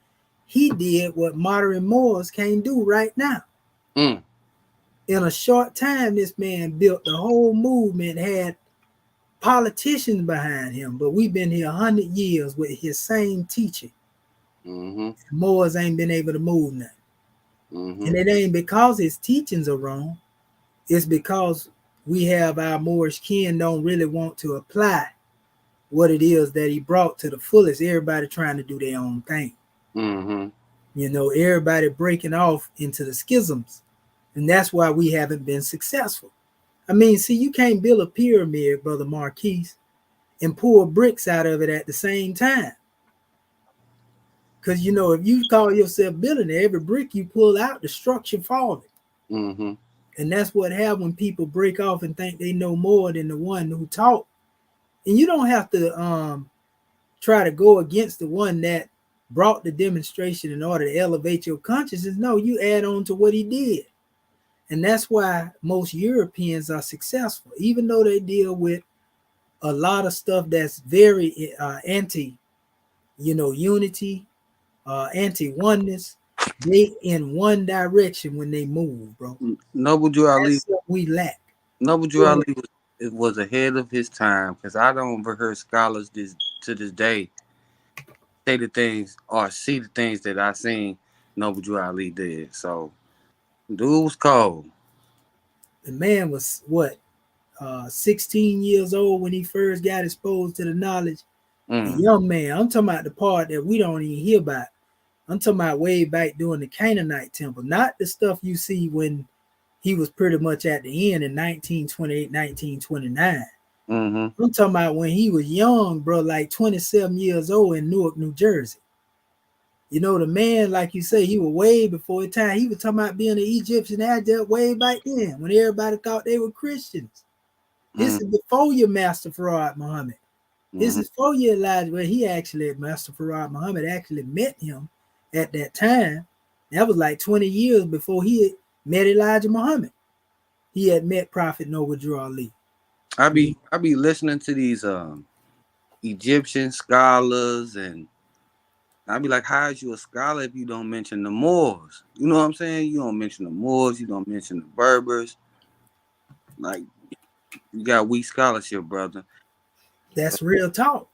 he did what modern Moors can't do right now. Mm. In a short time, this man built the whole movement, had politicians behind him, but we've been here 100 years with his same teaching. Mm-hmm. Moors ain't been able to move nothing. Mm-hmm. And it ain't because his teachings are wrong. It's because we have our Moorish kin don't really want to apply what it is that he brought to the fullest. Everybody trying to do their own thing. Mm-hmm. Everybody breaking off into the schisms. And that's why we haven't been successful. I mean, see, you can't build a pyramid, Brother Marquise, and pull bricks out of it at the same time. Because, if you call yourself building it, every brick you pull out, the structure falling. Mm-hmm. And that's what happens when people break off and think they know more than the one who taught. And you don't have to try to go against the one that brought the demonstration in order to elevate your consciousness. No, you add on to what he did. And that's why most Europeans are successful, even though they deal with a lot of stuff that's very anti, unity, anti oneness. They in one direction when they move, bro. Noble Drew Ali, That's what we lack. Noble Drew Ali was ahead of his time because I don't ever hear scholars to this day say the things or see the things that I seen Noble Drew Ali did. So dude was cold. The man was what 16 years old when he first got exposed to the knowledge. A young man. I'm talking about the part that we don't even hear about. I'm talking about way back during the Canaanite temple, not the stuff you see when he was pretty much at the end in 1928, 1929. I'm talking about when he was young, bro, like 27 years old in Newark, New Jersey. The man, like you say, he was way before his time. He was talking about being an Egyptian adjunct way back then when everybody thought they were Christians. This is before your Master Farad Muhammad. This is 4 year Elijah where he actually, Master Farad Muhammad actually met him at that time. That was like 20 years before he had met Elijah Muhammad. He had met Prophet Noble Drew Ali. I be listening to these Egyptian scholars, and I be like, how is you a scholar if you don't mention the Moors? You know what I'm saying? You don't mention the Moors, you don't mention the Berbers. Like, you got weak scholarship, brother. That's real talk.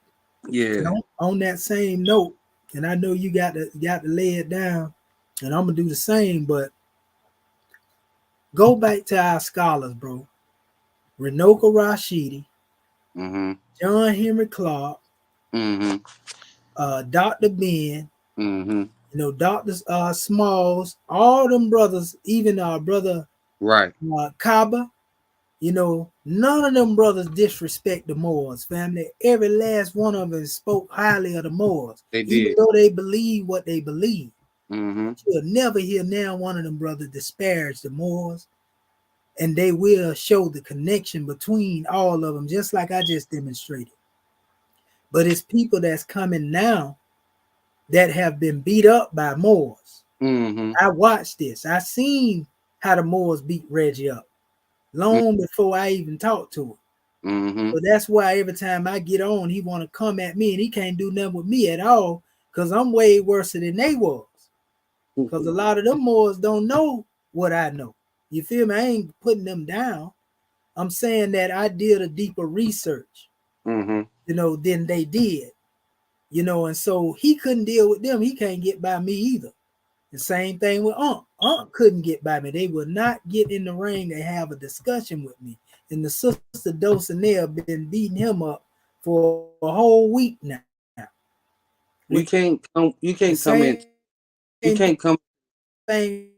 Yeah. And on that same note, and I know you got to lay it down, and I'm gonna do the same, but go back to our scholars, bro. Renoka Rashidi, John Henry Clark, Dr. Ben, Dr. Smalls, all them brothers, even our brother right, Kaba, none of them brothers disrespect the Moors, family. Every last one of them spoke highly of the Moors, even though they believe what they believe. You'll never hear now one of them brothers disparage the Moors, and they will show the connection between all of them, just like I just demonstrated. But it's people that's coming now that have been beat up by Moors. I watched this. I seen how the Moors beat Reggie up long before I even talked to him. So that's why every time I get on, he want to come at me, and he can't do nothing with me at all because I'm way worse than they was. Because a lot of them Moors don't know what I know. You feel me? I ain't putting them down. I'm saying that I did a deeper research, than they did. And so he couldn't deal with them. He can't get by me either. The same thing with Unc. Unc couldn't get by me. They would not get in the ring and have a discussion with me. And the sister Dulcinea been beating him up for a whole week now. You can't come in. You can't come. Thing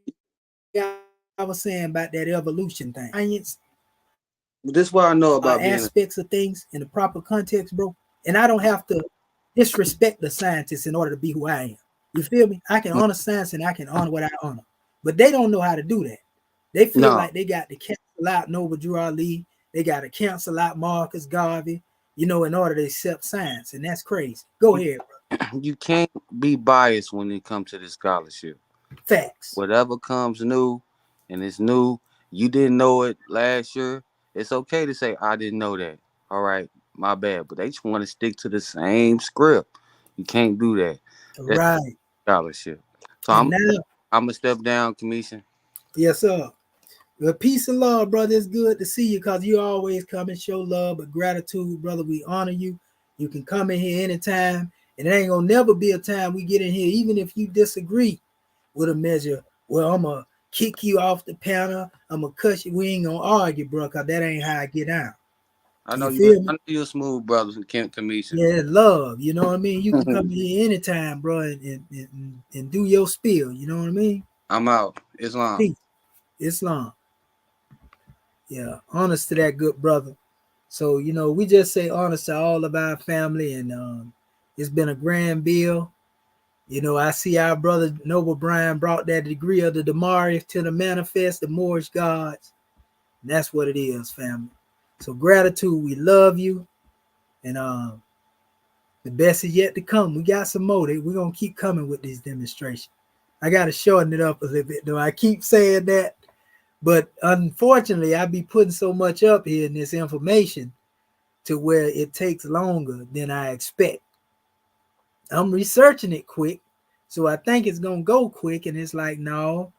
I was saying about that evolution thing. Science, this is what I know about aspects of things in the proper context, bro. And I don't have to disrespect the scientists in order to be who I am. You feel me? I can honor science and I can honor what I honor. But they don't know how to do that. They feel like they got to cancel out Noble Drew Ali. They got to cancel out Marcus Garvey, in order to accept science. And that's crazy. Go ahead, bro. You can't be biased when it comes to this scholarship. Facts. Whatever comes new, and it's new, you didn't know it last year, it's okay to say, I didn't know that. All right, my bad. But they just want to stick to the same script. You can't do that. That's right. Scholarship. So I'm going to step down, Commission. Yes, sir. Well, peace and love, brother. It's good to see you because you always come and show love, but gratitude, brother. We honor you. You can come in here anytime, and it ain't going to never be a time we get in here, even if you disagree with a measure. Well, I'm going to kick you off the panel. I'm going to cut you. We ain't going to argue, bro, because that ain't how I get out. I know you're a smooth brother, Commission. Yeah, love. You know what I mean? You can come in here anytime, bro, and do your spiel. You know what I mean? I'm out. Islam. Peace. Islam. Yeah, honest to that good brother. So, we just say honest to all of our family, and it's been a grand bill. I see our brother Noble Brian brought that degree of the Demari to the manifest, the Moorish gods. And that's what it is, family. So gratitude, we love you. And the best is yet to come. We got some more. We're going to keep coming with these demonstrations. I got to shorten it up a little bit, though. I keep saying that, But unfortunately, I be putting so much up here in this information to where it takes longer than I expect. I'm researching it quick, so I think it's gonna go quick, and it's like, no,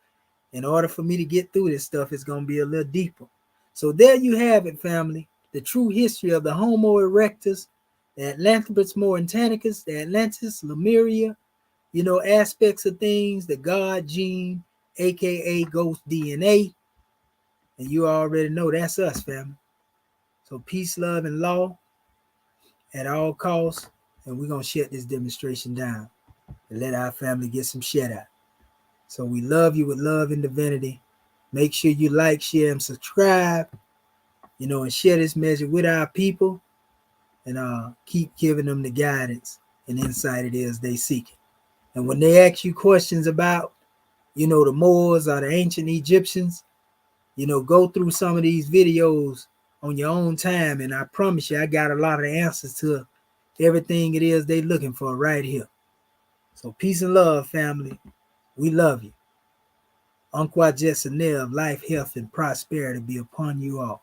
in order for me to get through this stuff, it's gonna be a little deeper. So there you have it, family. The true history of the Homo erectus, the Atlanthropus Mauritanicus, the Atlantis, Lemuria, aspects of things, the God gene, a.k.a. ghost DNA. And you already know that's us, family. So peace, love, and law at all costs. And we're going to shut this demonstration down and let our family get some shut out. So we love you with love and divinity. Make sure you like, share, and subscribe, and share this message with our people, and keep giving them the guidance and insight it is they seek. And when they ask you questions about, the Moors or the ancient Egyptians, go through some of these videos on your own time, and I promise you, I got a lot of answers to everything it is they looking for right here. So peace and love, family. We love you. Unqua Jessanel, life, health, and prosperity be upon you all.